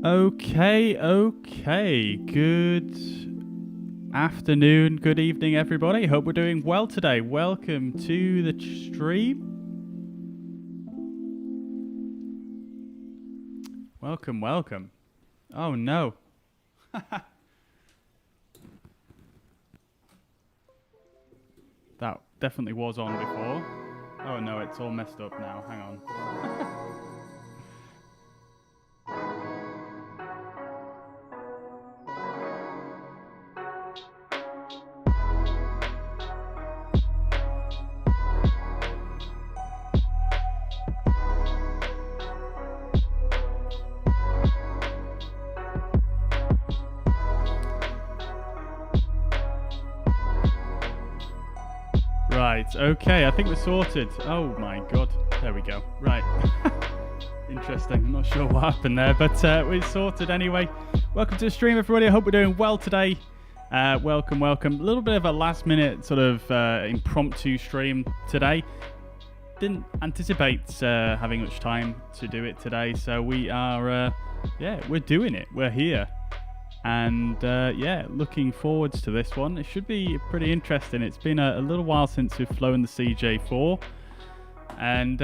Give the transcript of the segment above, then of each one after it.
Okay. Good afternoon, good evening, everybody. Hope we're doing well today. Welcome to the stream. Welcome. Oh, no. That definitely was on before. Oh, no, it's all messed up now. Hang on. Right, okay, I think we're sorted. Oh my god, there we go. Right. Interesting, I'm not sure what happened there, but we're sorted anyway. Welcome to the stream, everybody. I hope we're doing well today. Welcome. A little bit of a last minute sort of impromptu stream today. Didn't anticipate having much time to do it today, so we are, we're doing it. We're here. And looking forwards to this one. It should be pretty interesting. It's been a little while since we've flown the CJ4, and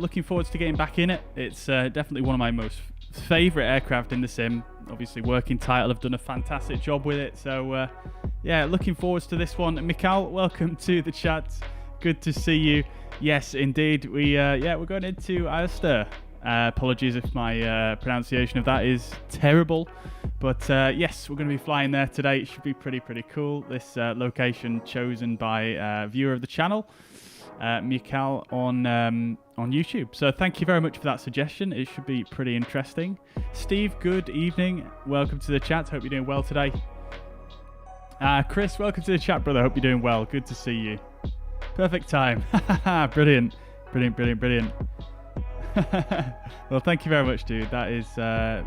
looking forwards to getting back in it. It's definitely one of my most favourite aircraft in the sim. Obviously, Working Title have done a fantastic job with it. So looking forwards to this one. Mikhail, welcome to the chat. Good to see you. Yes, indeed. We're going into Aosta. Apologies if my pronunciation of that is terrible. But yes, we're going to be flying there today. It should be pretty cool. This location chosen by a viewer of the channel, Mikhail on YouTube. So thank you very much for that suggestion. It should be pretty interesting. Steve, good evening. Welcome to the chat. Hope you're doing well today. Chris, welcome to the chat, brother. Hope you're doing well. Good to see you. Perfect time. Brilliant. Well, thank you very much, dude. That is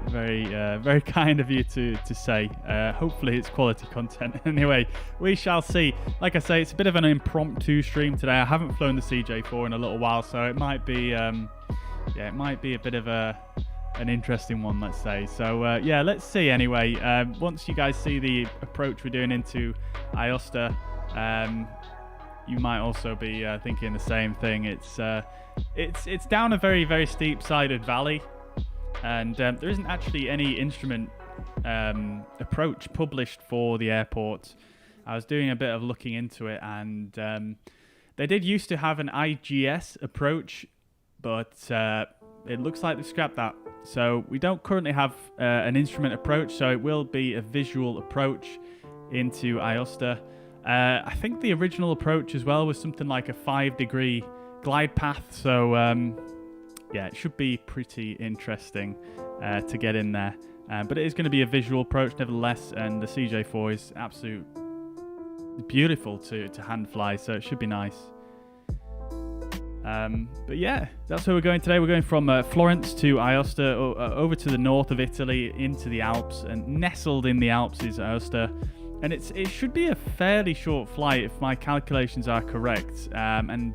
very kind of you to say. Hopefully it's quality content. Anyway, we shall see. Like I say, it's a bit of an impromptu stream today. I haven't flown the CJ4 in a little while, so it might be it might be a bit of an interesting one, let's say. So let's see anyway. Once you guys see the approach we're doing into Aosta, you might also be thinking the same thing. It's down a very steep-sided valley, and there isn't actually any instrument approach published for the airport. I was doing a bit of looking into it, and they did used to have an IGS approach, but it looks like they scrapped that. So we don't currently have an instrument approach, so it will be a visual approach into Aosta. I think the original approach as well was something like a 5-degree glide path, so it should be pretty interesting to get in there. But it is going to be a visual approach nevertheless, and the CJ4 is absolutely beautiful to hand fly, so it should be nice. But yeah, that's where we're going today. We're going from Florence to Aosta, over to the north of Italy, into the Alps, and nestled in the Alps is Aosta. And it should be a fairly short flight if my calculations are correct, and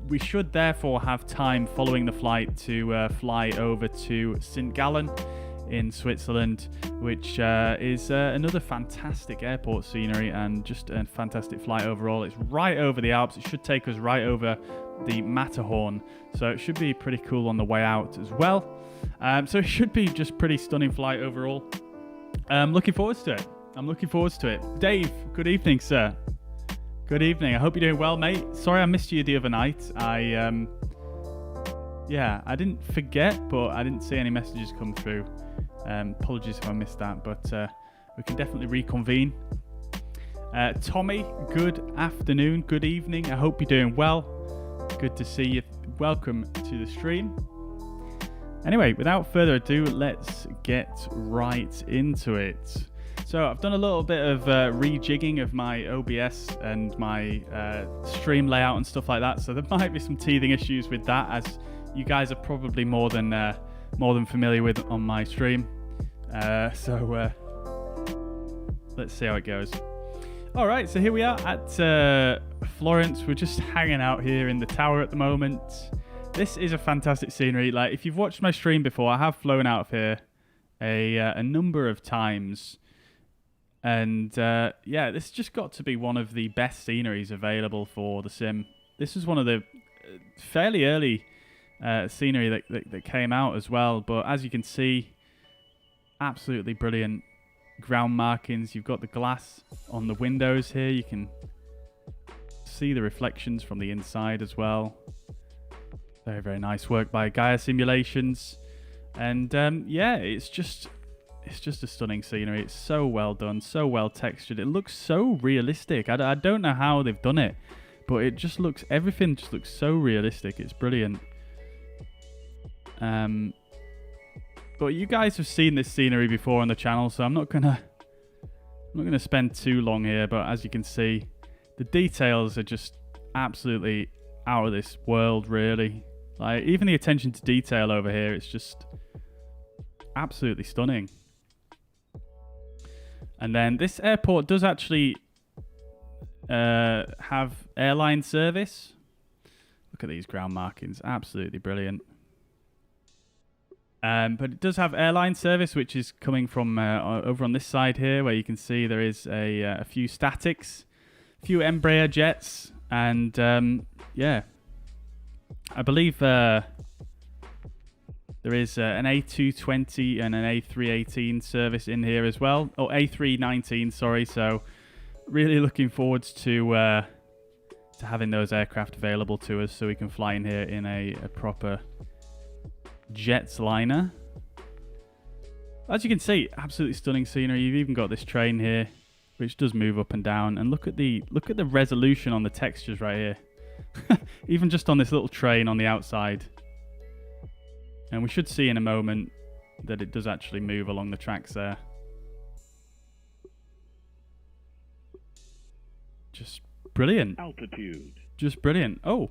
we should therefore have time following the flight to fly over to Sint Gallen in Switzerland, which is another fantastic airport scenery and just a fantastic flight overall. It's right over the Alps. It should take us right over the Matterhorn, so it should be pretty cool on the way out as well. So it should be just pretty stunning flight overall. Looking forward to it. I'm looking forward to it. Dave, good evening, sir. Good evening. I hope you're doing well, mate. Sorry I missed you the other night. I didn't forget, but I didn't see any messages come through. Apologies if I missed that, but we can definitely reconvene. Tommy, good afternoon, good evening. I hope you're doing well. Good to see you. Welcome to the stream. Anyway, without further ado, let's get right into it. So I've done a little bit of rejigging of my OBS and my stream layout and stuff like that. So there might be some teething issues with that, as you guys are probably more than familiar with on my stream. So let's see how it goes. All right, so here we are at Florence. We're just hanging out here in the tower at the moment. This is a fantastic scenery. Like, if you've watched my stream before, I have flown out of here a number of times. And yeah, this has just got to be one of the best sceneries available for the sim. This was one of the fairly early scenery that came out as well. But as you can see, absolutely brilliant ground markings. You've got the glass on the windows here. You can see the reflections from the inside as well. Very, very nice work by Gaya Simulations. And yeah, it's just a stunning scenery. It's so well done, so well textured. It looks so realistic. I don't know how they've done it, but it just looks, everything just looks so realistic. It's brilliant. But you guys have seen this scenery before on the channel, so I'm not gonna spend too long here. But as you can see, the details are just absolutely out of this world, really. Like, even the attention to detail over here, it's just absolutely stunning. And then this airport does actually have airline service. Look at these ground markings, absolutely brilliant. But it does have airline service, which is coming from over on this side here, where you can see there is a few statics, a few Embraer jets, and yeah, I believe there is an A220 and an A318 service in here as well. Oh, A319, sorry. So really looking forward to having those aircraft available to us so we can fly in here in a proper jetliner. As you can see, absolutely stunning scenery. You've even got this train here, which does move up and down. And look at the resolution on the textures right here. Even just on this little train on the outside. And we should see in a moment that it does actually move along the tracks there. Just brilliant. Altitude. Just brilliant. Oh.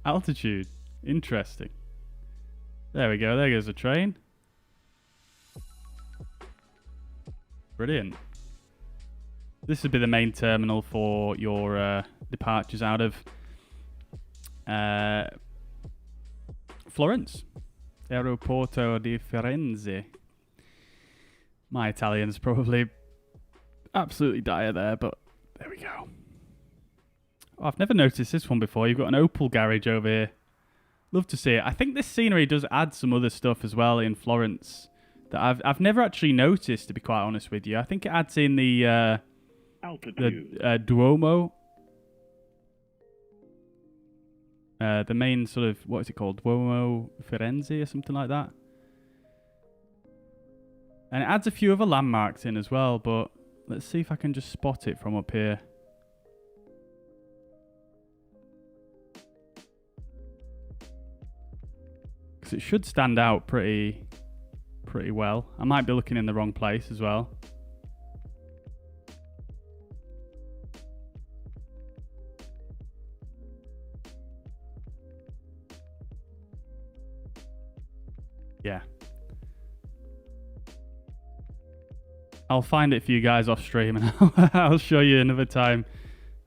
Altitude. Interesting. There we go. There goes the train. Brilliant. This would be the main terminal for your departures out of Florence. Aeroporto di Firenze. My Italian's probably absolutely dire there, but there we go. Oh, I've never noticed this one before. You've got an Opel garage over here. Love to see it. I think this scenery does add some other stuff as well in Florence that I've never actually noticed, to be quite honest with you. I think it adds in the Duomo. The main sort of, what is it called? Duomo Firenze or something like that. And it adds a few other landmarks in as well, but let's see if I can just spot it from up here. Because it should stand out pretty well. I might be looking in the wrong place as well. Yeah. I'll find it for you guys off stream and I'll show you another time.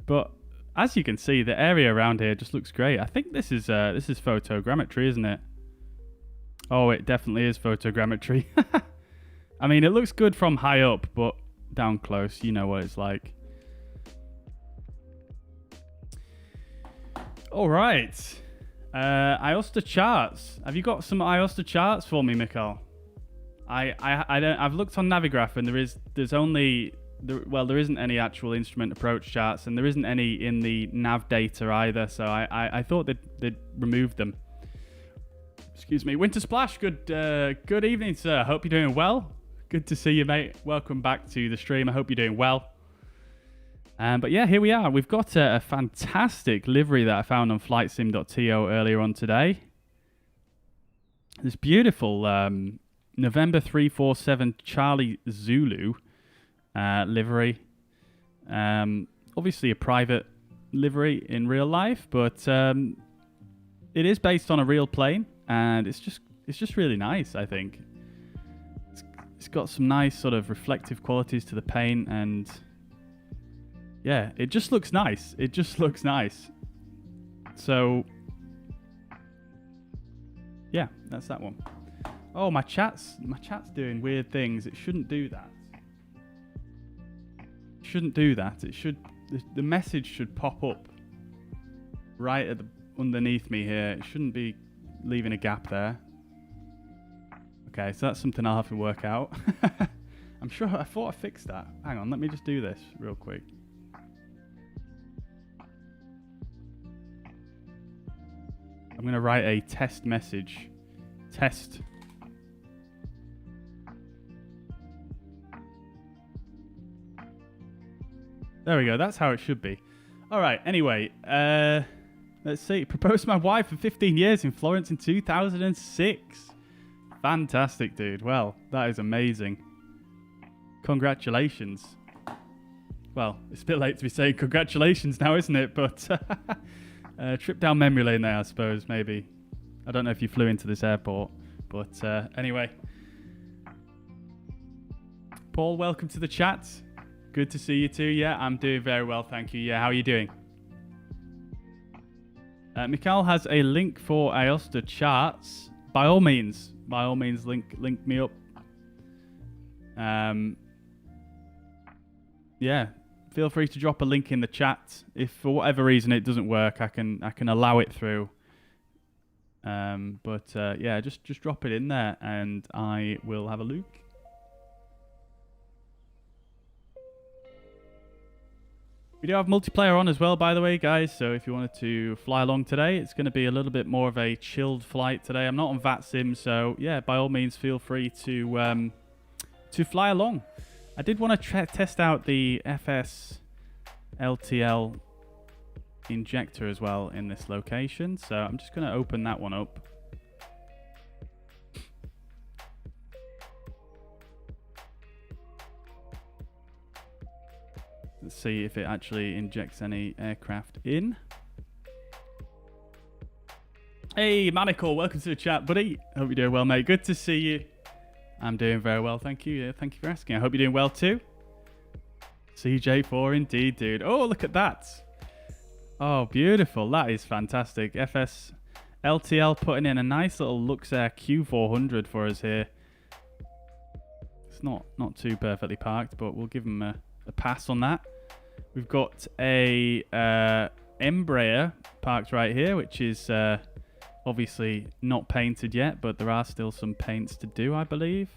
But as you can see, the area around here just looks great. I think this is photogrammetry, isn't it? Oh, it definitely is photogrammetry. I mean, it looks good from high up, but down close, you know what it's like. All right. Aosta charts. Have you got some Aosta charts for me, Mikhail? I've looked on Navigraph and there isn't any actual instrument approach charts and there isn't any in the nav data either. So I thought they'd removed them. Excuse me. Winter Splash, good evening, sir. Hope you're doing well. Good to see you, mate. Welcome back to the stream. I hope you're doing well. But yeah, here we are. We've got a fantastic livery that I found on flightsim.to earlier on today. This beautiful November 347 Charlie Zulu livery. Obviously a private livery in real life, but it is based on a real plane. And it's just really nice, I think. It's got some nice sort of reflective qualities to the paint, and yeah, it just looks nice. It just looks nice. So yeah, that's that one. Oh, my chat's doing weird things. It shouldn't do that. It shouldn't do that. It should. The message should pop up right at the underneath me here. It shouldn't be leaving a gap there. Okay, so that's something I'll have to work out. I'm sure. I thought I fixed that. Hang on, let me just do this real quick. I'm going to write a test message. Test. There we go. That's how it should be. All right. Anyway, let's see. Proposed to my wife for 15 years in Florence in 2006. Fantastic, dude. Well, that is amazing. Congratulations. Well, it's a bit late to be saying congratulations now, isn't it? But trip down memory lane there, I suppose, maybe. I don't know if you flew into this airport. But anyway. Paul, welcome to the chat. Good to see you too. Yeah, I'm doing very well, thank you. Yeah, how are you doing? Mikhail has a link for Aosta charts. By all means, link me up. Yeah, feel free to drop a link in the chat. If for whatever reason it doesn't work, I can allow it through. Yeah, just drop it in there, and I will have a look. We do have multiplayer on as well, by the way, guys. So if you wanted to fly along today, it's going to be a little bit more of a chilled flight today. I'm not on VATSIM, so yeah, by all means, feel free to fly along. I did want to test out the FSLTL injector as well in this location, so I'm just going to open that one up. Let's see if it actually injects any aircraft in. Hey, Manical, welcome to the chat, buddy. Hope you're doing well, mate. Good to see you. I'm doing very well, thank you. Yeah, thank you for asking. I hope you're doing well too. CJ4 indeed, dude. Oh, look at that. Oh, beautiful. That is fantastic. FSLTL putting in a nice little LUXAIR Q400 for us here. It's not too perfectly parked, but we'll give them a pass on that. We've got a Embraer parked right here, which is obviously not painted yet, but there are still some paints to do, I believe.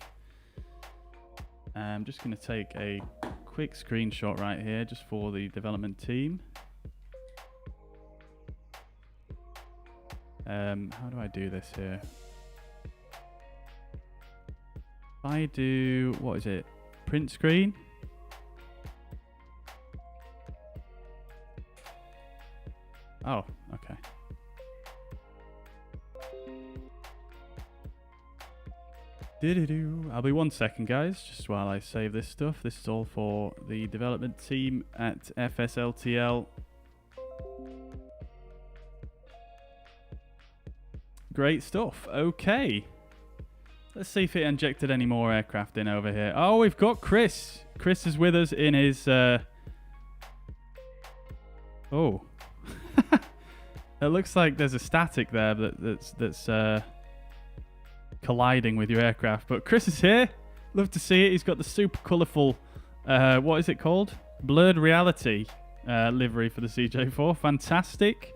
I'm just going to take a quick screenshot right here just for the development team. How do I do this here? If I do, what is it? Print screen? Oh, okay. I'll be 1 second, guys, just while I save this stuff. This is all for the development team at FSLTL. Great stuff. Okay. Let's see if it injected any more aircraft in over here. Oh, we've got Chris. Chris is with us in his... Oh. It looks like there's a static there that's colliding with your aircraft. But Chris is here. Love to see it. He's got the super colourful, what is it called? Blurred reality livery for the CJ4. Fantastic.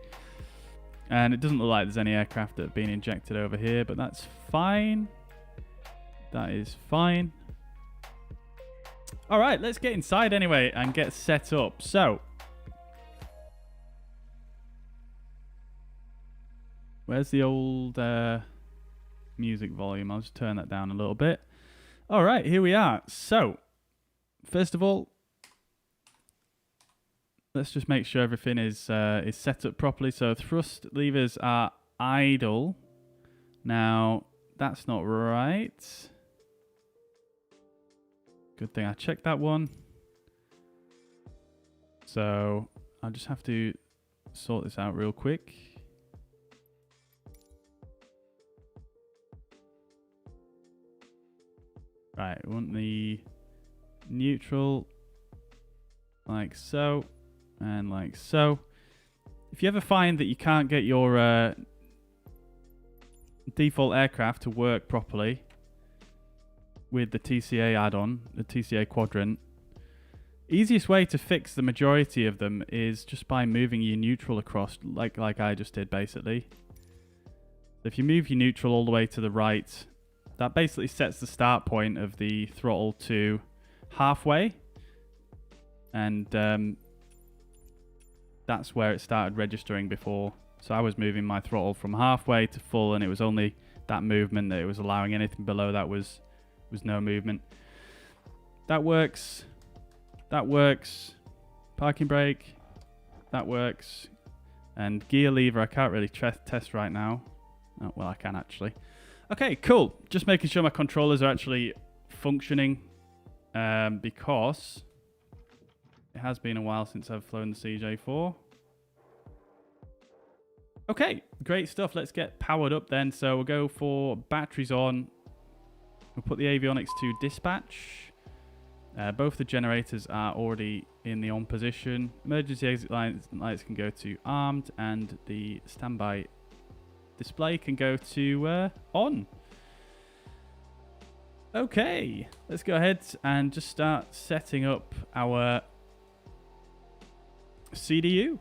And it doesn't look like there's any aircraft that have been injected over here, but that's fine. That is fine. All right, let's get inside anyway and get set up. So, where's the old music volume? I'll just turn that down a little bit. All right, here we are. So, first of all, let's just make sure everything is set up properly. So thrust levers are idle. Now, that's not right. Good thing I checked that one. So I'll just have to sort this out real quick. Right, we want the neutral like so. And like so. If you ever find that you can't get your default aircraft to work properly, with the TCA add-on, the TCA quadrant. Easiest way to fix the majority of them is just by moving your neutral across, like I just did basically. If you move your neutral all the way to the right, that basically sets the start point of the throttle to halfway, and that's where it started registering before. So I was moving my throttle from halfway to full, and it was only that movement that it was allowing. Anything below that was no movement. That works. That works. Parking brake. That works. And gear lever I can't really test right now. Oh, well, I can actually. Okay, cool. Just making sure my controllers are actually functioning, because it has been a while since I've flown the CJ4. Okay, great stuff. Let's get powered up then. So we'll go for batteries on. We'll put the avionics to dispatch. Both the generators are already in the on position. Emergency exit lights can go to armed, and the standby display can go to on. Okay, let's go ahead and just start setting up our CDU.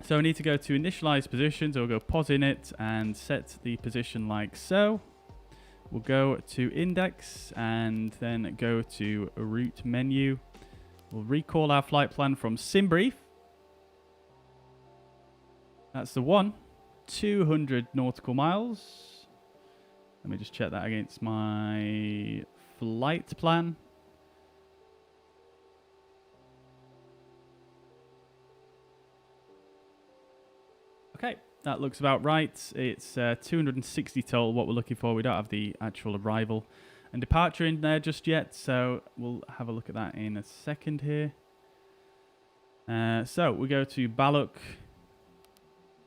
So we need to go to initialize positions. We'll go pos init and set the position like so. We'll go to index and then go to route menu. We'll recall our flight plan from SimBrief. That's the one. 200 nautical miles. Let me just check that against my flight plan. Okay, that looks about right. It's 260 total, what we're looking for. We don't have the actual arrival and departure in there just yet, so we'll have a look at that in a second here. So we go to Baluk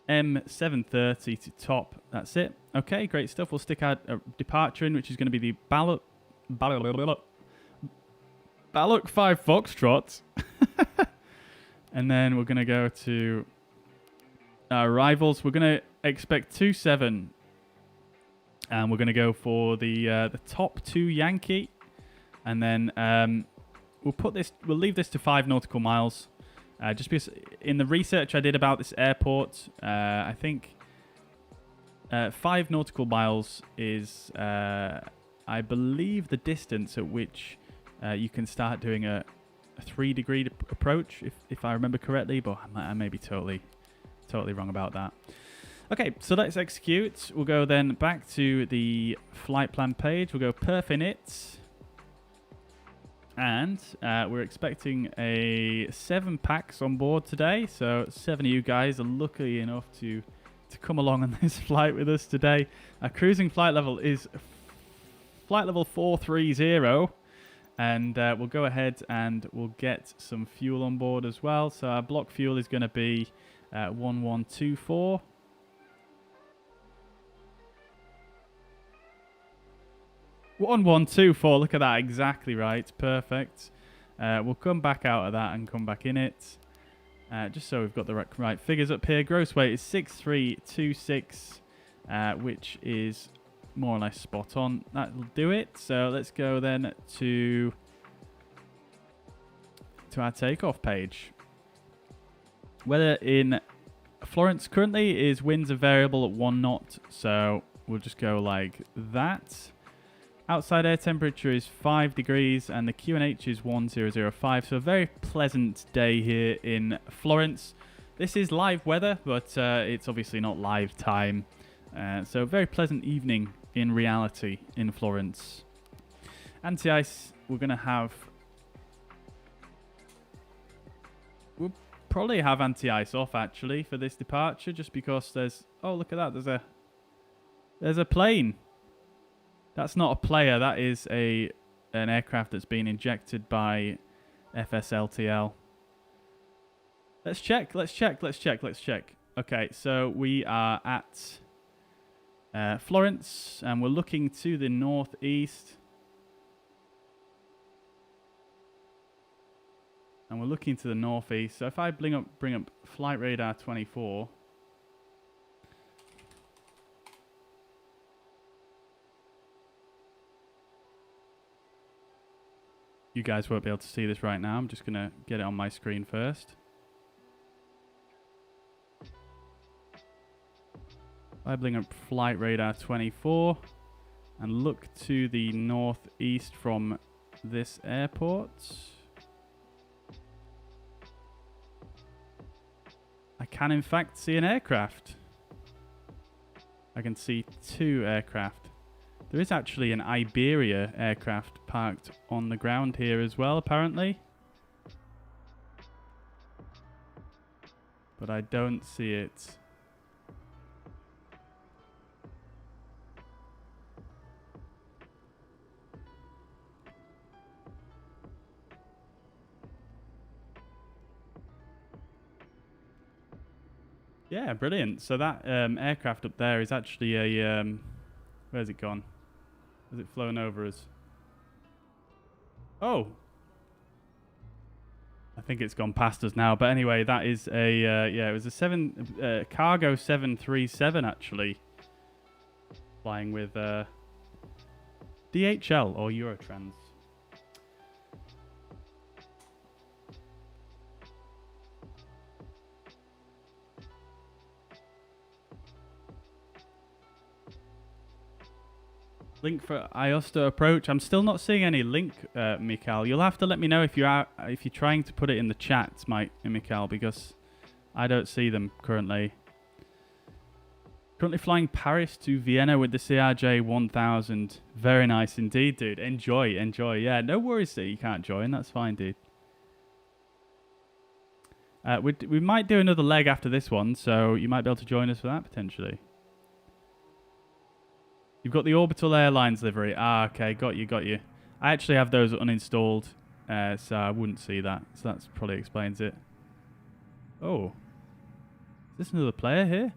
M730 to top. That's it. Okay, great stuff. We'll stick our departure in, which is going to be the Baluk 5 Foxtrot. And then we're going to go to arrivals. We're going to expect 27, and we're going to go for the top 2 Yankee, and then we'll leave this to 5 nautical miles, just because in the research I did about this airport, I think 5 nautical miles is I believe the distance at which you can start doing a 3-degree approach, if I remember correctly, but I may be totally wrong about that. Okay, so let's execute. We'll go then back to the flight plan page. We'll go perf init. And we're expecting 7 packs on board today. So 7 of you guys are lucky enough to come along on this flight with us today. Our cruising flight level is flight level 430. And we'll go ahead and we'll get some fuel on board as well. So our block fuel is going to be 1124. Look at that, exactly right, perfect. We'll come back out of that and come back in it, just so we've got the right figures up here. Gross weight is 6326, which is more or less spot on. That'll do it. So let's go then to our takeoff page. Weather in Florence currently is winds are variable at 1 knot, so we'll just go like that. Outside air temperature is 5 degrees and the QNH is 1005, so a very pleasant day here in Florence. This is live weather, but it's obviously not live time, so a very pleasant evening in reality in Florence. Anti-ice, we're going to have... We'll probably have anti-ice off actually for this departure, just because there's... Oh, look at that, there's a plane. That's not a player, that is an aircraft that's been injected by FSLTL. Let's check. Okay, so we are at Florence, and we're looking to the northeast. And we're looking to the northeast. So if I bring up Flight Radar 24... You guys won't be able to see this right now. I'm just going to get it on my screen first. I bring up flight radar 24 and look to the northeast from this airport. I can in fact see an aircraft. I can see 2 aircraft. There is actually an Iberia aircraft parked on the ground here as well, apparently. But I don't see it. Yeah, brilliant. So that aircraft up there is actually a... where's it gone? Has it flown over us? Oh! I think it's gone past us now. But anyway, that is a... yeah, it was a cargo 737, actually. Flying with DHL or Eurotrans. Link for Aosta approach. I'm still not seeing any link, Mikhail. You'll have to let me know if you're trying to put it in the chat, Mikhail, because I don't see them currently. Currently flying Paris to Vienna with the CRJ1000. Very nice indeed, dude. Enjoy, enjoy. Yeah, no worries that you can't join. That's fine, dude. We might do another leg after this one, so you might be able to join us for that potentially. You've got the Orbital Airlines livery. Ah, okay. Got you, got you. I actually have those uninstalled, so I wouldn't see that. So that probably explains it. Oh. Is this another player here?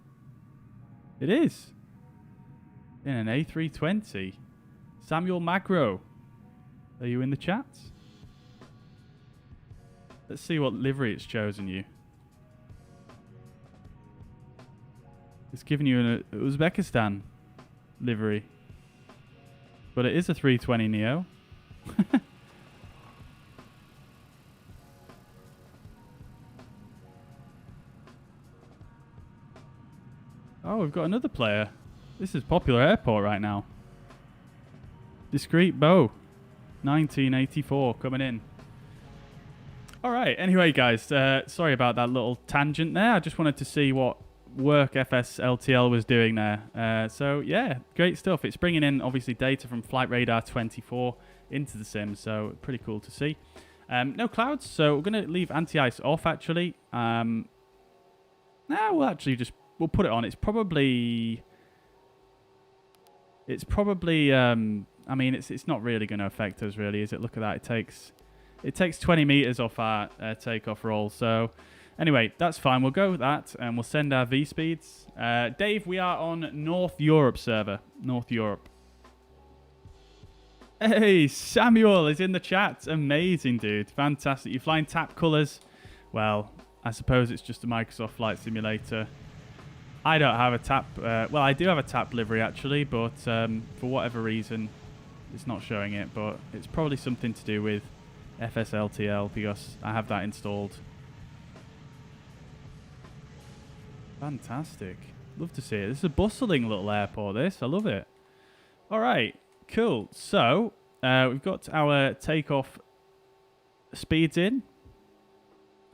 It is. In an A320. Samuel Magro. Are you in the chat? Let's see what livery it's chosen you. It's given you an Uzbekistan livery, but it is a 320 Neo. Oh, we've got another player. This is popular airport right now. Discreet Bow 1984 coming in. All right, anyway guys, sorry about that little tangent there. I just wanted to see what work FSLTL was doing there. So yeah, great stuff. It's bringing in obviously data from Flight Radar 24 into the sim, so pretty cool to see. No clouds, so we're going to leave anti-ice off actually. We'll put it on. It's probably I mean it's not really going to affect us really, is it? Look at that. It takes 20 meters off our takeoff roll, so anyway, that's fine. We'll go with that, and we'll send our V-speeds. Dave, we are on North Europe server. North Europe. Hey, Samuel is in the chat. Amazing, dude. Fantastic. You're flying TAP colours. Well, I suppose it's just a Microsoft Flight Simulator. I don't have a TAP. Well, I do have a TAP livery, actually, but for whatever reason, it's not showing it. But it's probably something to do with FSLTL, because I have that installed. Fantastic. Love to see it. This is a bustling little airport, this. I love it. All right. Cool. So, we've got our takeoff speeds in.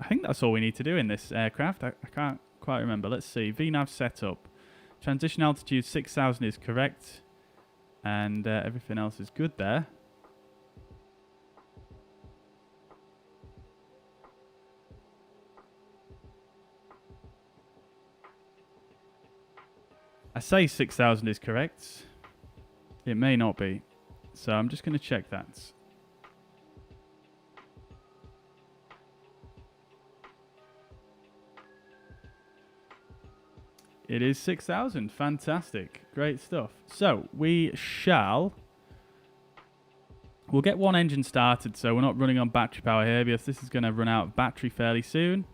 I think that's all we need to do in this aircraft. I can't quite remember. Let's see. VNAV setup. Transition altitude 6,000 is correct. And everything else is good there. I say 6,000 is correct. It may not be. So I'm just going to check that. It is 6,000. Fantastic. Great stuff. So we'll get one engine started, so we're not running on battery power here, because this is going to run out of battery fairly soon.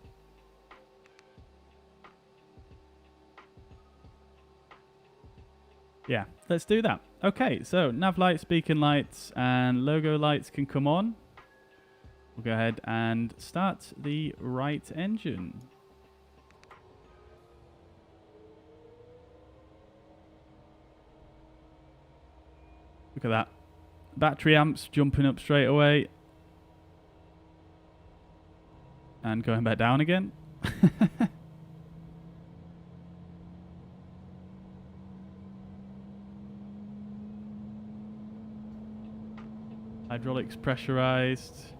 Yeah, let's do that. Okay, so nav lights, beacon lights, and logo lights can come on. we'll go ahead and start the right engine. Look at that. Battery amps jumping up straight away. And going back down again. Hydraulics pressurized.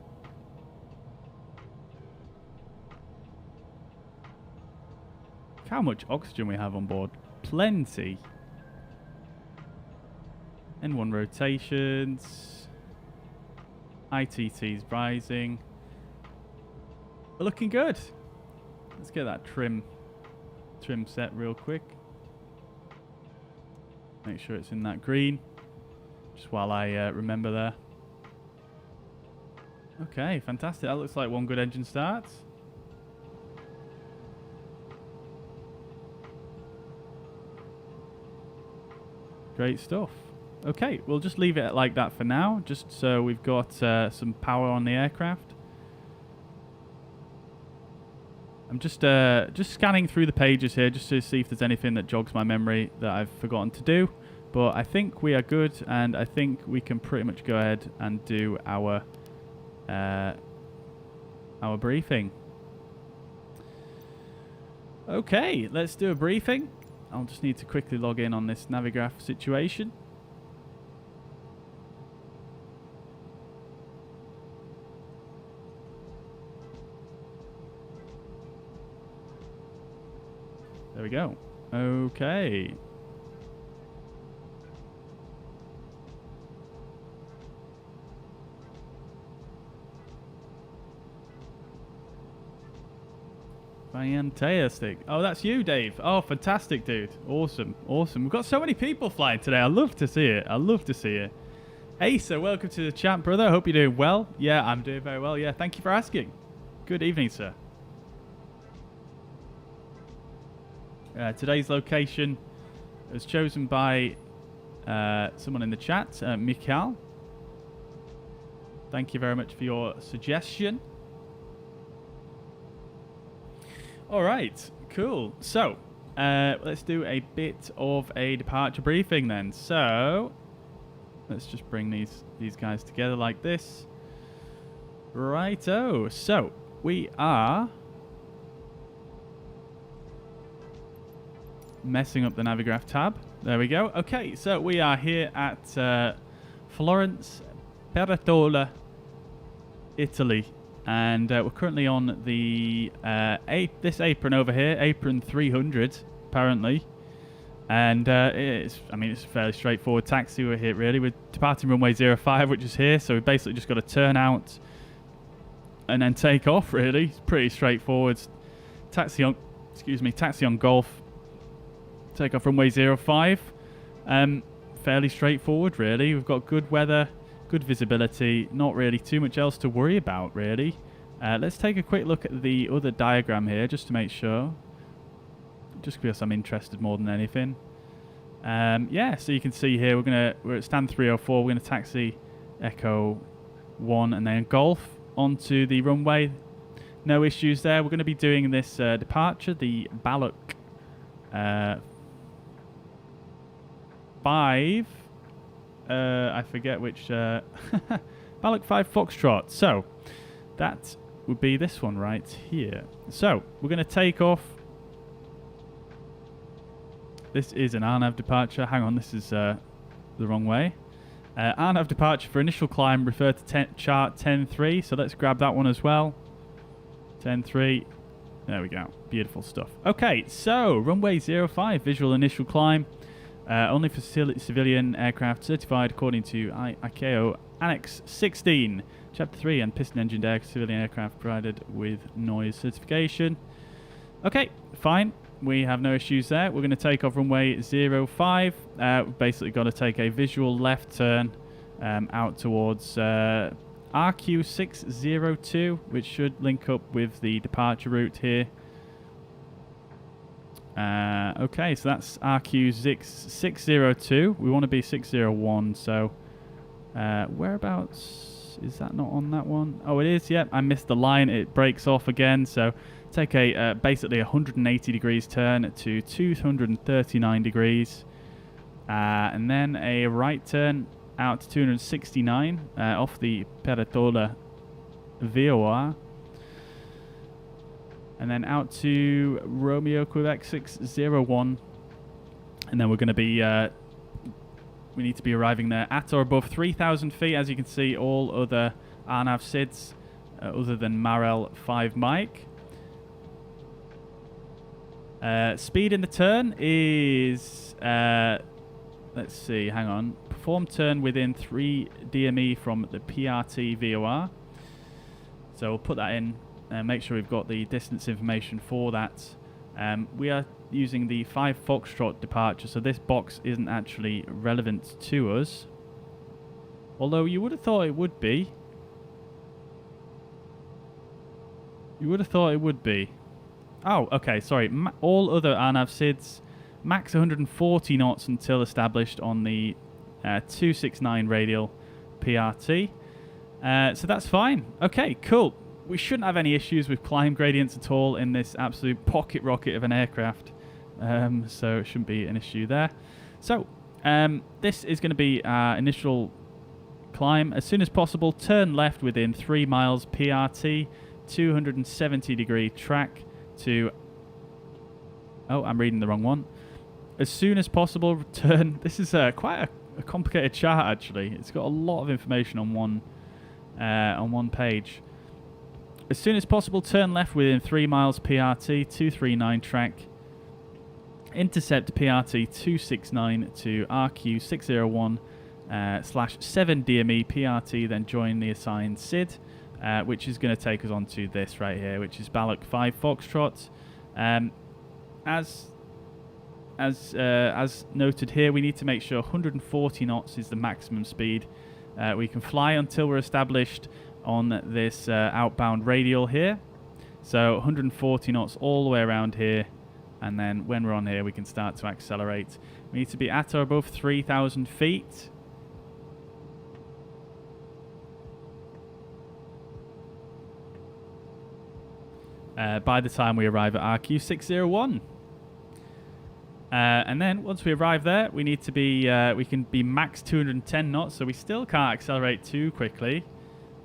Look how much oxygen we have on board. Plenty. N1 rotations. ITT's rising. We're looking good. Let's get that trim set real quick. Make sure it's in that green. Just while I remember there. Okay, fantastic. That looks like one good engine start. Great stuff. Okay, we'll just leave it like that for now, just so we've got some power on the aircraft. I'm just scanning through the pages here just to see if there's anything that jogs my memory that I've forgotten to do. But I think we are good, and I think we can pretty much go ahead and do our briefing. Okay, let's do a briefing. I'll just need to quickly log in on this Navigraph situation. There we go. Okay. Fantastic. Oh, that's you, Dave. Oh, fantastic, dude. Awesome. Awesome. We've got so many people flying today. I love to see it. I love to see it. Hey, sir. Welcome to the chat, brother. I hope you're doing well. Yeah, I'm doing very well. Yeah, thank you for asking. Good evening, sir. Today's location was chosen by someone in the chat, Mikhail. Thank you very much for your suggestion. All right, cool. So, let's do a bit of a departure briefing then. So, let's just bring these guys together like this. Righto. So, we are messing up the Navigraph tab. There we go. Okay, so we are here at Florence, Peretola, Italy. And we're currently on the this apron over here, apron 300, apparently. And it's a fairly straightforward taxi we're here, really. We're departing runway 05, which is here. So we've basically just got to turn out and then take off, really. It's pretty straightforward. Taxi on Golf. Take off runway 05. Fairly straightforward, really. We've got good weather. Good visibility, not really too much else to worry about, really. Let's take a quick look at the other diagram here, just to make sure. Just because I'm interested more than anything. Yeah, so you can see here, we're at stand 304. We're gonna taxi Echo 1 and then Golf onto the runway. No issues there. We're gonna be doing this departure, the Baluk 5. I forget which Baluk 5 Foxtrot. So that would be this one right here. So we're going to take off. This is an RNAV departure. Hang on, this is the wrong way. RNAV departure for initial climb. Refer to chart 10.3. So let's grab that one as well. 10.3. There we go. Beautiful stuff. Okay, so runway 05 visual initial climb. Only for civilian aircraft certified according to ICAO Annex 16, Chapter 3, and piston-engined civilian aircraft provided with noise certification. Okay, fine. We have no issues there. We're going to take off runway 05. We've basically got to take a visual left turn out towards RQ602, which should link up with the departure route here. Okay, so that's RQ602. We want to be 601, so whereabouts Is that not on that one? Oh, it is. Yep, I missed the line. It breaks off again. So take a basically 180 degrees turn to 239 degrees. And then a right turn out to 269 off the Peretola VOR. And then out to Romeo Quebec 601. And then we're going to be... we need to be arriving there at or above 3,000 feet. As you can see, all other RNAV SIDs, other than Marel 5 Mike. Speed in the turn is... let's see, hang on. Perform turn within 3 DME from the PRT VOR. So we'll put that in and make sure we've got the distance information for that. We are using the 5 Foxtrot departure, so this box isn't actually relevant to us. Although you would have thought it would be. You would have thought it would be. Oh, okay, sorry. All other RNAV SIDs, max 140 knots until established on the 269 radial PRT. So that's fine. Okay, cool. We shouldn't have any issues with climb gradients at all in this absolute pocket rocket of an aircraft. So it shouldn't be an issue there. So this is going to be our initial climb. As soon as possible, turn left within 3 miles PRT, 270 degree track to... Oh, I'm reading the wrong one. As soon as possible, turn... This is quite a complicated chart, actually. It's got a lot of information on one page. As soon as possible, turn left within 3 miles PRT, 239 track. Intercept PRT 269 to RQ 601 /7 DME PRT, then join the assigned SID, which is going to take us on to this right here, which is Ballock 5 Foxtrot. As noted here, we need to make sure 140 knots is the maximum speed we can fly until we're established on this outbound radial here. So 140 knots all the way around here, and then when we're on here we can start to accelerate. We need to be at or above 3,000 feet. By the time we arrive at RQ 601. And then once we arrive there, we need to be we can be max 210 knots, so we still can't accelerate too quickly.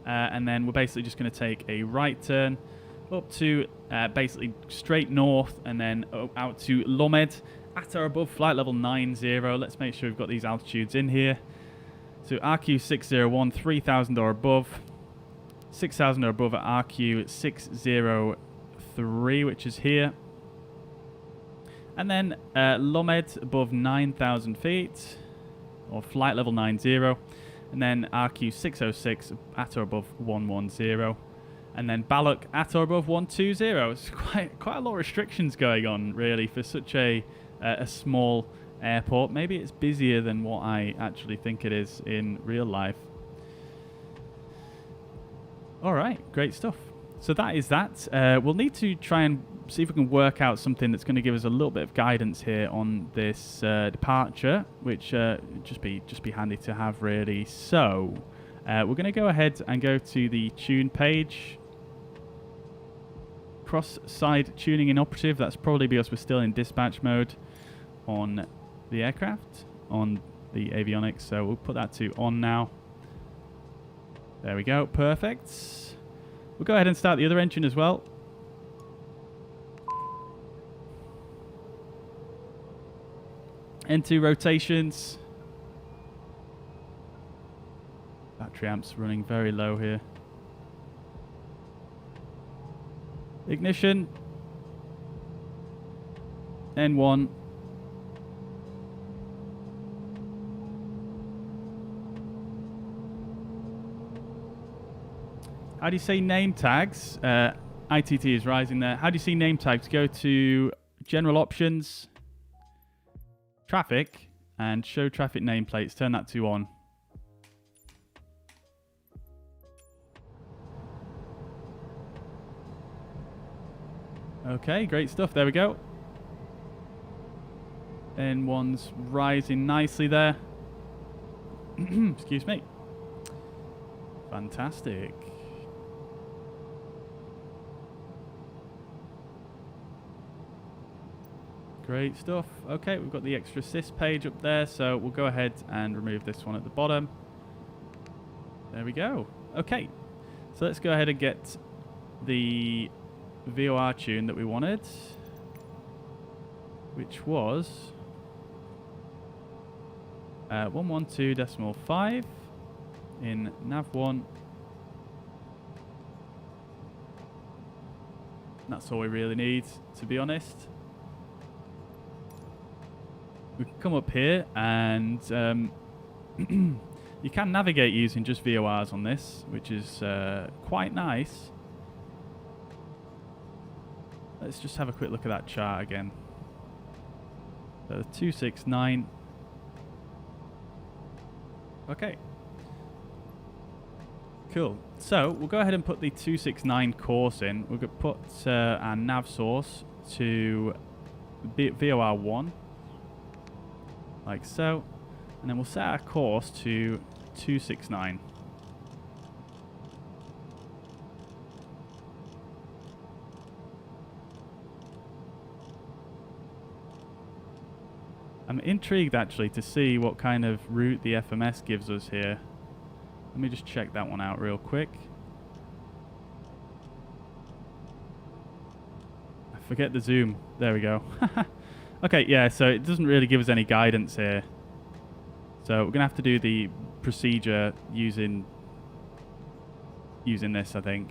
And then we're basically just going to take a right turn up to basically straight north, and then out to Lomed at or above flight level 90. Let's make sure we've got these altitudes in here. So RQ 601, 3,000 or above, 6,000 or above at RQ 603, which is here. And then Lomed above 9,000 feet, or flight level 90. And then RQ 606 at or above 110. And then Ballock at or above 120. It's quite a lot of restrictions going on, really, for such a small airport. Maybe it's busier than what I actually think it is in real life. All right, great stuff. So that is that. We'll need to try and see if we can work out something that's going to give us a little bit of guidance here on this departure, which just be handy to have, really. So we're going to go ahead and go to the tune page. Cross-side tuning inoperative. That's probably because we're still in dispatch mode on the aircraft, on the avionics. So we'll put that to on now. There we go. Perfect. We'll go ahead and start the other engine as well. N2 rotations. Battery amps running very low here. Ignition. N1. How do you say name tags? ITT is rising there. How do you see name tags? Go to General Options, Traffic, and Show Traffic Nameplates. Turn that to on. Okay, great stuff. There we go. N1's rising nicely there. Excuse me. Fantastic. Great stuff. Okay, we've got the extra assist page up there, so we'll go ahead and remove this one at the bottom. There we go. Okay, so let's go ahead and get the VOR tune that we wanted, which was 112.5 in nav1. That's all we really need, to be honest. We can come up here and you can navigate using just VORs on this, which is quite nice. Let's just have a quick look at that chart again. So 269. Okay. Cool. So we'll go ahead and put the 269 course in. We're going to put our nav source to VOR1. Like so. And then we'll set our course to 269. I'm intrigued actually to see what kind of route the FMS gives us here. Let me just check that one out real quick. I forget the zoom. There we go. Okay, yeah, so it doesn't really give us any guidance here. So we're going to have to do the procedure using this, I think.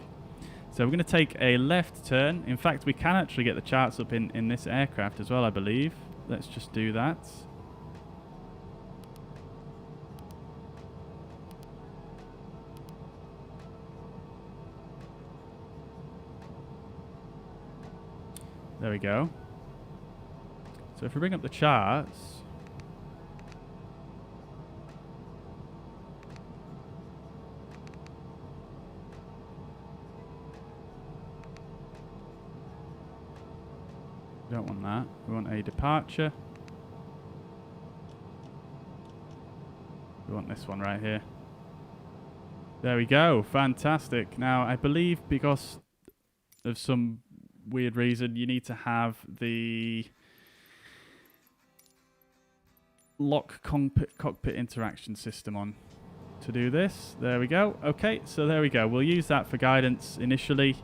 So we're going to take a left turn. In fact, we can actually get the charts up in this aircraft as well, I believe. Let's just do that. There we go. So if we bring up the charts, we don't want that. We want a departure. We want this one right here. There we go. Fantastic. Now, I believe because of some weird reason, you need to have the lock cockpit interaction system on to do this. There we go. Okay, so there we go. We'll use that for guidance initially.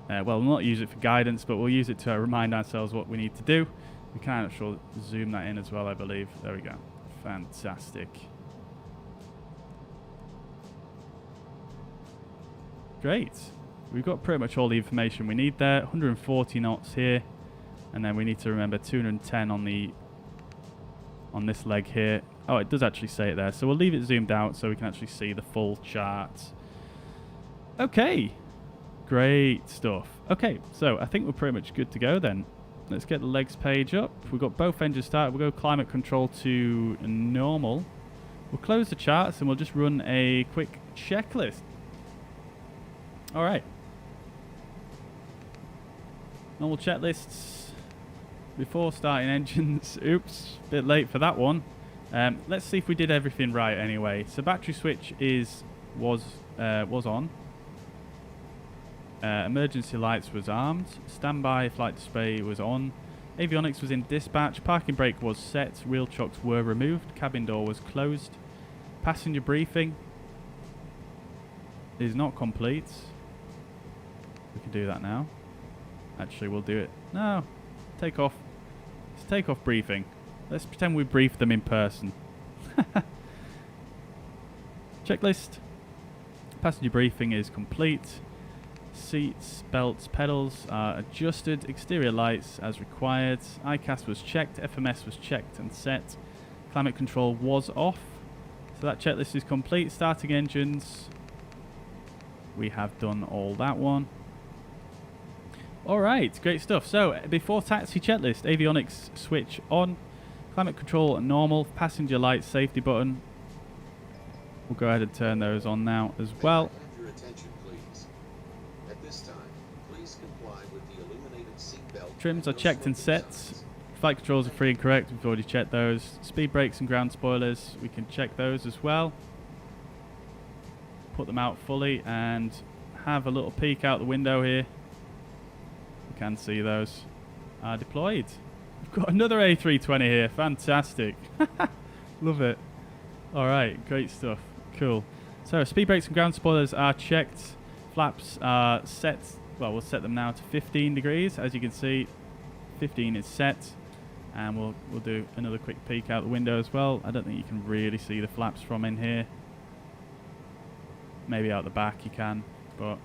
Well, we'll not use it for guidance, but we'll use it to remind ourselves what we need to do. We can actually zoom that in as well, I believe. There we go. Fantastic. Great. We've got pretty much all the information we need there. 140 knots here. And then we need to remember 210 on this leg here. Oh, it does actually say it there. So we'll leave it zoomed out so we can actually see the full chart. Okay. Great stuff. Okay, so I think we're pretty much good to go then. Let's get the legs page up. We've got both engines started. We'll go climate control to normal. We'll close the charts and we'll just run a quick checklist. All right. Normal checklists before starting engines. Oops, a bit late for that one. Let's see if we did everything right anyway. So battery switch was on. Emergency lights was armed. Standby flight display was on. Avionics was in dispatch. Parking brake was set. Wheel chocks were removed. Cabin door was closed. Passenger briefing is not complete. We can do that now. Actually, we'll do it. No. Takeoff. It's takeoff briefing. Let's pretend we briefed them in person. Checklist. Passenger briefing is complete. Seats, belts, pedals are adjusted. Exterior lights as required. ICAS was checked. FMS was checked and set. Climate control was off. So that checklist is complete. Starting engines. We have done all that one. Alright, great stuff. So, before taxi checklist, avionics switch on. Climate control normal. Passenger lights safety button. We'll go ahead and turn those on now as well. Trims are checked and set. Flight controls are free and correct. We've already checked those. Speed brakes and ground spoilers. We can check those as well. put them out fully and have a little peek out the window here. You can see those are deployed. We've got another A320 here. Fantastic. Love it. All right, great stuff. Cool. So speed brakes and ground spoilers are checked. Flaps are set. Well, we'll set them now to 15 degrees. As you can see, 15 is set. And we'll do another quick peek out the window as well. I don't think you can really see the flaps from in here. Maybe out the back you can, but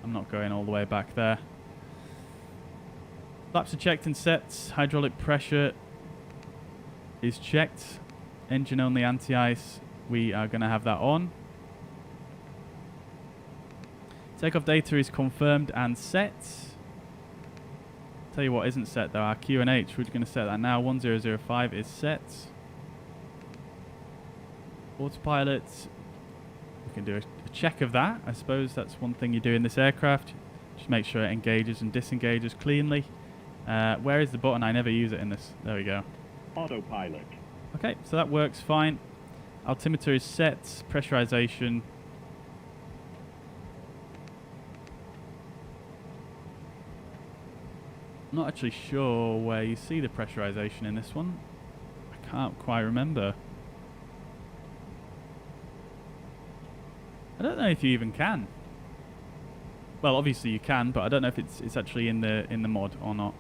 I'm not going all the way back there. Flaps are checked and set. Hydraulic pressure is checked. Engine only anti-ice. We are going to have that on. Takeoff data is confirmed and set. Tell you what isn't set though, our QNH. We're going to set that now. 1005 is set. Autopilot. We can do a check of that. I suppose that's one thing you do in this aircraft. Just make sure it engages and disengages cleanly. Where is the button? I never use it in this. There we go. Autopilot. Okay, so that works fine. Altimeter is set. Pressurization. Not actually sure where you see the pressurization in this one. I can't quite remember. I don't know if you even can. Well, obviously you can, but I don't know if it's actually in the mod or not.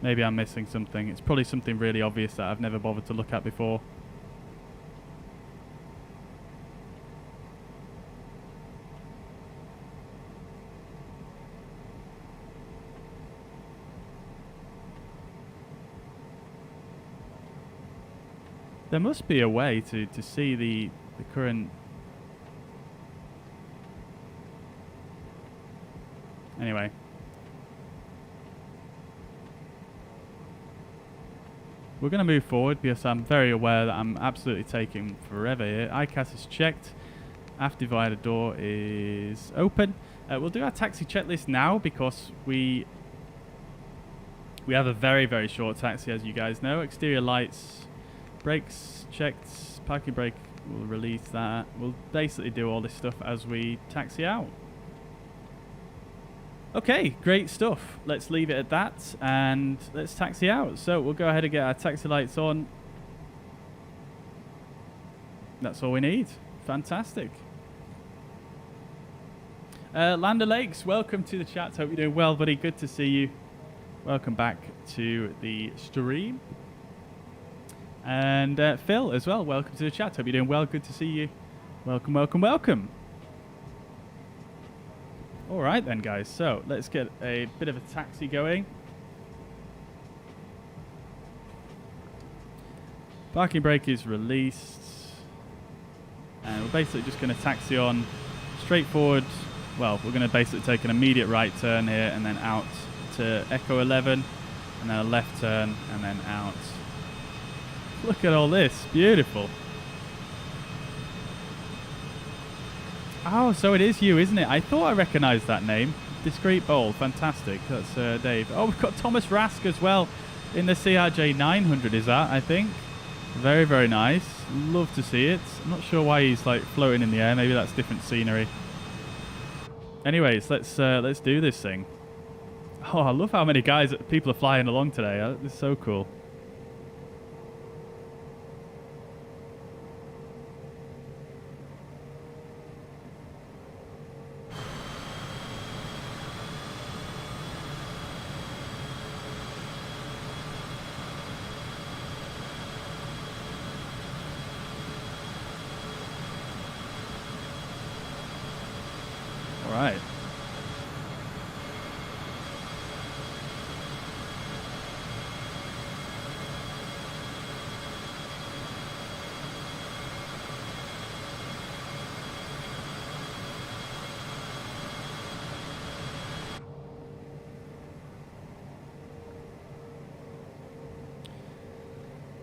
Maybe I'm missing something. It's probably something really obvious that I've never bothered to look at before. There must be a way to see the current... Anyway. We're going to move forward because I'm very aware that I'm absolutely taking forever here. ICAS is checked. Aft divider door is open. We'll do our taxi checklist now because we have a very, very short taxi, as you guys know. Exterior lights... Brakes checked, parking brake, we'll release that. We'll basically do all this stuff as we taxi out. Okay, great stuff. Let's leave it at that and let's taxi out. So we'll go ahead and get our taxi lights on. That's all we need. Fantastic. Lander Lakes, welcome to the chat. Hope you're doing well, buddy. Good to see you. Welcome back to the stream. And Phil as well, welcome to the chat. Hope you're doing well. Good to see you. Welcome, welcome, welcome. All right then, guys. So let's get a bit of a taxi going. Parking brake is released. And we're basically just going to taxi on straight forward. Well, we're going to basically take an immediate right turn here and then out to Echo 11. And then a left turn and then out. Look at all this. Beautiful. Oh, so it is you, isn't it? I thought I recognised that name. Discreet Bowl. Fantastic. That's Dave. Oh, we've got Thomas Rask as well in the CRJ 900 is that, I think. Very, very nice. Love to see it. I'm not sure why he's like floating in the air. Maybe that's different scenery. Anyways, let's do this thing. Oh, I love how many people are flying along today. It's so cool. Right.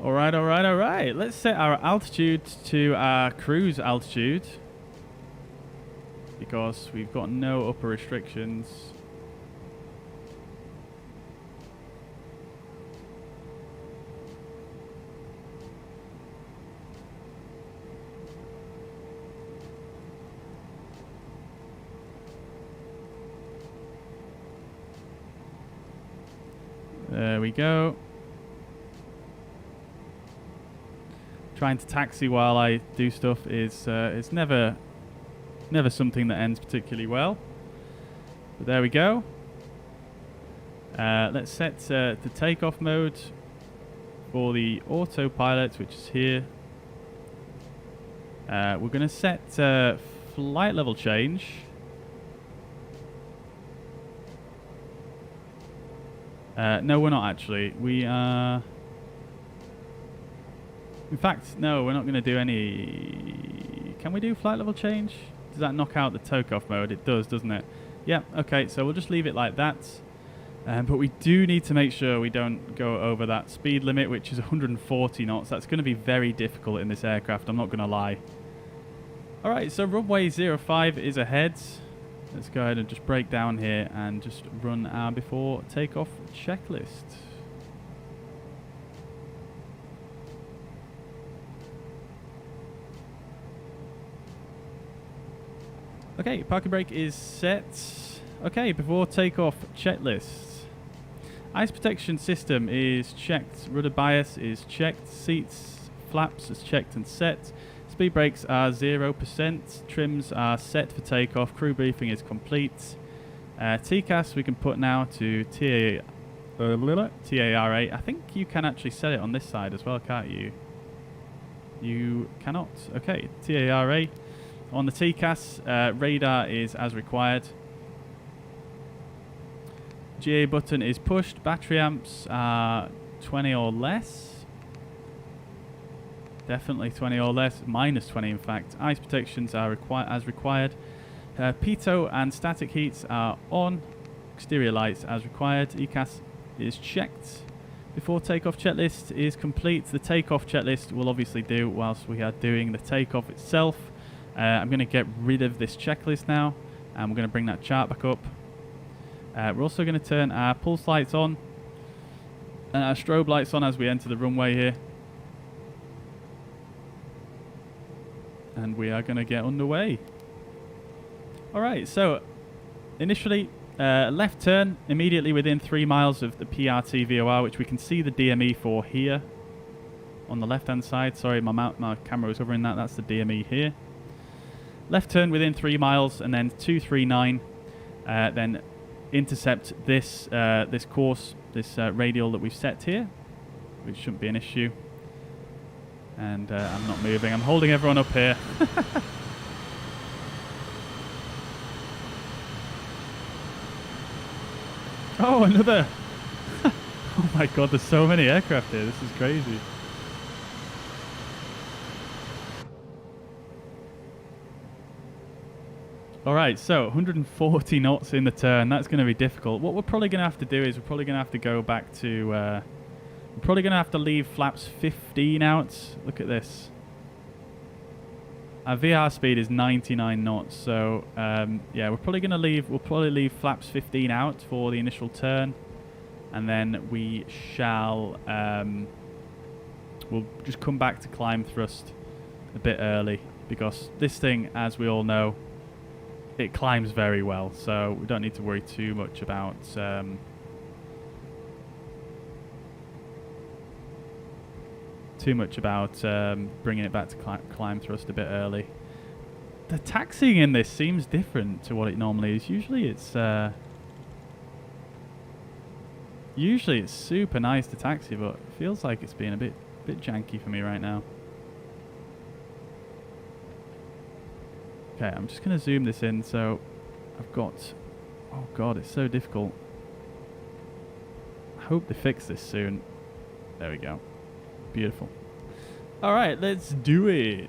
All right. Let's set our altitude to our cruise altitude. Because we've got no upper restrictions. we go. Trying to taxi while I do stuff is never something that ends particularly well. But there we go. Let's set the takeoff mode for the autopilot, which is here. We're going to set flight level change. No, we're not actually. We are... In fact, no, we're not going to do any... Can we do flight level change? Does that knock out the takeoff mode? It does, doesn't it? Yeah, okay, so we'll just leave it like that. But we do need to make sure we don't go over that speed limit, which is 140 knots. That's going to be very difficult in this aircraft, I'm not going to lie. Alright, so runway 05 is ahead. Let's go ahead and just break down here and just run our before takeoff checklist. Okay, parking brake is set. Okay, before takeoff checklist. Ice protection system is checked. Rudder bias is checked. Seats, flaps is checked and set. Speed brakes are 0%. Trims are set for takeoff. Crew briefing is complete. TCAS we can put now to TARA. I think you can actually set it on this side as well, can't you? You cannot. Okay, TARA. On the TCAS, radar is as required. GA button is pushed. Battery amps are 20 or less. Definitely 20 or less. Minus 20 in fact. Ice protections are as required. Pitot and static heats are on. Exterior lights as required. ECAS is checked. Before takeoff checklist is complete. The takeoff checklist will obviously do whilst we are doing the takeoff itself. I'm going to get rid of this checklist now, and we're going to bring that chart back up. We're also going to turn our pulse lights on and our strobe lights on as we enter the runway here. And we are going to get underway. Alright, so initially left turn immediately within 3 miles of the PRT VOR, which we can see the DME for here on the left hand side. Sorry, my camera was covering that. That's the DME here. Left turn within 3 miles and then 239. Then intercept this this course, this radial that we've set here, which shouldn't be an issue. And I'm not moving. I'm holding everyone up here. Oh, another. Oh my god, there's so many aircraft here. This is crazy. Alright, so 140 knots in the turn. That's going to be difficult. What we're probably going to have to do is we're probably going to have to go back to... we're probably going to have to leave flaps 15 out. Look at this. Our VR speed is 99 knots. So, yeah, we're probably going to leave... We'll probably leave flaps 15 out for the initial turn. And then we shall... we'll just come back to climb thrust a bit early. Because this thing, as we all know... It climbs very well, so we don't need to worry too much about bringing it back to climb thrust a bit early. The taxiing in this seems different to what it normally is. Usually it's super nice to taxi, but it feels like it's being a bit janky for me right now. Okay, I'm just going to zoom this in, so I've got... Oh god, it's so difficult. I hope they fix this soon. There we go. Beautiful. Alright, let's do it.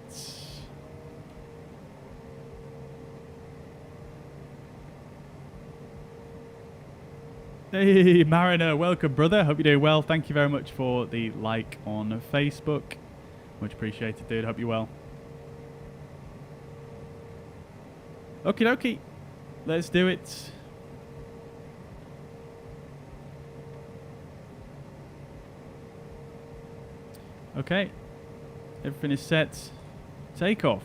Hey, Mariner, welcome, brother. Hope you're doing well. Thank you very much for the like on Facebook. Much appreciated, dude. Hope you're well. Okie dokie, let's do it. Okay, everything is set. Take off.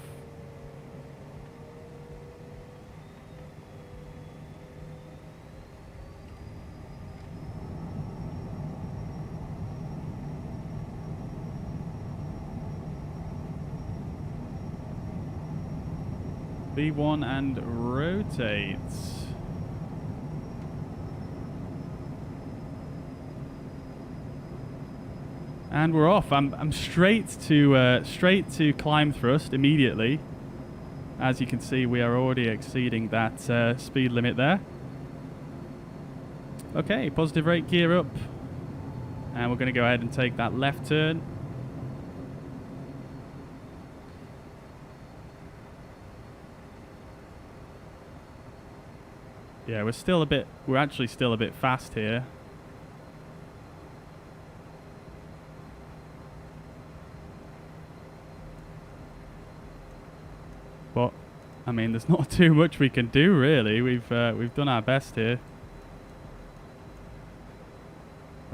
V1 and rotate. And we're off. I'm straight to climb thrust immediately. As you can see, we are already exceeding that speed limit there. Okay, positive rate, gear up. And we're going to go ahead and take that left turn. Yeah, we're actually still a bit fast here. But I mean, there's not too much we can do really. We've done our best here.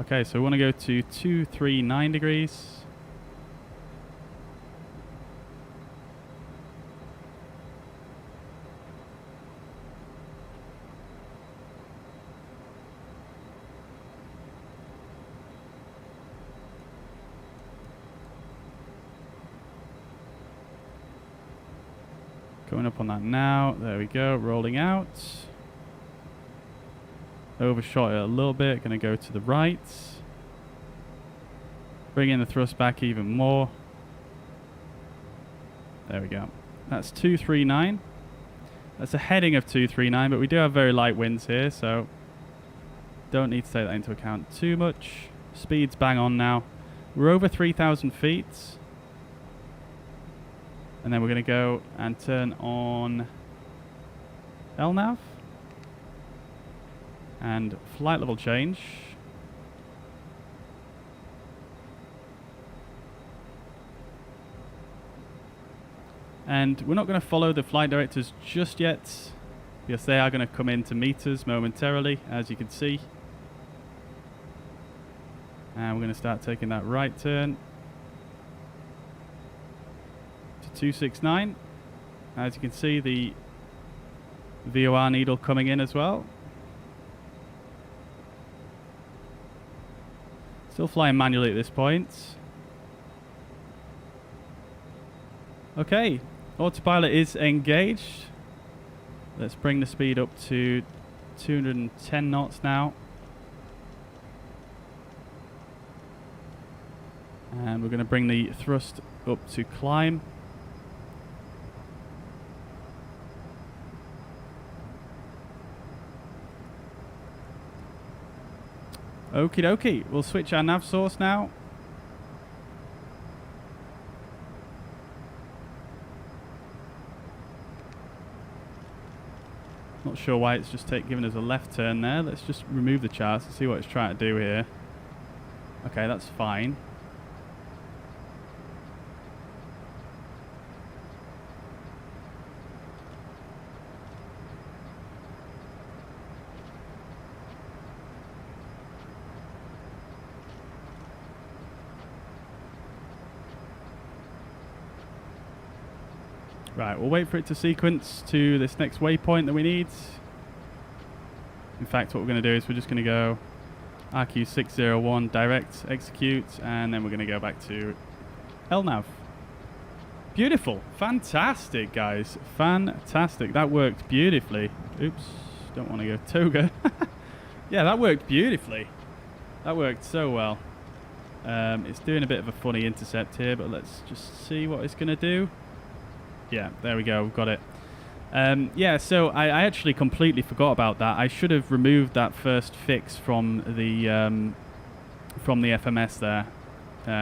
Okay, so we want to go to 239 degrees. Coming up on that now. There we go. Rolling out. Overshot it a little bit. Going to go to the right. Bring in the thrust back even more. There we go. That's 239. That's a heading of 239, but we do have very light winds here, so don't need to take that into account too much. Speed's bang on now. We're over 3,000 feet. And then we're going to go and turn on LNAV. And flight level change. And we're not going to follow the flight directors just yet, because they are going to come in to meet us momentarily, as you can see. And we're going to start taking that right turn to 269. As you can see, the VOR needle coming in as well. Still flying manually at this point. Okay, autopilot is engaged. Let's bring the speed up to 210 knots now. And we're going to bring the thrust up to climb. Okie dokie, we'll switch our nav source now. Not sure why it's just giving us a left turn there. Let's just remove the charts and see what it's trying to do here. Okay, that's fine. Right, we'll wait for it to sequence to this next waypoint that we need. In fact, what we're going to do is we're just going to go RQ601 direct, execute, and then we're going to go back to LNAV. Beautiful. Fantastic, guys. Fantastic. That worked beautifully. Oops, don't want to go toga. Yeah, that worked beautifully. That worked so well. It's doing a bit of a funny intercept here, but let's just see what it's going to do. Yeah, there we go. We've got it. Yeah, so I actually completely forgot about that. I should have removed that first fix from the FMS there,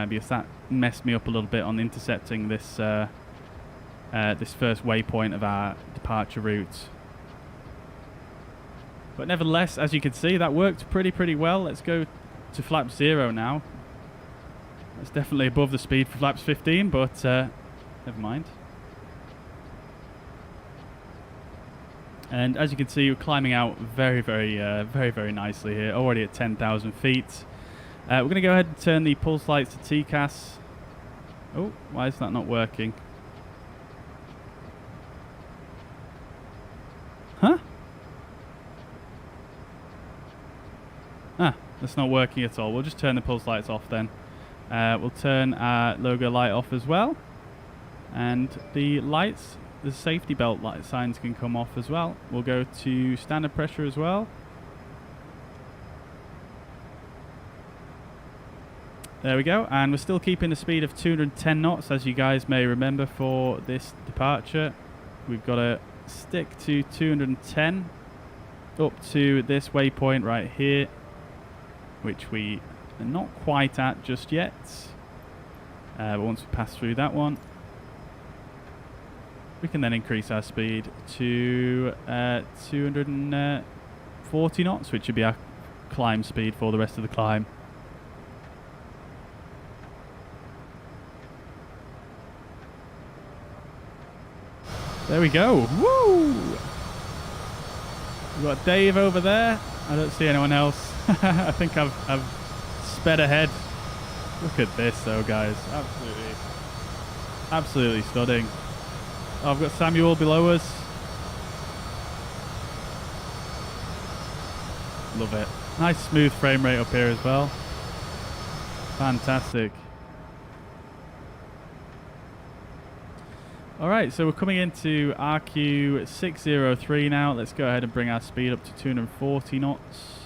because that messed me up a little bit on intercepting this this first waypoint of our departure route. But nevertheless, as you can see, that worked pretty well. Let's go to flap 0 now. That's definitely above the speed for flaps 15, but never mind. And as you can see, we're climbing out very nicely here, already at 10,000 feet. We're going to go ahead and turn the pulse lights to TCAS. Oh, why is that not working? Huh? Ah, that's not working at all. We'll just turn the pulse lights off then. We'll turn our logo light off as well. And the lights the safety belt light signs can come off as well. We'll go to standard pressure as well. There we go, and we're still keeping the speed of 210 knots, as you guys may remember for this departure. We've got to stick to 210 up to this waypoint right here, which we are not quite at just yet. But once we pass through that one, we can then increase our speed to 240 knots, which would be our climb speed for the rest of the climb. There we go. Woo! We've got Dave over there. I don't see anyone else. I think I've sped ahead. Look at this though, guys. Absolutely stunning. Oh, I've got Samuel below us. Love it. Nice smooth frame rate up here as well. Fantastic. Alright, so we're coming into RQ603 now. Let's go ahead and bring our speed up to 240 knots.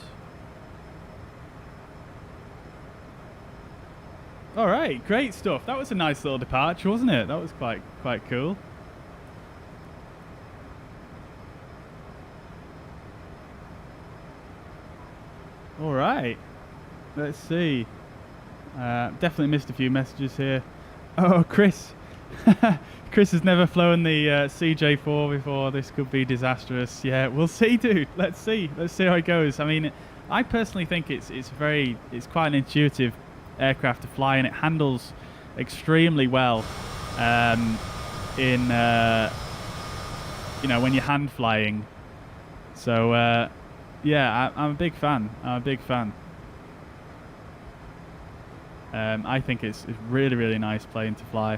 Alright, great stuff. That was a nice little departure, wasn't it? That was quite cool. Alright, let's see. Definitely missed a few messages here. Oh, Chris. Chris has never flown the CJ4 before. This could be disastrous. Yeah, we'll see, dude. Let's see how it goes. I mean, I personally think it's quite an intuitive aircraft to fly, and it handles extremely well in you know, when you're hand flying. So yeah, I'm a big fan. I think it's really nice plane to fly.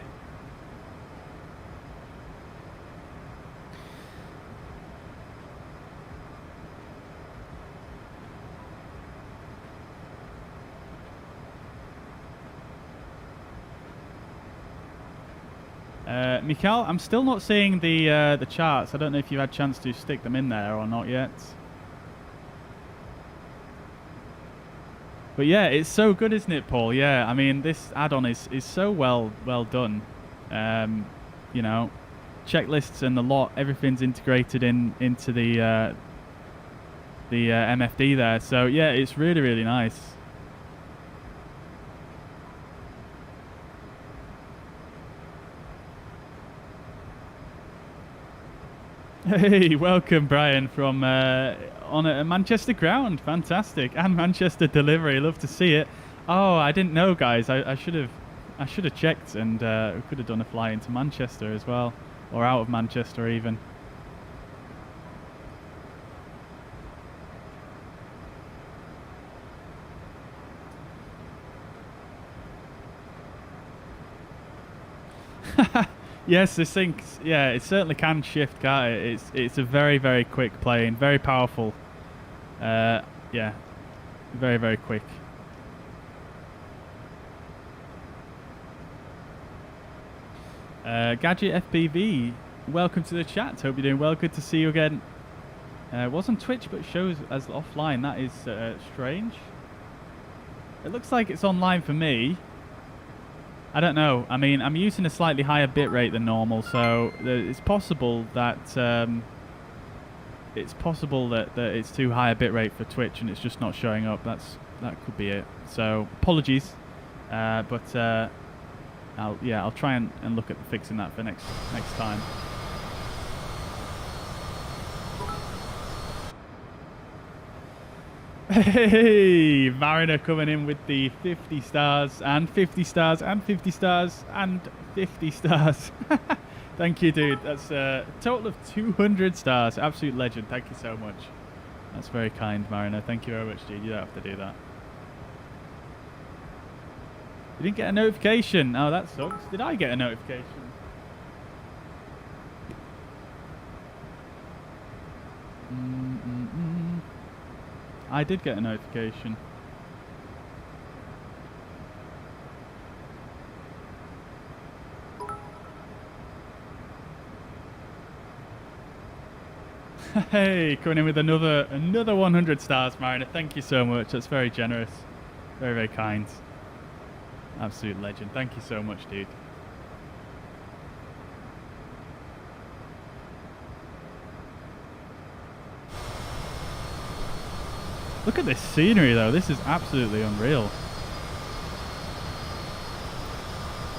Mikhail, I'm still not seeing the charts. I don't know if you've had a chance to stick them in there or not yet. But yeah, it's so good, isn't it, Paul? Yeah, I mean, this add-on is so well done. You know, checklists and the lot, everything's integrated into the MFD there. So yeah, it's really nice. Hey, welcome, Brian, from on a Manchester ground. Fantastic. And Manchester delivery. Love to see it. Oh, I didn't know, guys. I should have checked, and we could have done a fly into Manchester as well, or out of Manchester even. Yes, this thing, yeah, it certainly can shift, can't it? It's a very quick plane, very powerful. Yeah, very quick. Gadget FPV, welcome to the chat. Hope you're doing well. Good to see you again. It was on Twitch, but shows as offline. That is strange. It looks like it's online for me. I don't know. I mean, I'm using a slightly higher bitrate than normal, so it's possible that it's too high a bitrate for Twitch and it's just not showing up. That could be it. So apologies, but I'll try and look at fixing that for next time. Hey, Mariner coming in with the 50 stars and 50 stars and 50 stars and 50 stars. Thank you, dude. That's a total of 200 stars. Absolute legend. Thank you so much. That's very kind, Mariner. Thank you very much, dude. You don't have to do that. You didn't get a notification. Oh, that sucks. Did I get a notification? I did get a notification. Hey, coming in with another 100 stars, Mariner. Thank you so much. That's very generous. Very, very kind. Absolute legend. Thank you so much, dude. Look at this scenery, though. This is absolutely unreal.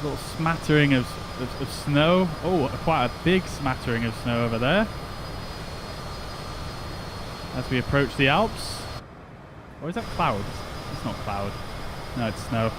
A little smattering of snow. Oh, quite a big smattering of snow over there. As we approach the Alps. Or is that clouds? It's not cloud. No, it's snow.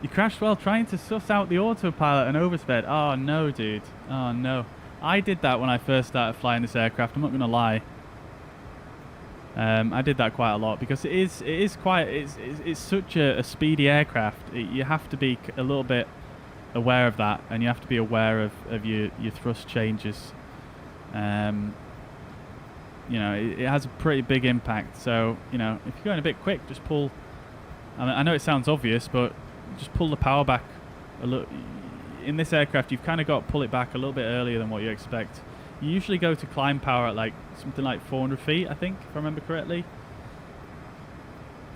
You crashed while trying to suss out the autopilot and oversped. Oh no, dude. Oh no. I did that when I first started flying this aircraft. I'm not going to lie. I did that quite a lot because it's such a speedy aircraft. You have to be a little bit aware of that, and you have to be aware of your thrust changes. You know, it has a pretty big impact. So, you know, if you're going a bit quick, just pull. I mean, I know it sounds obvious, but just pull the power back a little. In this aircraft, you've kind of got to pull it back a little bit earlier than what you expect. You usually go to climb power at like something like 400 feet, I think, if I remember correctly.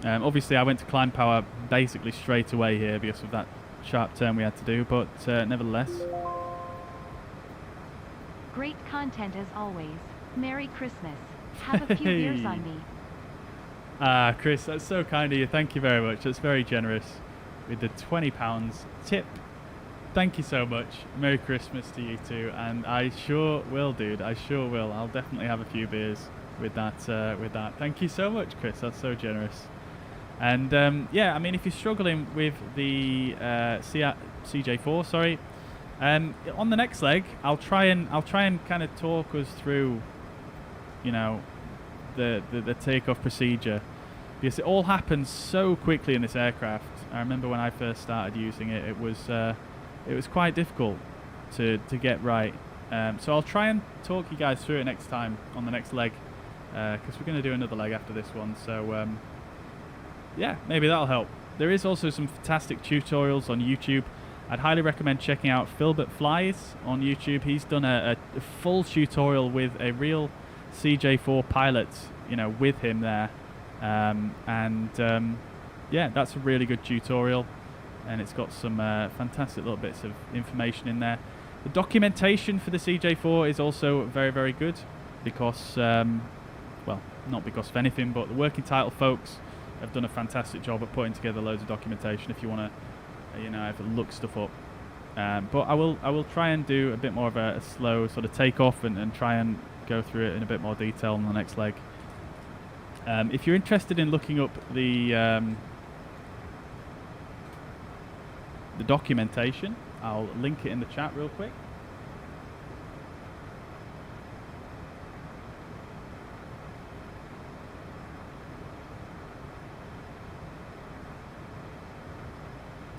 Obviously, I went to climb power basically straight away here because of that sharp turn we had to do, but nevertheless. Great content as always. Merry Christmas. Have a few beers on me. Ah, Chris, that's so kind of you. Thank you very much. That's very generous. With the £20 tip. Thank you so much. Merry Christmas to you too. And I sure will, dude. I sure will. I'll definitely have a few beers with that. Thank you so much, Chris. That's so generous. And yeah, I mean, if you're struggling with the CJ4, sorry, on the next leg, I'll try and kind of talk us through, you know, the takeoff procedure, because it all happens so quickly in this aircraft. I remember when I first started using it, it was quite difficult to get right. So I'll try and talk you guys through it next time on the next leg, because we're going to do another leg after this one. So yeah, maybe that'll help. There is also some fantastic tutorials on YouTube. I'd highly recommend checking out Philbert Flies on YouTube. He's done a full tutorial with a real CJ4 pilot, you know, with him there. Yeah, that's a really good tutorial, and it's got some fantastic little bits of information in there. The documentation for the CJ4 is also very, very good because, well, not because of anything, but the working title folks have done a fantastic job at putting together loads of documentation if you want to, you know, have a look stuff up. But I will try and do a bit more of a slow sort of takeoff and try and go through it in a bit more detail on the next leg. If you're interested in looking up the documentation, I'll link it in the chat real quick.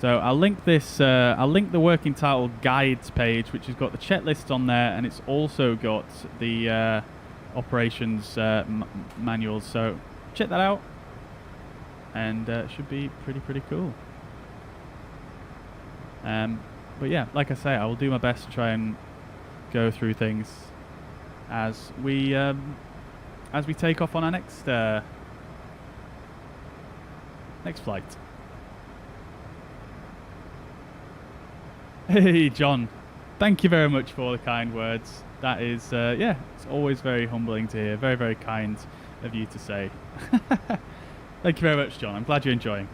So I'll link this. I'll link the working title guides page, which has got the checklist on there, and it's also got the operations manuals. So check that out, and it should be pretty cool. But yeah, like I say, I will do my best to try and go through things as we take off on our next flight. Hey John, thank you very much for the kind words. That is, yeah, it's always very humbling to hear. Very, very kind of you to say. Thank you very much, John. I'm glad you're enjoying.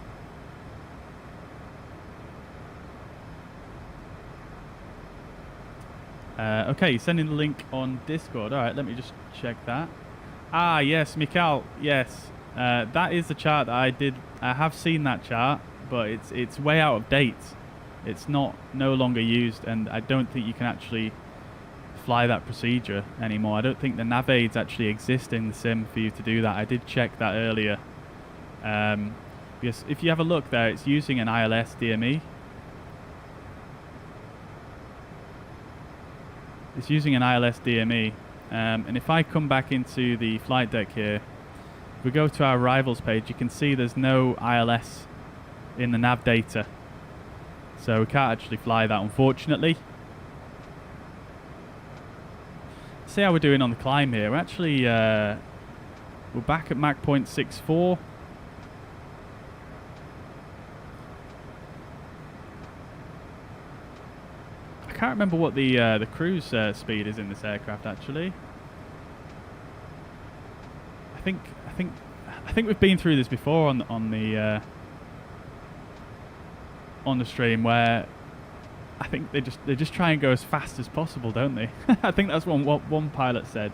Okay, you're sending the link on Discord. All right, let me just check that. Ah, yes, Mikhail. Yes, that is the chart that I did. I have seen that chart, but it's way out of date. It's no longer used, and I don't think you can actually fly that procedure anymore. I don't think the nav aids actually exist in the sim for you to do that. I did check that earlier. Because if you have a look there, it's using an ILS DME. It's using an ILS DME. And if I come back into the flight deck here, if we go to our arrivals page, you can see there's no ILS in the nav data. So we can't actually fly that, unfortunately. See how we're doing on the climb here. We're actually we're back at Mach 0.64. I can't remember what the cruise speed is in this aircraft actually. I think we've been through this before on the stream, where I think they just try and go as fast as possible, don't they? I think that's what one pilot said,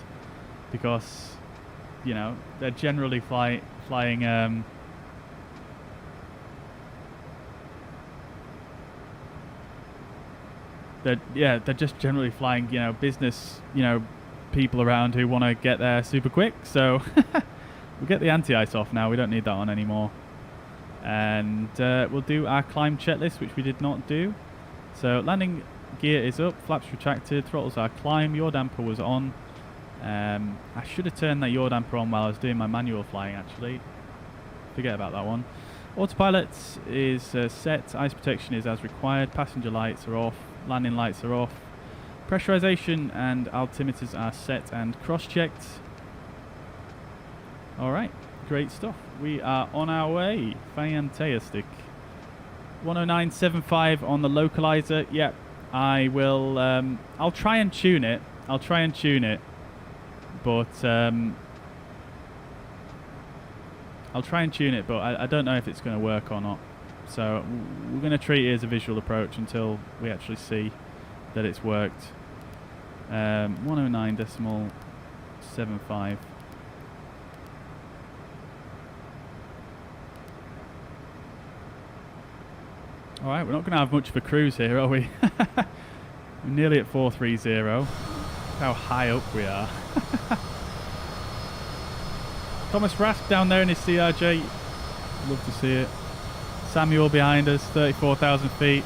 because you know they're generally flying. They're just generally flying, you know, business, you know, people around who want to get there super quick. So we'll get the anti-ice off now. We don't need that on anymore. And we'll do our climb checklist, which we did not do. So landing gear is up, flaps retracted, throttles are climb, yaw damper was on. I should have turned that yaw damper on while I was doing my manual flying actually. Forget about that one. Autopilot is set, ice protection is as required, passenger lights are off, landing lights are off. Pressurization and altimeters are set and cross-checked. Alright, great stuff. We are on our way. Fantastic. 109.75 on the localizer. Yep, I will. I'll try and tune it. But I don't know if it's going to work or not. So we're going to treat it as a visual approach until we actually see that it's worked. 109.75. Alright, we're not going to have much of a cruise here, are we? We're nearly at 430. Look how high up we are. Thomas Rask down there in his CRJ. Love to see it. Samuel behind us, 34,000 feet.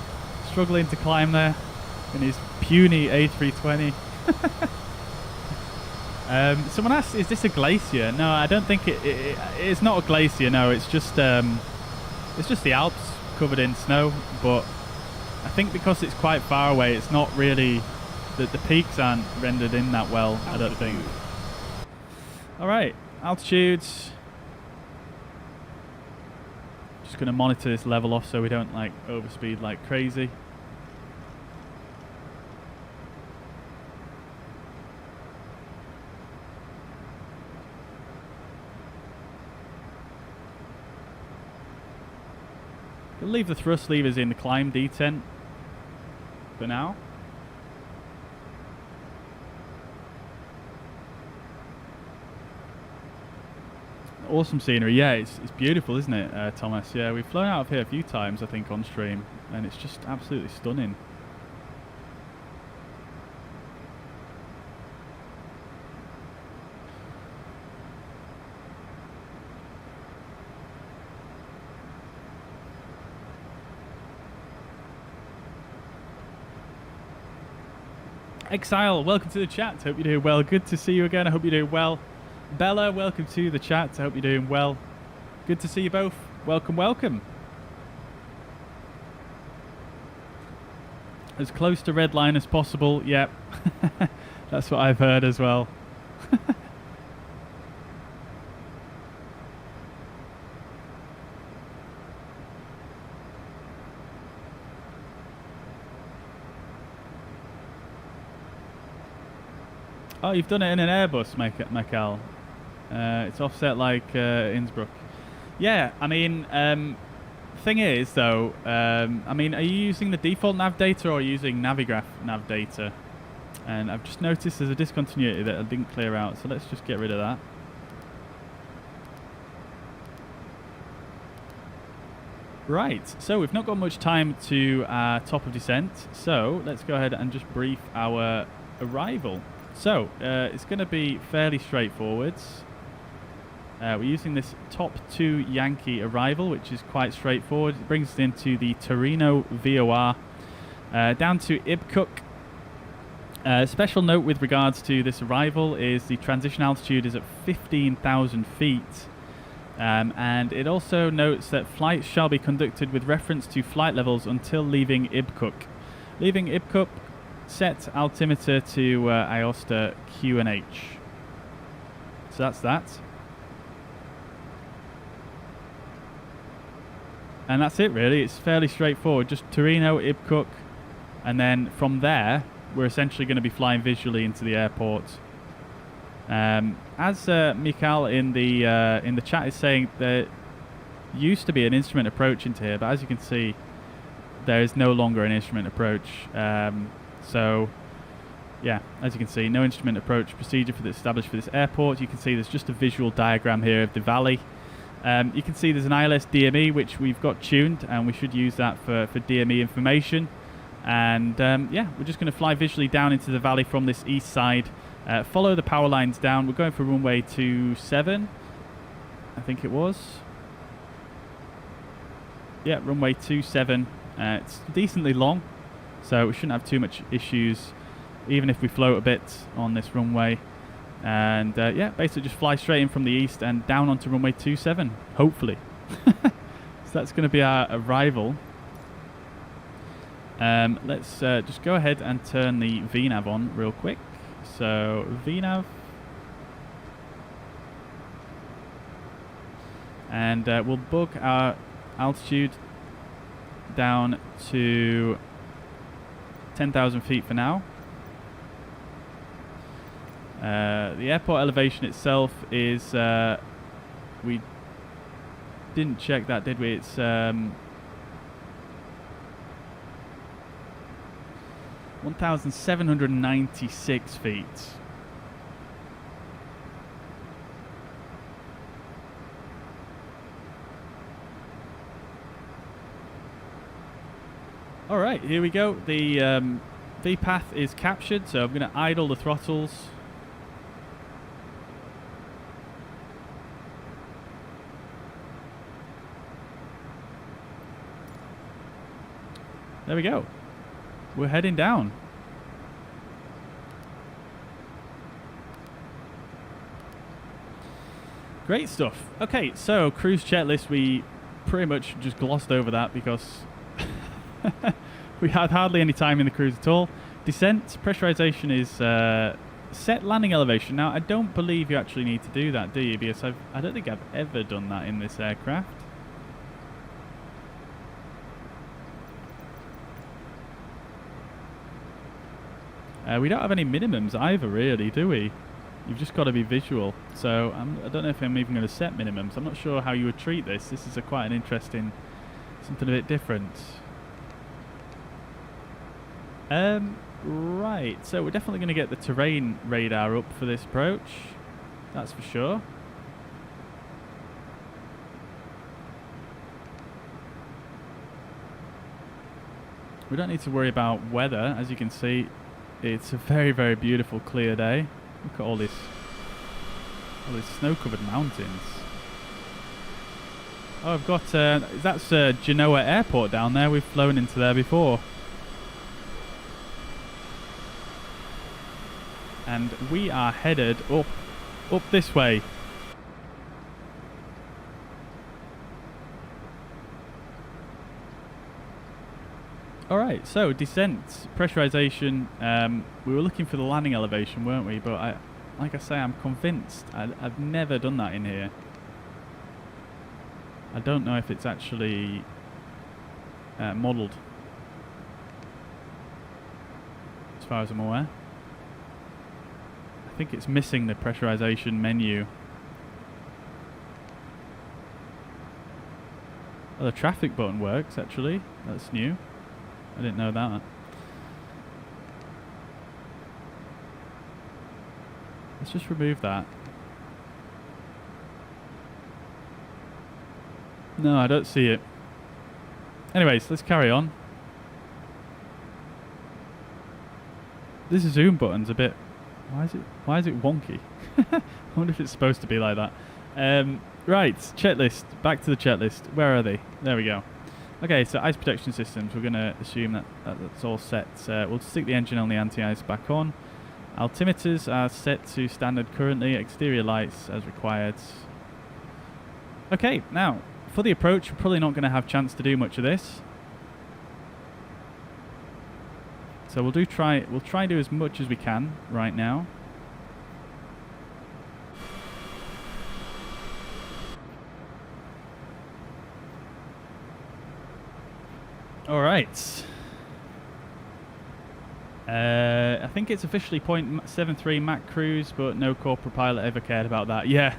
Struggling to climb there in his puny A320. Someone asked, is this a glacier? No, I don't think it's not a glacier, no. It's just the Alps covered in snow, but I think because it's quite far away, it's not really, the peaks aren't rendered in that well, I don't think. Alright, altitudes. Just going to monitor this level off so we don't like overspeed like crazy. We'll leave the thrust levers in the climb detent for now. Awesome scenery. Yeah, it's beautiful, isn't it, Thomas? Yeah, we've flown out of here a few times, I think, on stream, and it's just absolutely stunning. Exile, welcome to the chat. Hope you're doing well. Good to see you again. I hope you're doing well. Bella, welcome to the chat. I hope you're doing well. Good to see you both. Welcome, welcome. As close to red line as possible. Yep. That's what I've heard as well. Oh, you've done it in an Airbus, Michael. It's offset like Innsbruck. Yeah, I mean, thing is though, I mean, are you using the default nav data or are you using Navigraph nav data? And I've just noticed there's a discontinuity that I didn't clear out, so let's just get rid of that. Right, so we've not got much time to top of descent, so let's go ahead and just brief our arrival. So, it's going to be fairly straightforward. We're using this top 2 Yankee arrival, which is quite straightforward. It brings us into the Torino VOR, down to Irkutsk, Special note with regards to this arrival is the transition altitude is at 15,000 feet. And it also notes that flights shall be conducted with reference to flight levels until leaving Irkutsk. Leaving Irkutsk, set altimeter to Aosta QNH. So that's that. And that's it really, it's fairly straightforward. Just Torino, Irkutsk, and then from there, we're essentially going to be flying visually into the airport. As Mikhail in the chat is saying, there used to be an instrument approach into here, but as you can see, there is no longer an instrument approach. So, yeah, as you can see, no instrument approach procedure established for this airport. You can see there's just a visual diagram here of the valley. You can see there's an ILS DME which we've got tuned, and we should use that for DME information. And yeah, we're just going to fly visually down into the valley from this east side. Follow the power lines down. We're going for runway 27, I think it was. Yeah, runway 27. It's decently long, so we shouldn't have too much issues, even if we float a bit on this runway. And yeah, basically just fly straight in from the east and down onto runway 27, hopefully. So that's going to be our arrival. Let's just go ahead and turn the VNAV on real quick. So VNAV, and we'll book our altitude down to 10,000 feet for now. The airport elevation itself is, we didn't check that, did we? It's 1,796 feet. Alright, here we go. The V path is captured, so I'm going to idle the throttles. There we go. We're heading down. Great stuff. Okay, so cruise checklist, we pretty much just glossed over that because we had hardly any time in the cruise at all. Descent, pressurization is set landing elevation. Now, I don't believe you actually need to do that, do you? Because I don't think I've ever done that in this aircraft. We don't have any minimums either, really, do we? You've just got to be visual. So I don't know if I'm even going to set minimums. I'm not sure how you would treat this. This is quite an interesting, something a bit different. Right, so we're definitely going to get the terrain radar up for this approach. That's for sure. We don't need to worry about weather. As you can see, it's a very, very beautiful clear day. Look at all these snow-covered mountains. Oh, I've got that's Genoa Airport down there. We've flown into there before. And we are headed up this way. Alright, so descent, pressurization. We were looking for the landing elevation, weren't we? But like I say, I'm convinced. I've never done that in here. I don't know if it's actually modelled, as far as I'm aware. I think it's missing the pressurization menu. Oh, the traffic button works, actually. That's new. I didn't know that. Let's just remove that. No, I don't see it. Anyways, let's carry on. This zoom button's a bit... Why is it wonky? I wonder if it's supposed to be like that. Right, checklist. Back to the checklist. Where are they? There we go. Okay, so ice protection systems, we're going to assume that that's all set. We'll stick the engine on the anti-ice back on. Altimeters are set to standard currently, exterior lights as required. Okay, now, for the approach, we're probably not going to have a chance to do much of this. So we'll try and do as much as we can right now. All right. I think it's officially 0.73 Mach cruise, but no corporate pilot ever cared about that. Yeah,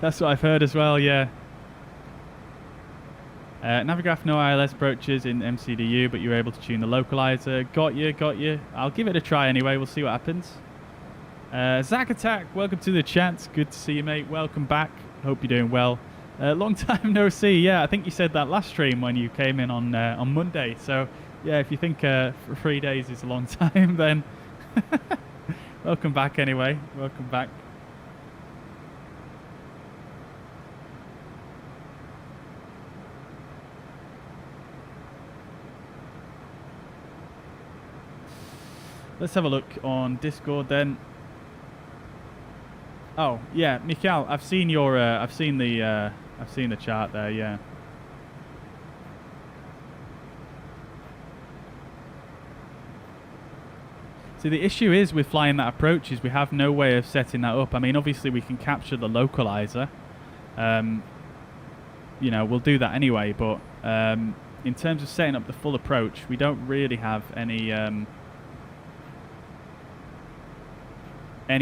that's what I've heard as well, yeah. Navigraph no ILS approaches in MCDU, but you're able to tune the localizer. Got you. I'll give it a try anyway. We'll see what happens. Zack Attack, welcome to the chat. Good to see you, mate. Welcome back. Hope you're doing well. Long time no see. Yeah, I think you said that last stream when you came in on Monday. So, yeah, if you think 3 days is a long time, then welcome back anyway. Welcome back. Let's have a look on Discord then. Oh yeah, Mikhail, I've seen your, I've seen the chart there. Yeah. See, the issue is with flying that approach is we have no way of setting that up. I mean, obviously we can capture the localizer. You know, we'll do that anyway. But in terms of setting up the full approach, we don't really have any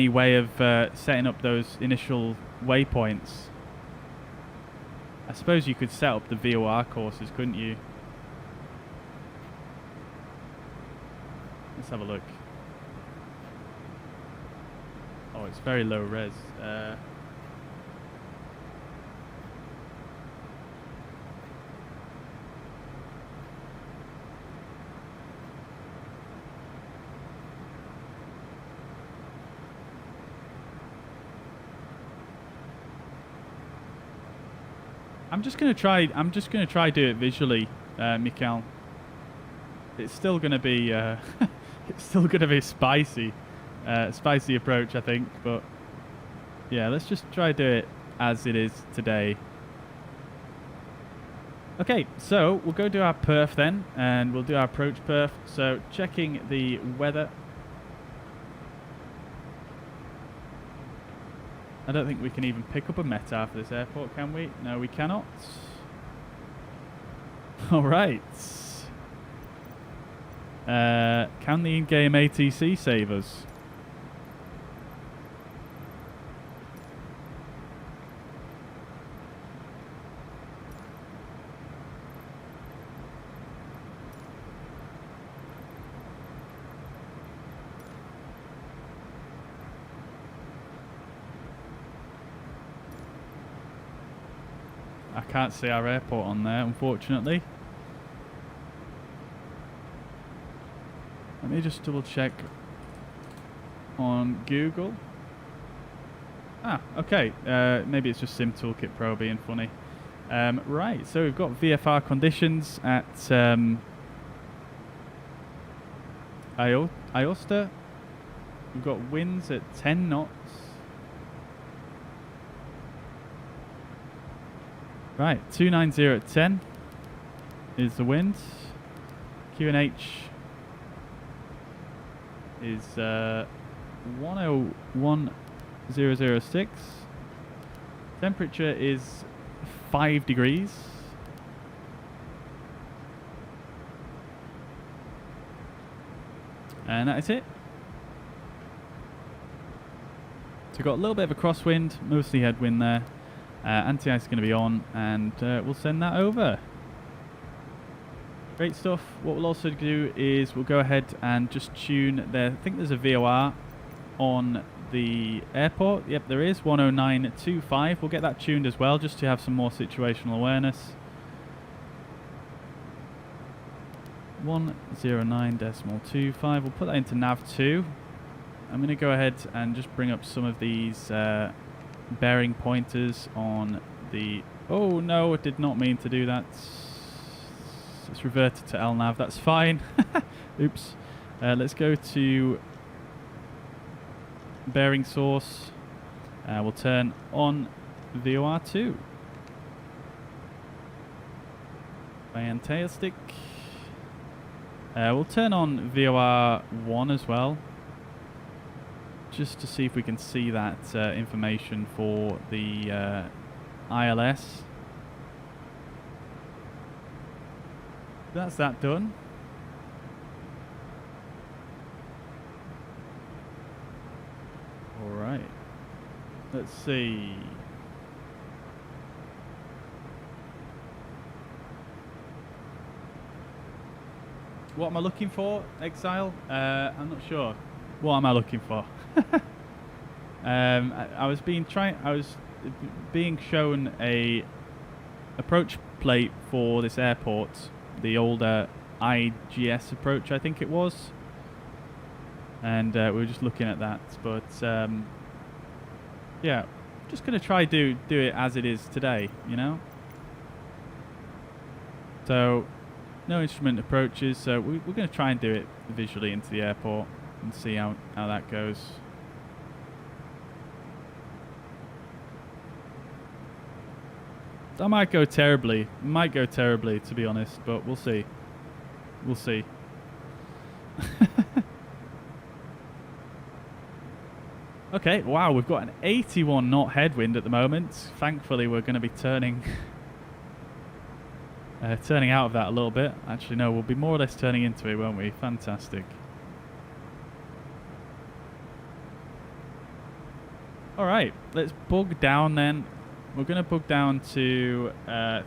way of setting up those initial waypoints. I suppose you could set up the VOR courses, couldn't you? Let's have a look. Oh, it's very low res. I'm just gonna try do it visually, Mikhail. It's still gonna be it's still gonna be spicy approach, I think. But yeah, let's just try do it as it is today. Okay, so we'll go do our perf then, and we'll do our approach perf. So checking the weather. I don't think we can even pick up a METAR for this airport, can we? No, we cannot. Alright. Can the in-game ATC save us? I can't see our airport on there, unfortunately. Let me just double check on Google. Ah, okay. Maybe it's just Sim Toolkit Pro being funny. Right, so we've got VFR conditions at Aosta. We've got winds at 10 knots. Right, 290 at 10 is the wind. QNH is 101,006. Temperature is 5 degrees. And that is it. So we've got a little bit of a crosswind, mostly headwind there. Anti-ice is going to be on, and we'll send that over. Great stuff. What we'll also do is we'll go ahead and just tune there. I think there's a VOR on the airport. Yep, there is, 109.25. We'll get that tuned as well, just to have some more situational awareness. 109.25. We'll put that into nav2. I'm going to go ahead and just bring up some of these bearing pointers on the... Oh no, I did not mean to do that. It's reverted to LNAV. That's fine. Oops. Let's go to bearing source. We'll turn on VOR2. And tail stick. We'll turn on VOR1 as well, just to see if we can see that information for the ILS. That's that done. All right. Let's see. What am I looking for, Exile? I'm not sure. What am I looking for? I was being shown a approach plate for this airport, the older IGS approach, I think it was, and we were just looking at that. But yeah, just gonna try do it as it is today, you know. So. No instrument approaches, so we're going to try and do it visually into the airport and see how that goes. That might go terribly. Might go terribly, to be honest, but we'll see. We'll see. Okay, wow, we've got an 81 knot headwind at the moment. Thankfully, we're going to be turning out of that a little bit. Actually, no, we'll be more or less turning into it, won't we? Fantastic. Alright, let's bug down then. We're going to bug down to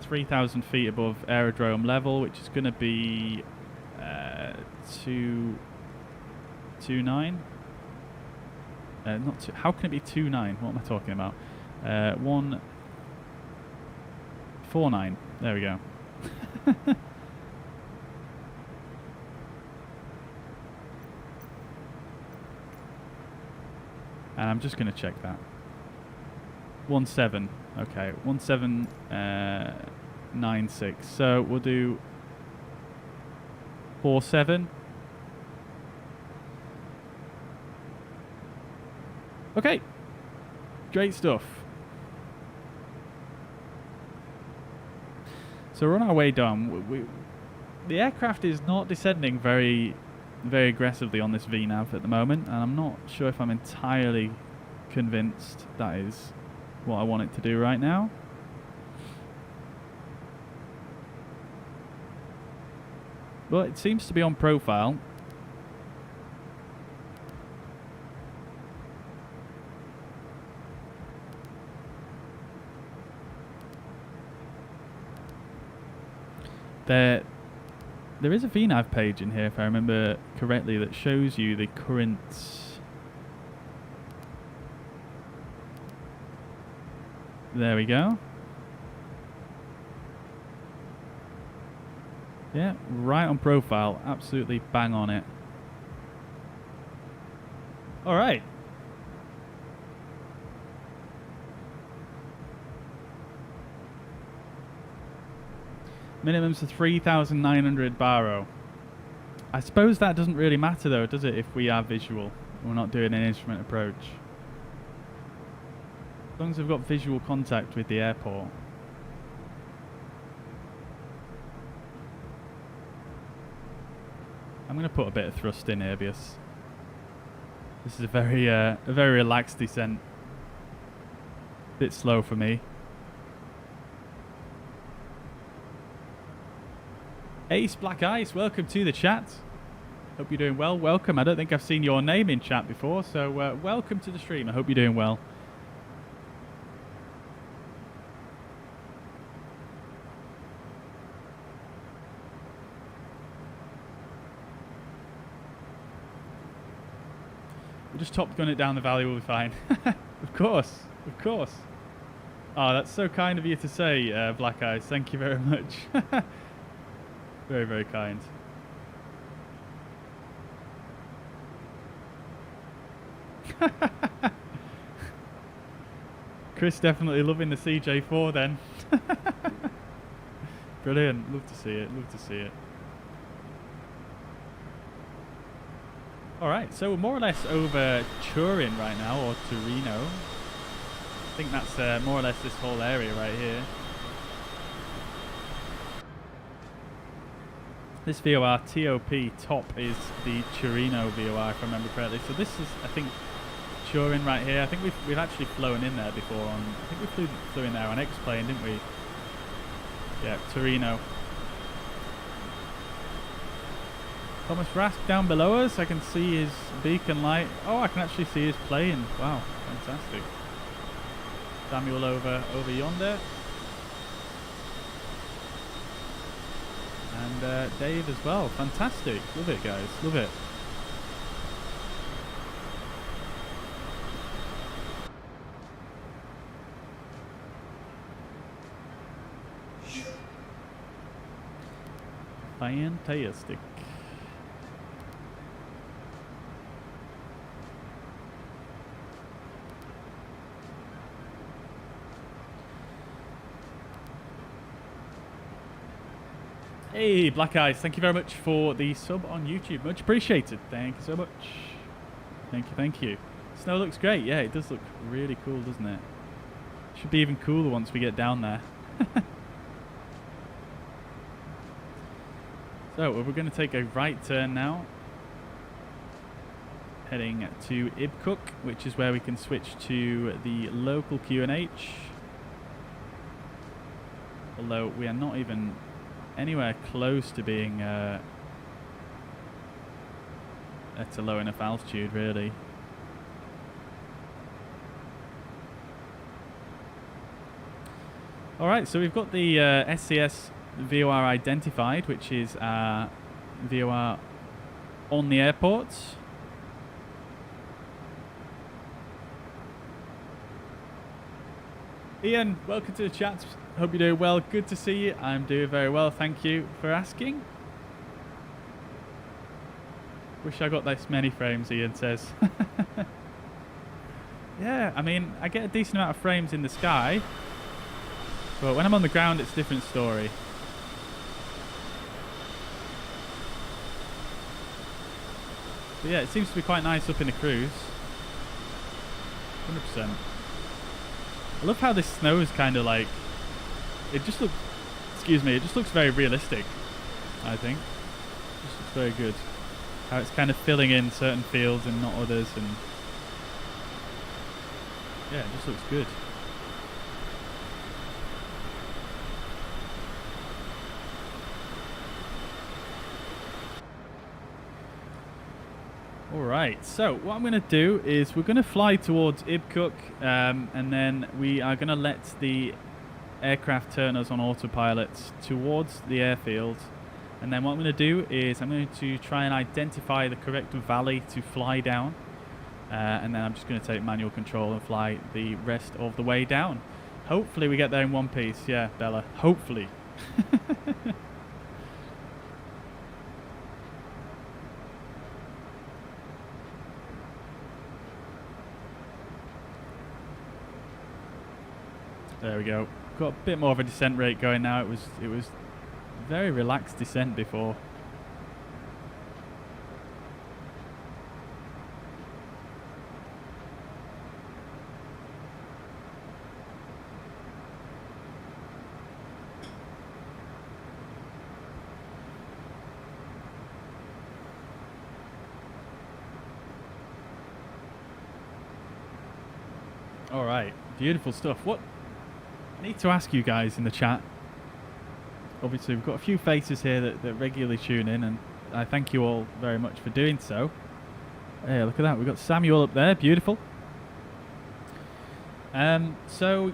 3,000 feet above aerodrome level, which is going to be 229. Not two. How can it be 29? What am I talking about? 149. There we go. And I'm just going to check that. 17. Okay, 1796. So we'll do 47. Okay, great stuff. So we're on our way down. The aircraft is not descending very aggressively on this VNAV at the moment, and I'm not sure if I'm entirely convinced that is what I want it to do right now. But it seems to be on profile. There is a VNAV page in here, if I remember correctly, that shows you the current... There we go. Yeah, right on profile. Absolutely bang on it. Alright. Minimums to 3,900 baro. I suppose that doesn't really matter though, does it, if we are visual? We're not doing an instrument approach. As long as we've got visual contact with the airport. I'm going to put a bit of thrust in here because this is a very relaxed descent. Bit slow for me. Ace Black Ice, welcome to the chat. Hope you're doing well. Welcome. I don't think I've seen your name in chat before, so welcome to the stream. I hope you're doing well. We'll just top gun it down the valley, we'll be fine. Of course, of course. Oh, that's so kind of you to say, Black Eyes. Thank you very much. Very, very kind. Chris definitely loving the CJ4 then. Brilliant. Love to see it. Love to see it. All right, so we're more or less over Turin right now, or Torino. I think that's more or less this whole area right here. This VOR TOP top is the Torino VOR, if I remember correctly. So this is, I think, Turin right here. I think we've actually flown in there before. I think we flew in there on X-Plane, didn't we? Yeah, Torino. Thomas Rask down below us. I can see his beacon light. Oh, I can actually see his plane. Wow, fantastic. Samuel over yonder. And Dave as well. Fantastic. Love it, guys. Love it. Fantastic. Hey, Black Eyes, thank you very much for the sub on YouTube. Much appreciated. Thank you so much. Thank you, thank you. Snow looks great. Yeah, it does look really cool, doesn't it? Should be even cooler once we get down there. So, we're going to take a right turn now. Heading to Ibcook, which is where we can switch to the local QNH. Although we are not even anywhere close to being at a low enough altitude, really. Alright, so we've got the SCS VOR identified, which is our VOR on the airport. Ian, welcome to the chat. Hope you're doing well. Good to see you. I'm doing very well. Thank you for asking. Wish I got this many frames, Ian says. Yeah, I mean, I get a decent amount of frames in the sky, but when I'm on the ground, it's a different story. But yeah, it seems to be quite nice up in the cruise. 100%. I love how this snow is kind of like, it just looks, excuse me, it just looks very realistic, I think. It just looks very good. How it's kind of filling in certain fields and not others, and yeah, it just looks good. Alright, so what I'm going to do is we're going to fly towards Ibcook, and then we are going to let the aircraft turn us on autopilot towards the airfield. And then what I'm going to do is I'm going to try and identify the correct valley to fly down. And then I'm just going to take manual control and fly the rest of the way down. Hopefully we get there in one piece. Yeah, Bella, hopefully. There we go. Got a bit more of a descent rate going now. It was very relaxed descent before. All right, beautiful stuff. What? I need to ask you guys in the chat. Obviously, we've got a few faces here that regularly tune in, and I thank you all very much for doing so. Hey, look at that. We've got Samuel up there. Beautiful. So,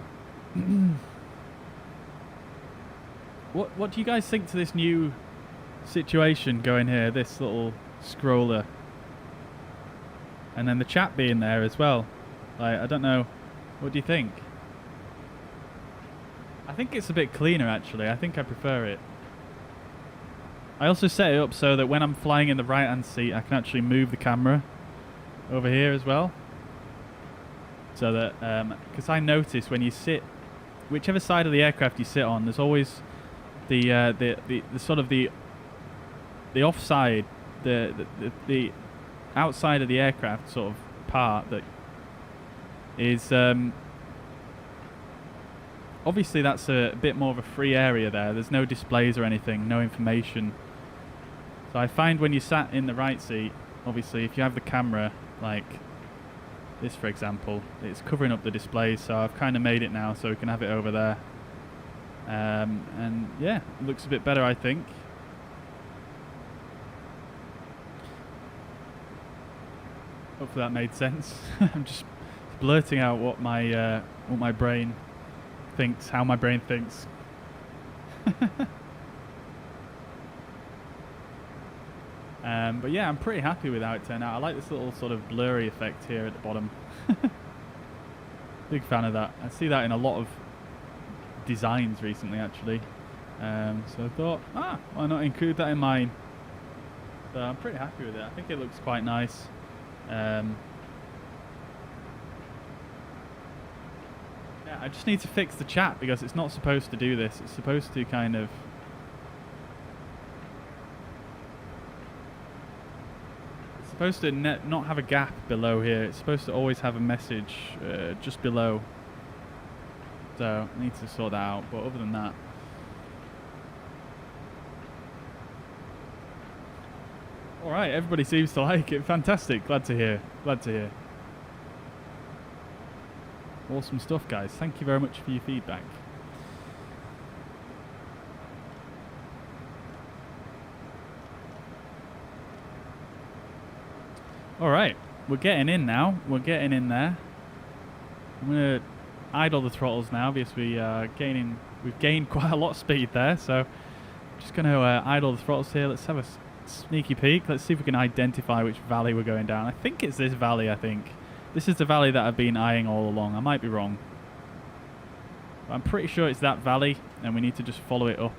what do you guys think to this new situation going here? This little scroller, and then the chat being there as well. Like, I don't know. What do you think? I think it's a bit cleaner, actually. I think I prefer it. I also set it up so that when I'm flying in the right-hand seat, I can actually move the camera over here as well. So that, because I notice when you sit, whichever side of the aircraft you sit on, there's always the sort of the offside, the outside of the aircraft sort of part that is obviously that's a bit more of a free area there. There's no displays or anything, no information. So I find when you sat in the right seat, obviously if you have the camera like this for example, it's covering up the displays, so I've kind of made it now so we can have it over there. And yeah, it looks a bit better I think. Hopefully that made sense. I'm just blurting out what my brain thinks, how my brain thinks. But yeah, I'm pretty happy with how it turned out. I like this little sort of blurry effect here at the bottom. Big fan of that. I see that in a lot of designs recently actually. So I thought, why not include that in mine? So I'm pretty happy with it. I think it looks quite nice. Yeah, I just need to fix the chat because it's not supposed to do this. It's supposed to kind of... It's supposed to not have a gap below here. It's supposed to always have a message just below. So I need to sort that out, but other than that... Alright, everybody seems to like it. Fantastic. Glad to hear. Glad to hear. Awesome stuff, guys. Thank you very much for your feedback. Alright, we're getting in now. We're getting in there. I'm going to idle the throttles now because we've gained quite a lot of speed there. So I'm just going to idle the throttles here. Let's have a sneaky peek. Let's see if we can identify which valley we're going down. I think it's this valley, I think. This is the valley that I've been eyeing all along. I might be wrong. But I'm pretty sure it's that valley, and we need to just follow it up.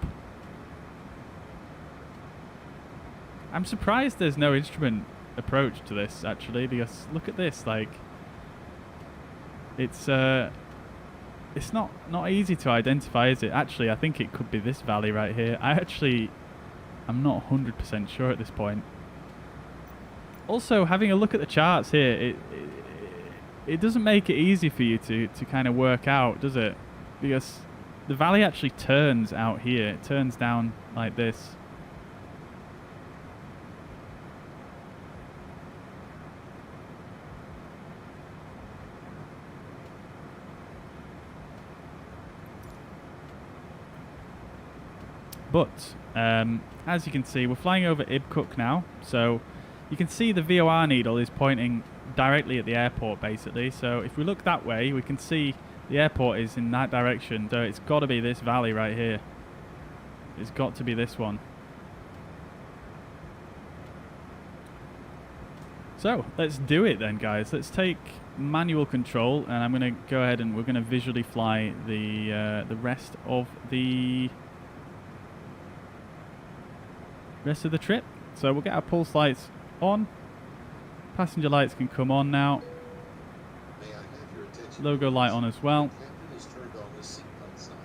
I'm surprised there's no instrument approach to this, actually, because look at this, like... It's not easy to identify, is it? Actually, I think it could be this valley right here. I'm not 100% sure at this point. Also, having a look at the charts here, it doesn't make it easy for you to kind of work out, does it? Because the valley actually turns out here. It turns down like this. But as you can see, we're flying over Irkutsk now, so you can see the VOR needle is pointing directly at the airport basically. So if we look that way, we can see the airport is in that direction, so it's got to be this valley right here. It's got to be this one. So let's do it then, guys. Let's take manual control, and I'm going to go ahead and we're going to visually fly the rest of the trip. So we'll get our pulse lights on. Passenger lights can come on now. May I have your attention? Logo light on as well. The captain has turned on the seatbelt sign.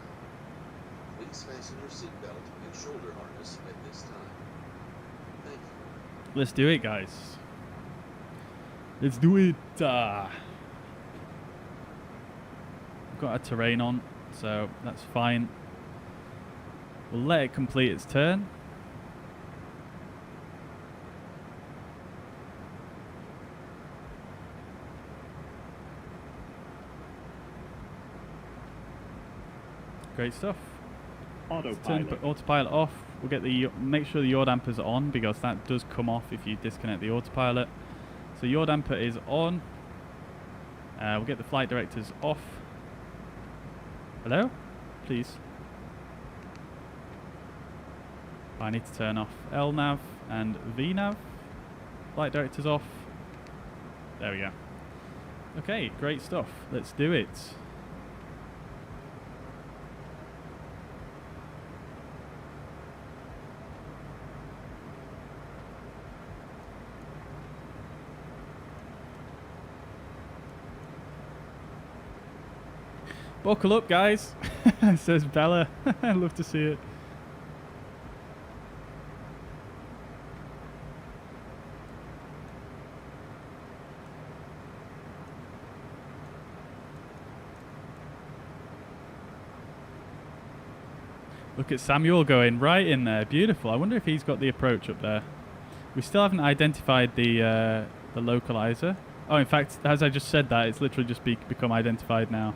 Please fasten your seatbelt and shoulder harness at this time. Thank you. Let's do it, guys. Let's do it. We've got our terrain on, so that's fine. We'll let it complete its turn. Great stuff. Autopilot. Turn autopilot off. We'll get make sure the yaw damper's on, because that does come off if you disconnect the autopilot. So yaw damper is on. We'll get the flight directors off. Hello? Please. I need to turn off LNAV and VNAV. Flight directors off. There we go. Okay, great stuff. Let's do it. Buckle up, guys, says Bella. I'd love to see it. Look at Samuel going right in there. Beautiful. I wonder if he's got the approach up there. We still haven't identified the localizer. Oh, in fact, as I just said that, it's literally just become identified now.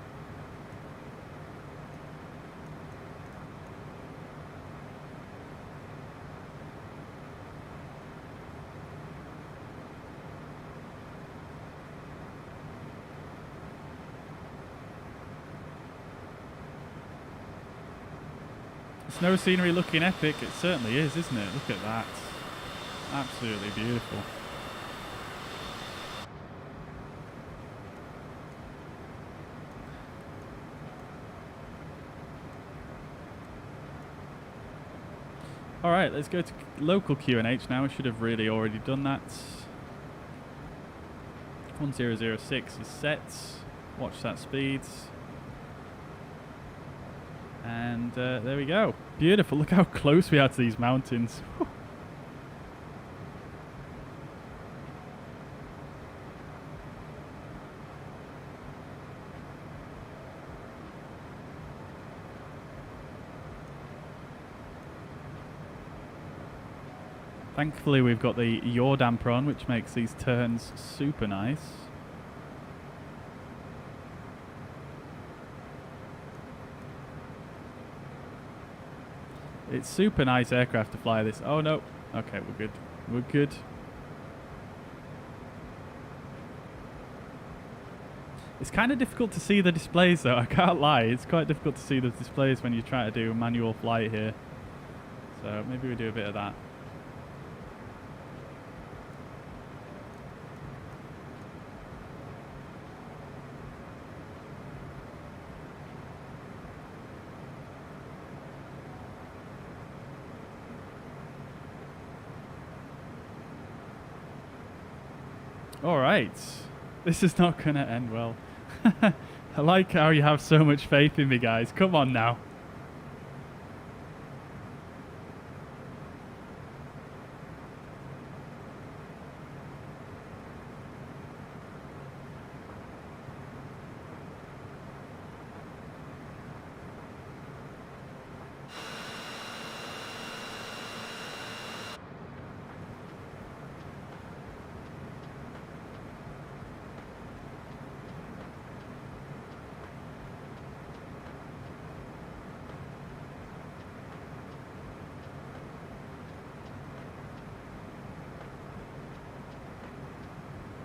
Snow scenery looking epic. It certainly is, isn't it? Look at that. Absolutely beautiful. Alright, let's go to local QNH now. We should have really already done that. 1006 is set. Watch that speed. And there we go. Beautiful. Look how close we are to these mountains. Thankfully, we've got the yaw damper on, which makes these turns super nice. It's super nice aircraft to fly this. Oh no. Okay, we're good. We're good. It's kind of difficult to see the displays though, I can't lie. It's quite difficult to see the displays when you try to do a manual flight here. So maybe we do a bit of that. Alright, this is not going to end well. I like how you have so much faith in me, guys. Come on now.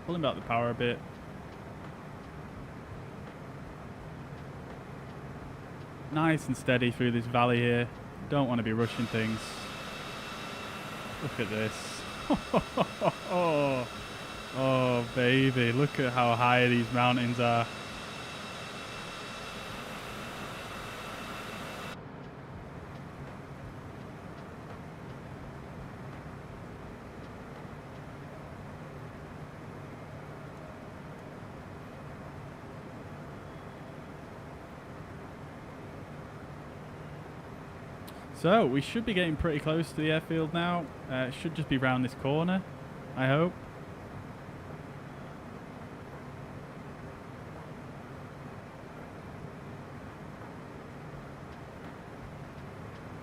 Pulling back the power a bit. Nice and steady through this valley here. Don't want to be rushing things. Look at this. Oh, baby. Look at how high these mountains are. So, we should be getting pretty close to the airfield now. It should just be round this corner, I hope.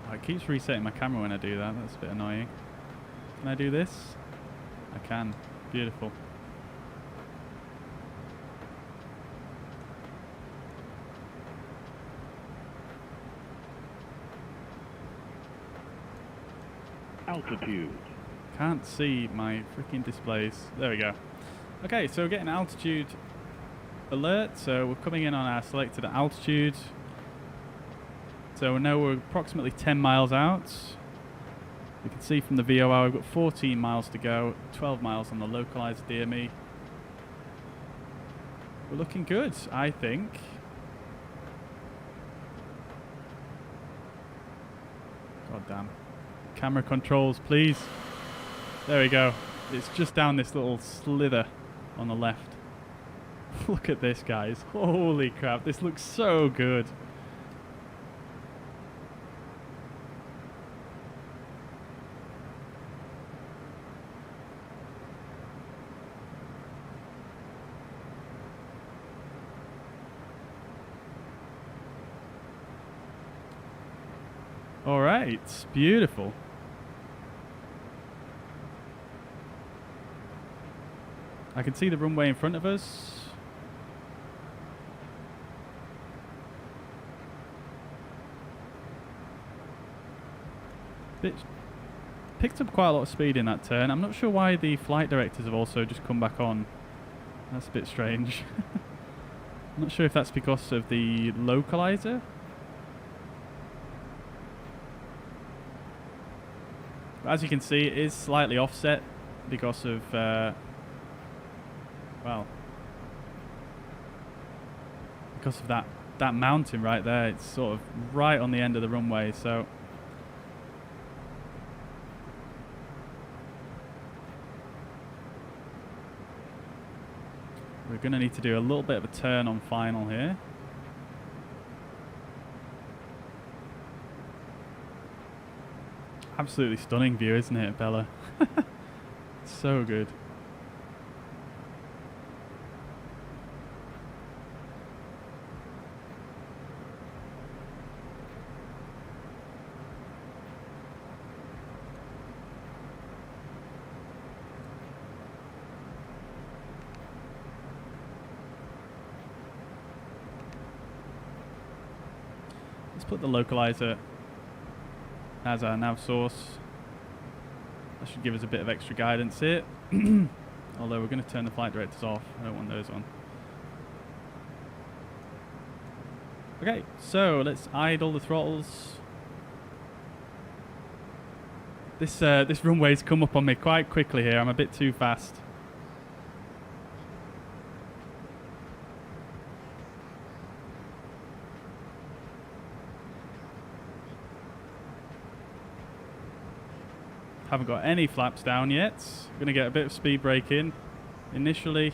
Oh, it keeps resetting my camera when I do that. That's a bit annoying. Can I do this? I can. Beautiful. Altitude. Can't see my freaking displays. There we go. Okay, so we're getting altitude alert. So we're coming in on our selected altitude. So we know we're approximately 10 miles out. You can see from the VOR we've got 14 miles to go, 12 miles on the localized DME. We're looking good, I think. God damn. Camera controls, please. There we go. It's just down this little slither on the left. Look at this, guys. Holy crap, this looks so good. All right, beautiful. I can see the runway in front of us. Picked up quite a lot of speed in that turn. I'm not sure why the flight directors have also just come back on. That's a bit strange. I'm not sure if that's because of the localizer. But as you can see, it is slightly offset because of, well, because of that mountain right there. It's sort of right on the end of the runway, so we're going to need to do a little bit of a turn on final here. Absolutely stunning view, isn't it, Bella? So good. Let's put the localizer as our nav source. That should give us a bit of extra guidance here. Although we're going to turn the flight directors off. I don't want those on. Okay, so let's idle the throttles. This runway's come up on me quite quickly here. I'm a bit too fast. Haven't got any flaps down yet. We're going to get a bit of speed brake in initially.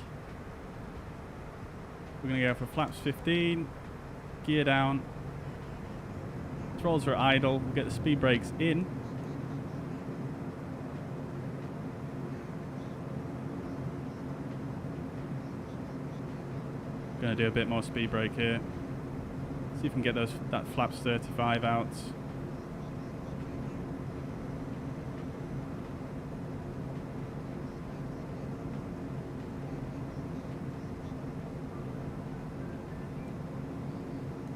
We're going to go for flaps 15, gear down, throttles are idle, we'll get the speed brakes in. Going to do a bit more speed brake here. See if we can get that flaps 35 out.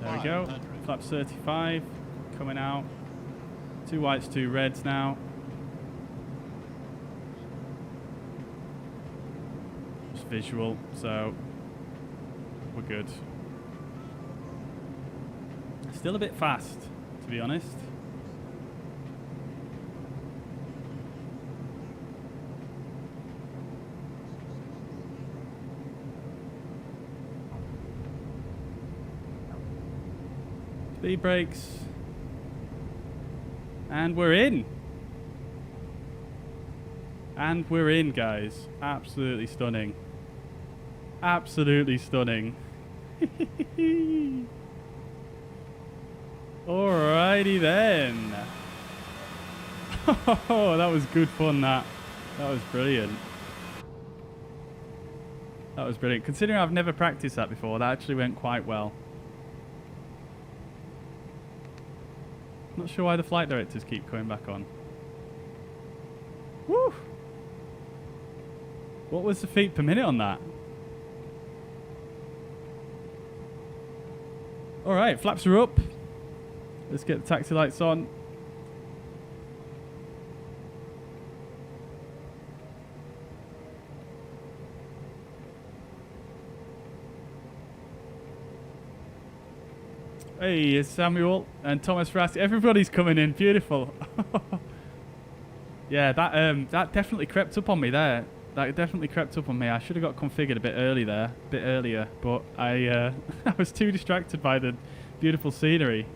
There we go. Flaps 35 coming out. 2 whites, 2 reds now. Just visual, so we're good. Still a bit fast, to be honest. Speed brakes. And we're in. And we're in, guys. Absolutely stunning. Absolutely stunning. Alrighty then. Oh, that was good fun, that. That was brilliant. That was brilliant. Considering I've never practiced that before, that actually went quite well. Not sure why the flight directors keep coming back on. Woo! What was the feet per minute on that? Alright, flaps are up. Let's get the taxi lights on. Hey, it's Samuel and Thomas Rask. Everybody's coming in. Beautiful. Yeah, that definitely crept up on me there. That definitely crept up on me. I should have got configured a bit earlier, but I I was too distracted by the beautiful scenery.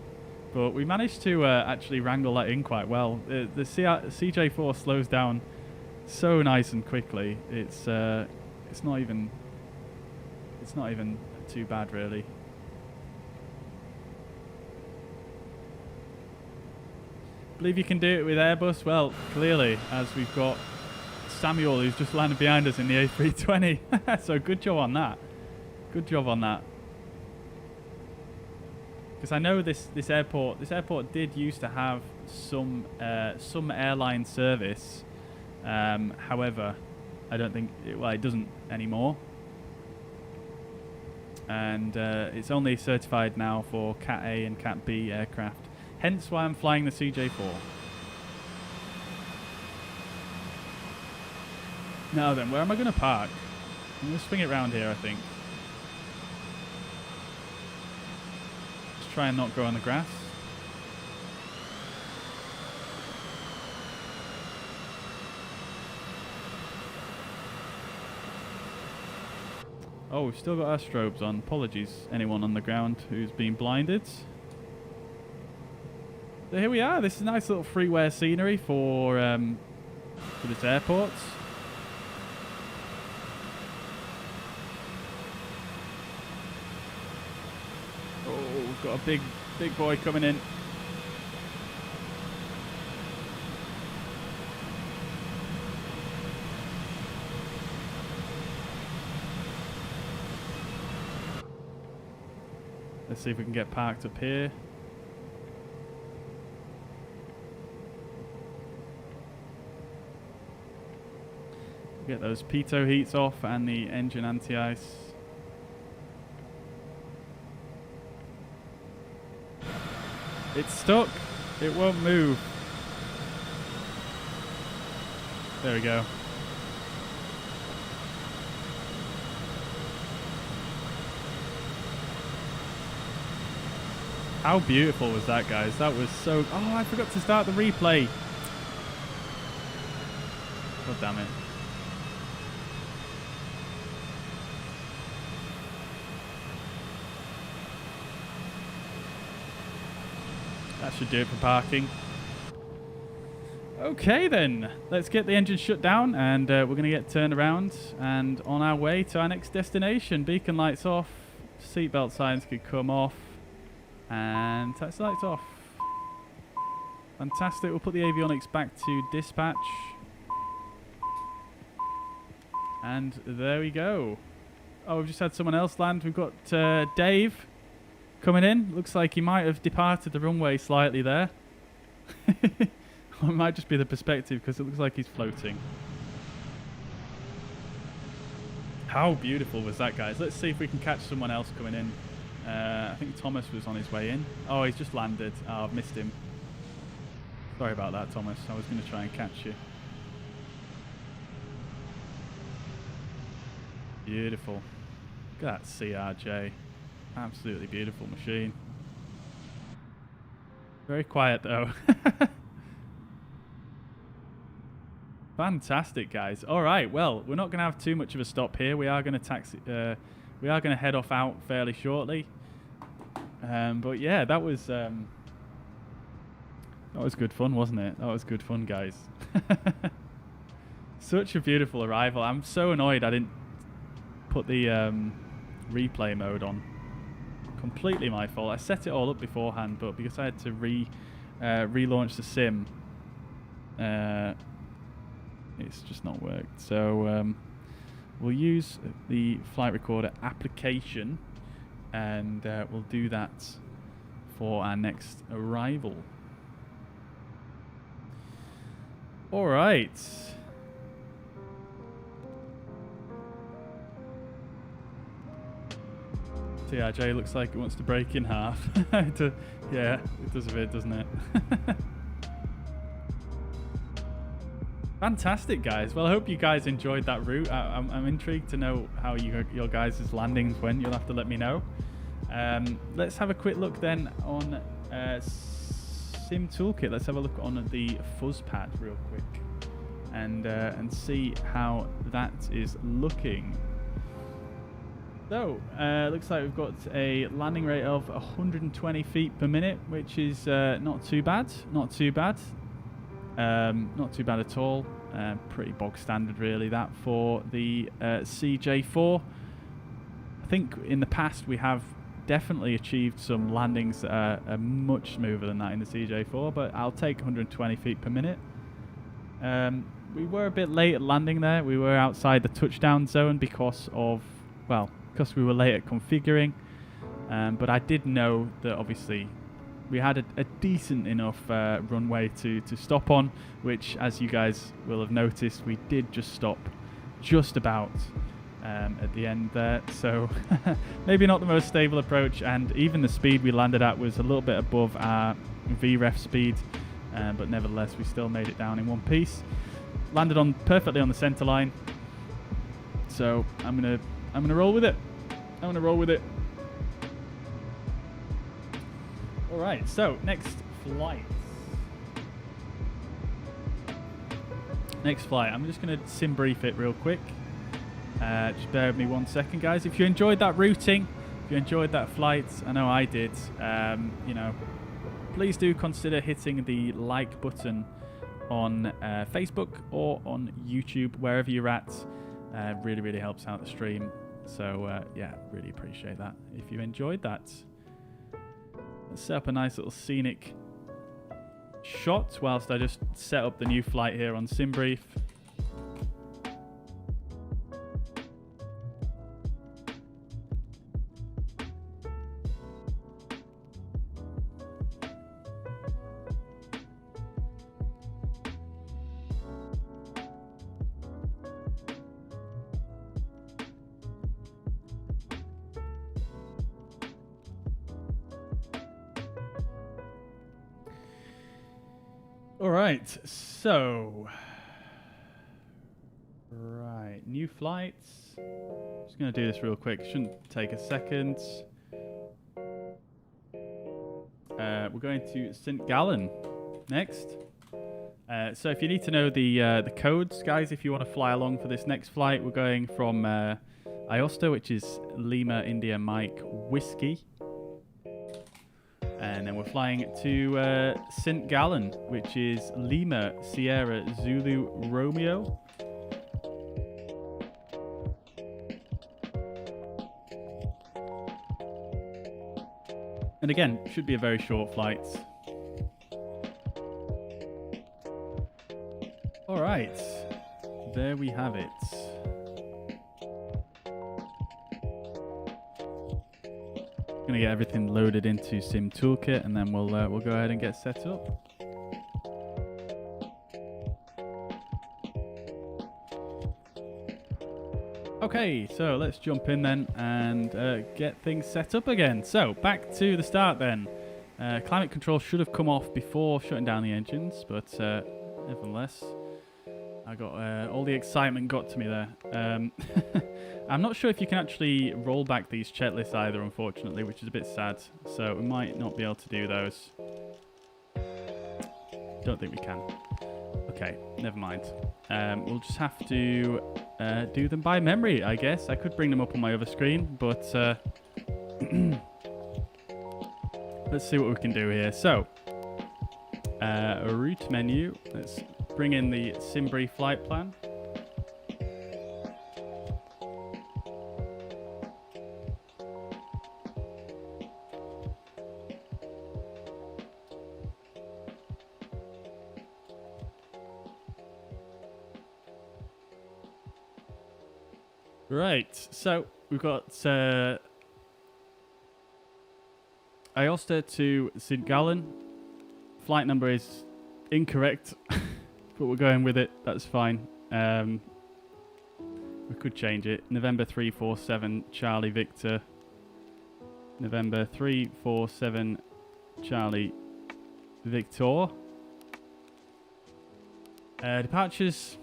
But we managed to actually wrangle that in quite well. The CJ4 slows down so nice and quickly. It's not even too bad, really. Believe you can do it with Airbus? Well, clearly, as we've got Samuel who's just landed behind us in the A320. So good job on that. Good job on that. because I know this airport did used to have some airline service. However, I don't think it doesn't anymore. And it's only certified now for Cat A and Cat B aircraft. Hence why I'm flying the CJ4. Now then, where am I going to park? I'm going to swing it round here, I think. Just try and not go on the grass. Oh, we've still got our strobes on. Apologies, anyone on the ground who's been blinded. So here we are. This is a nice little freeware scenery for this airport. Oh, we've got a big boy coming in. Let's see if we can get parked up here. Get those pitot heats off and the engine anti-ice. It's stuck. It won't move. There we go. How beautiful was that, guys? That was so... Oh, I forgot to start the replay. God damn it. That should do it for parking. Okay then, let's get the engine shut down and we're going to get turned around and on our way to our next destination. Beacon lights off, seatbelt signs could come off. And taxi lights off. Fantastic. We'll put the avionics back to dispatch. And there we go. Oh, we've just had someone else land. We've got Dave coming in. Looks like he might have departed the runway slightly there. Or it might just be the perspective because it looks like he's floating. How beautiful was that, guys? Let's see if we can catch someone else coming in. I think Thomas was on his way in. Oh, he's just landed. Oh, I've missed him. Sorry about that, Thomas. I was going to try and catch you. Beautiful. Look at that CRJ. Absolutely beautiful machine. Very quiet, though. Fantastic, guys. All right. Well, we're not going to have too much of a stop here. We are going to taxi... we are going to head off out fairly shortly. But yeah, that was good fun, wasn't it? That was good fun, guys. Such a beautiful arrival. I'm so annoyed I didn't put the replay mode on. Completely my fault. I set it all up beforehand, but because I had to relaunch the sim, it's just not worked. So we'll use the flight recorder application and we'll do that for our next arrival. All right. TRJ looks like it wants to break in half. Yeah, it does a bit, doesn't it? Fantastic, guys. Well, I hope you guys enjoyed that route. I'm intrigued to know how your guys' landings went. You'll have to let me know. Let's have a quick look then on Sim Toolkit. Let's have a look on the fuzz pad real quick and see how that is looking. So, looks like we've got a landing rate of 120 feet per minute, which is not too bad. Not too bad. Not too bad at all. Pretty bog standard, really, that for the CJ4. I think in the past we have definitely achieved some landings that are much smoother than that in the CJ4, but I'll take 120 feet per minute. We were a bit late at landing there. We were outside the touchdown zone because we were late at configuring. But I did know that obviously we had a decent enough runway to stop on, which, as you guys will have noticed, we did just stop just about at the end there. So maybe not the most stable approach, and even the speed we landed at was a little bit above our VREF speed, but nevertheless we still made it down in one piece. Landed on perfectly on the center line, so I'm gonna roll with it. All right, so next flight. I'm just going to sim brief it real quick. Just bear with me 1 second, guys. If you enjoyed that routing, if you enjoyed that flight, I know I did, you know, please do consider hitting the like button on Facebook or on YouTube, wherever you're at. Really, really helps out the stream. So, yeah, really appreciate that if you enjoyed that. Let's set up a nice little scenic shot whilst I just set up the new flight here on SimBrief. Alright, so... Right, new flights. Just going to do this real quick, shouldn't take a second. We're going to Sint Gallen next. So if you need to know the codes, guys, if you want to fly along for this next flight, we're going from Aosta, which is Lima India Mike Whiskey. And then we're flying to Sint Gallen, which is Lima Sierra Zulu Romeo. And again, should be a very short flight. All right, there we have it. Gonna get everything loaded into Sim Toolkit, and then we'll go ahead and get set up. Okay, so let's jump in then and get things set up again. So back to the start then. Climate control should have come off before shutting down the engines, but nevertheless, I got all the excitement got to me there. I'm not sure if you can actually roll back these checklists either, unfortunately, which is a bit sad. So we might not be able to do those. Don't think we can. Okay, never mind. We'll just have to do them by memory, I guess. I could bring them up on my other screen, but let's see what we can do here. So, a route menu. Let's bring in the SimBrief flight plan. Right, so we've got Aosta to Sint Gallen. Flight number is incorrect, but we're going with it. That's fine. We could change it. November 347 Charlie Victor. November 347 Charlie Victor. Departures,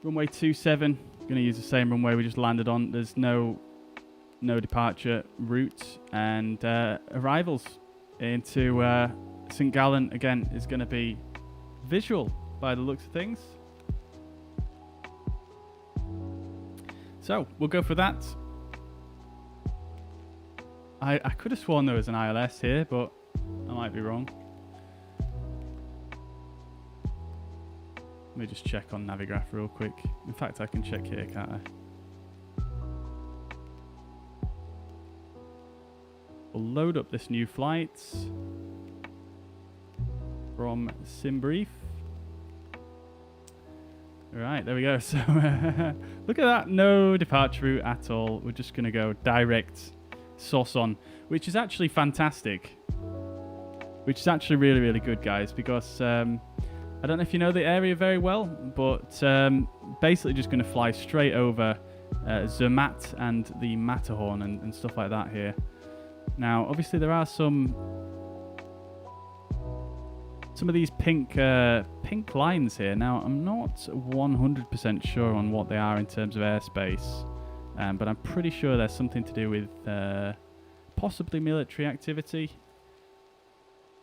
runway 27. Going to use the same runway we just landed on. There's no departure route, and arrivals into St. Gallen again is going to be visual by the looks of things. So we'll go for that. I could have sworn there was an ILS here, but I might be wrong. Let me just check on Navigraph real quick. In fact, I can check here, can't I? We'll load up this new flight from SimBrief. Right, there we go. So look at that, no departure route at all. We're just going to go direct sauce on, which is actually fantastic. Which is actually really, really good, guys, because I don't know if you know the area very well, but basically just going to fly straight over Zermatt and the Matterhorn and stuff like that here. Now, obviously, there are some of these pink lines here. Now, I'm not 100% sure on what they are in terms of airspace, but I'm pretty sure there's something to do with possibly military activity.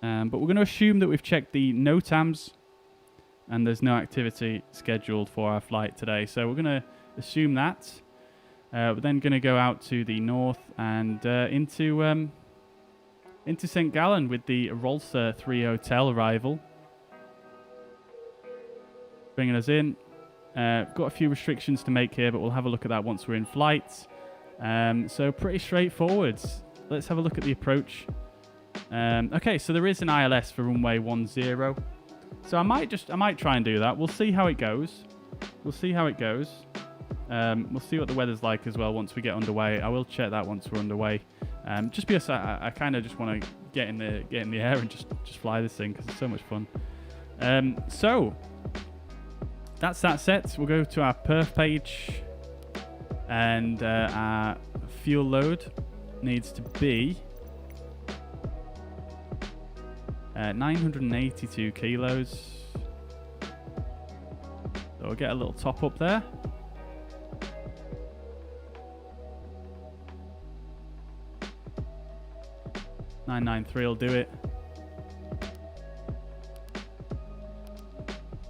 But we're going to assume that we've checked the NOTAMs and there's no activity scheduled for our flight today. So we're going to assume that. We're then going to go out to the north and into Sint Gallen with the Rolsa 3 Hotel arrival. Bringing us in. Got a few restrictions to make here, but we'll have a look at that once we're in flight. So pretty straightforward. Let's have a look at the approach. Okay, so there is an ILS for runway 10. So I might try and do that. We'll see how it goes. We'll see what the weather's like as well once we get underway. I will check that once we're underway. Just because I kind of just want to get in the air and just fly this thing because it's so much fun. So that's that set. We'll go to our perf page, and our fuel load needs to be 982 kilos. So we'll get a little top up there. .993 will do it.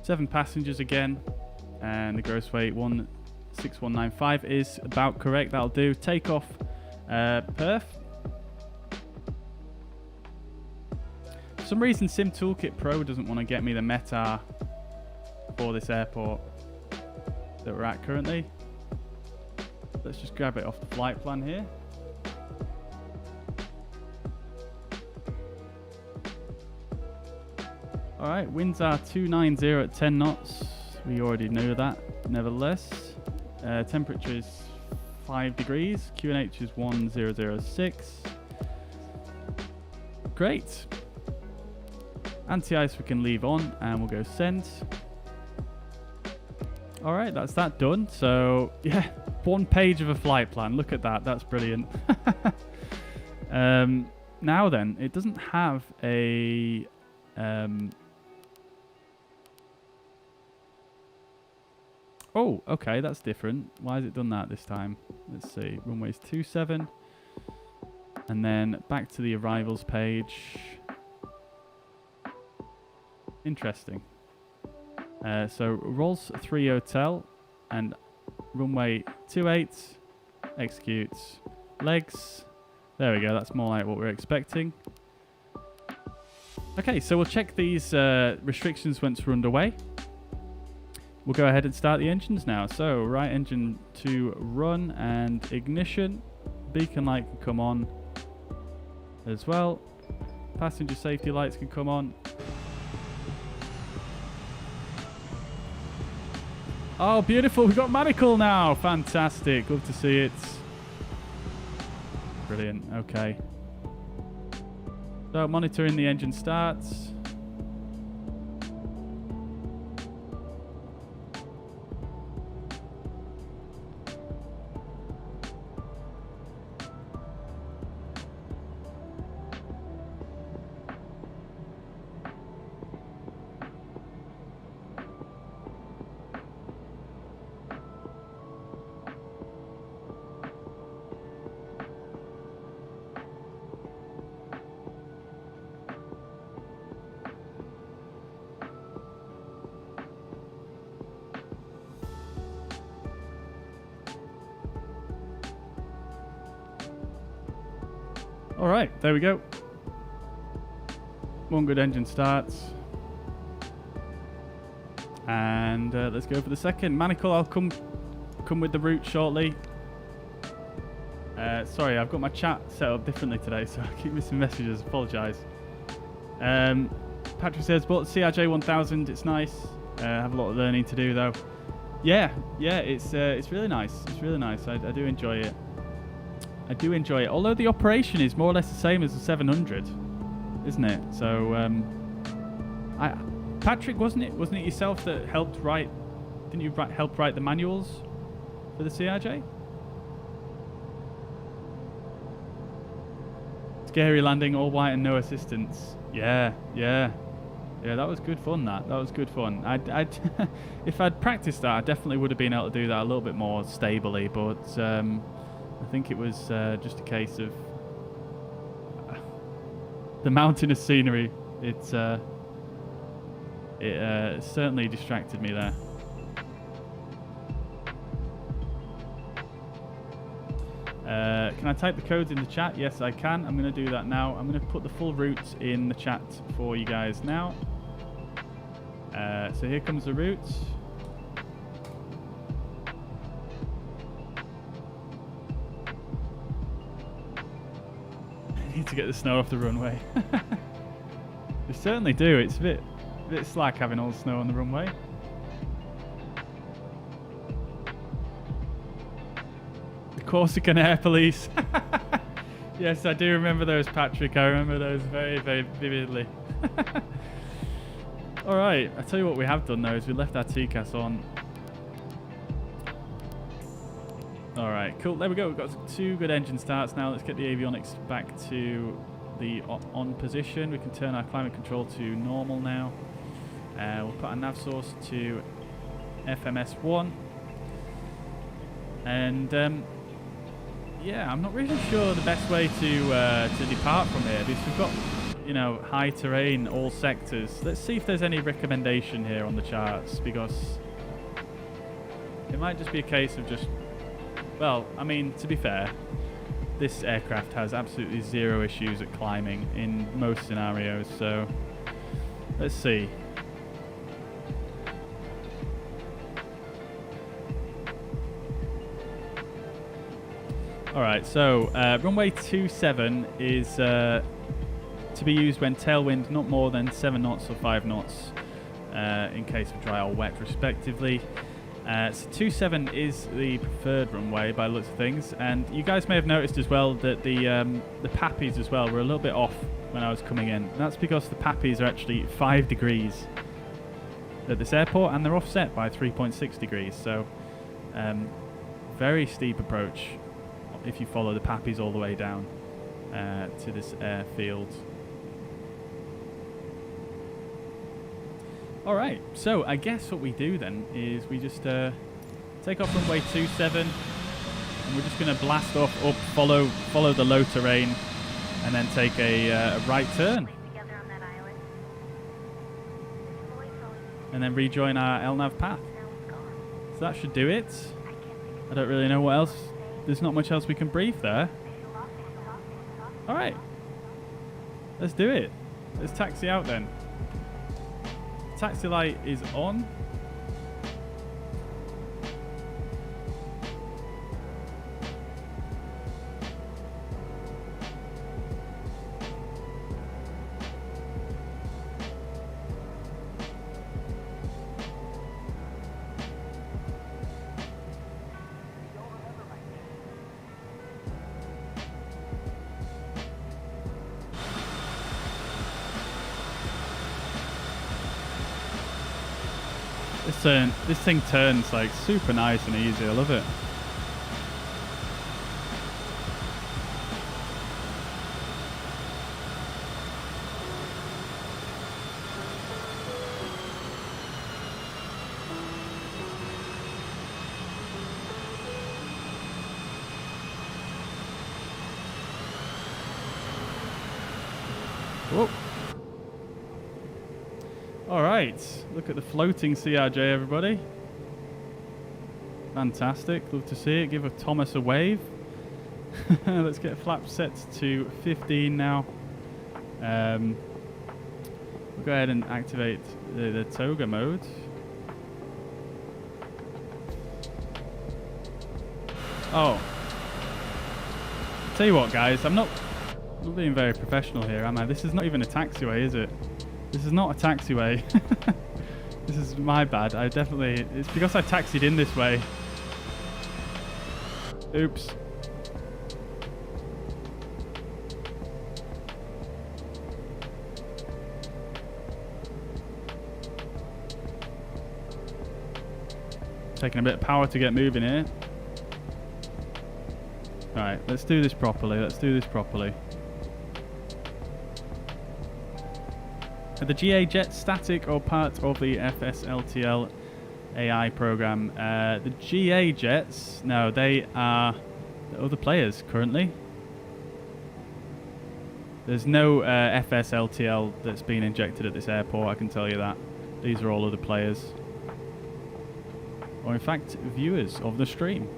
7 passengers again, and the gross weight 16195 is about correct. That'll do. Takeoff, perf. For some reason, Sim Toolkit Pro doesn't want to get me the METAR for this airport that we're at currently. Let's just grab it off the flight plan here. Alright, winds are 290 at 10 knots. We already know that, nevertheless. Temperature is 5 degrees. QNH is 1006. Great. Anti-ice we can leave on, and we'll go send. Alright, that's that done. So, yeah, 1 page of a flight plan. Look at that. That's brilliant. Now then, it doesn't have a... Oh, okay, that's different. Why has it done that this time? Let's see. Runway's 27. And then back to the arrivals page. Interesting. So Rolls 3 Hotel and runway 28. Executes. Legs. There we go. That's more like what we're expecting. Okay, so we'll check these restrictions once we're underway. We'll go ahead and start the engines now. So, right engine to run and ignition. Beacon light can come on as well. Passenger safety lights can come on. Oh, beautiful. We've got manacle now. Fantastic. Love to see it. Brilliant. Okay. So, monitoring the engine starts. All right, there we go. 1 good engine starts. And let's go for the second. Manacle, I'll come with the route shortly. Sorry, I've got my chat set up differently today, so I keep missing messages. Apologise. Patrick says, bought the CRJ1000. It's nice. Have a lot of learning to do, though. Yeah, it's really nice. It's really nice. I do enjoy it. I do enjoy it. Although the operation is more or less the same as the 700, isn't it? So, Patrick, wasn't it yourself that helped write? Didn't you help write the manuals for the CRJ? Scary landing, all white and no assistance. Yeah, that was good fun. That was good fun. I'd if I'd practiced that, I definitely would have been able to do that a little bit more stably. But I think it was just a case of the mountainous scenery. It certainly distracted me there. Can I type the codes in the chat? Yes, I can. I'm going to do that now. I'm going to put the full route in the chat for you guys now. So here comes the route. I need to get the snow off the runway. We certainly do. It's a bit slack having all the snow on the runway. Corsican Air Police. Yes, I do remember those, Patrick. I remember those very, very vividly. All right, I tell you what we have done though is we left our TCAS on. All right, cool. There we go. We've got 2 good engine starts now. Let's get the avionics back to the on position. We can turn our climate control to normal now. We'll put our nav source to FMS1, and yeah, I'm not really sure the best way to depart from here, because we've got, you know, high terrain, all sectors. Let's see if there's any recommendation here on the charts, because it might just be a case of just, well, I mean, to be fair, this aircraft has absolutely 0 issues at climbing in most scenarios, so let's see. Alright, so runway 27 is to be used when tailwind not more than 7 knots or 5 knots in case of dry or wet respectively. So 27 is the preferred runway by the looks of things, and you guys may have noticed as well that the PAPIs as well were a little bit off when I was coming in. And that's because the PAPIs are actually 5 degrees at this airport, and they're offset by 3.6 degrees, so very steep approach if you follow the PAPIs all the way down to this airfield. Alright, so I guess what we do then is we just take off runway 27, and we're just going to blast off up, follow the low terrain, and then take a right turn. And then rejoin our LNAV path. So that should do it. I don't really know what else. There's not much else we can brief there. Alright. Let's do it. Let's taxi out then. Taxi light is on. This thing turns like super nice and easy. I love it. Whoa. Alright, look at the floating CRJ, everybody. Fantastic, love to see it. Give Thomas a wave. Let's get flaps set to 15 now. We'll go ahead and activate the toga mode. Oh. Tell you what, guys, I'm not being very professional here, am I? This is not even a taxiway, is it? This is not a taxiway. This is my bad. It's because I taxied in this way. Oops. Taking a bit of power to get moving here. Alright, let's do this properly. Let's do this properly. Are the GA jets static or part of the FSLTL AI program? The GA jets, no, they are the other players currently. There's no FSLTL that's been injected at this airport, I can tell you that. These are all other players. Or in fact, viewers of the stream.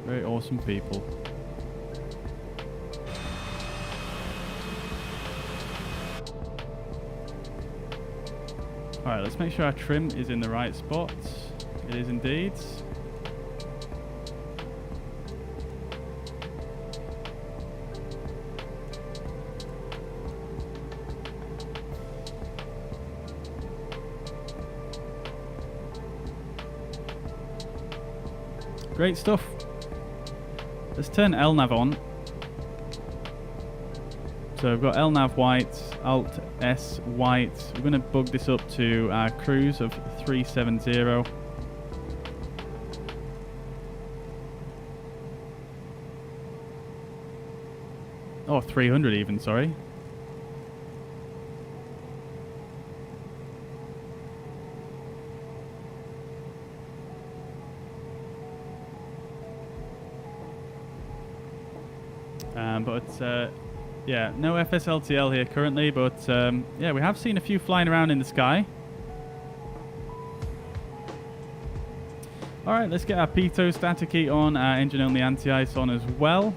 Very awesome people. Alright, let's make sure our trim is in the right spot. It is indeed. Great stuff. Let's turn LNAV on. So we've got LNAV white, Alt S white. We're going to bug this up to our cruise of 370. Oh, 300 even, sorry. Yeah, no FSLTL here currently, but yeah, we have seen a few flying around in the sky. Alright, let's get our pitot static heat on, our engine only anti-ice on as well,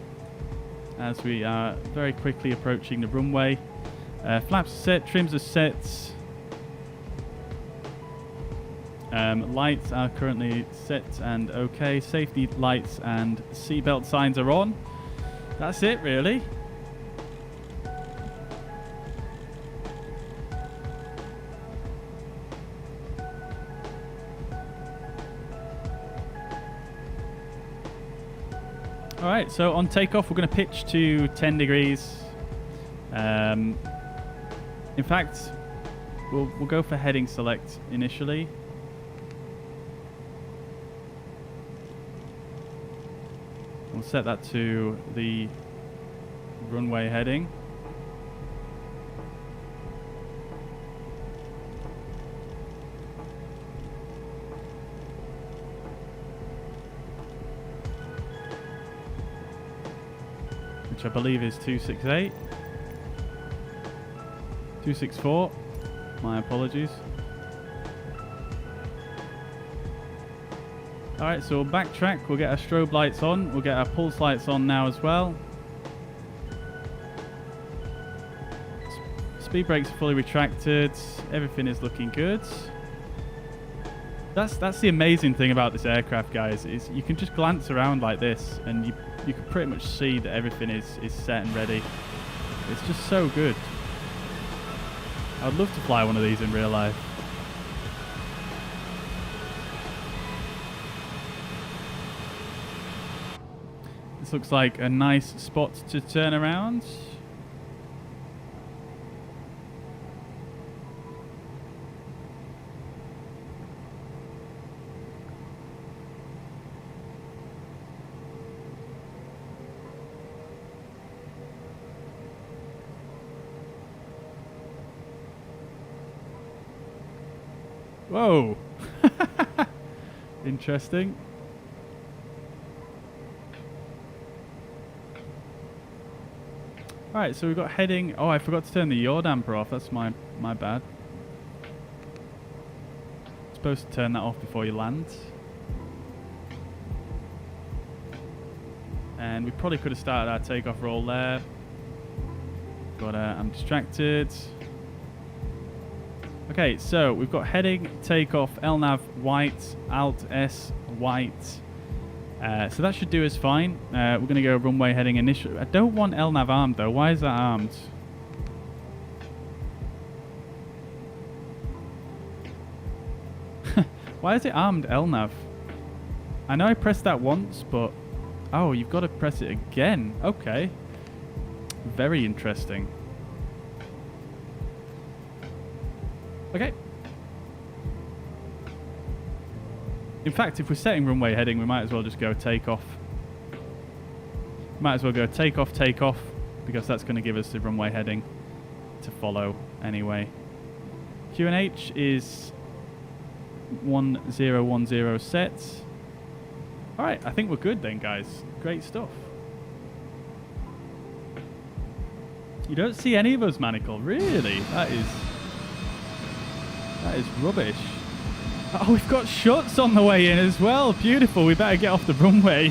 as we are very quickly approaching the runway. Flaps are set, trims are set. Lights are currently set and okay. Safety lights and seatbelt signs are on. That's it, really. Alright, so on takeoff we're going to pitch to 10 degrees. In fact, we'll go for heading select initially. We'll set that to the runway heading. Which I believe is 268. 264. My apologies. Alright, so we'll backtrack. We'll get our strobe lights on. We'll get our pulse lights on now as well. Speed brakes are fully retracted. Everything is looking good. That's the amazing thing about this aircraft, guys, is you can just glance around like this and you can pretty much see that everything is set and ready. It's just so good. I'd love to fly one of these in real life. This looks like a nice spot to turn around. Whoa! Interesting. Alright, so we've got heading... Oh, I forgot to turn the yaw damper off. That's my bad. Supposed to turn that off before you land. And we probably could have started our takeoff roll there. But I'm distracted. Okay, so we've got heading, takeoff, LNAV white, Alt S white. So that should do us fine. We're going to go runway heading initial. I don't want LNAV armed though. Why is that armed? Why is it armed LNAV? I know I pressed that once, but... Oh, you've got to press it again. Okay. Very interesting. Okay. In fact, if we're setting runway heading, we might as well just go takeoff. Might as well go takeoff, because that's going to give us the runway heading to follow anyway. QNH is 1010 set. Alright, I think we're good then, guys. Great stuff. You don't see any of us, Manacle. Really? That is rubbish. Oh, we've got shots on the way in as well. Beautiful. We better get off the runway.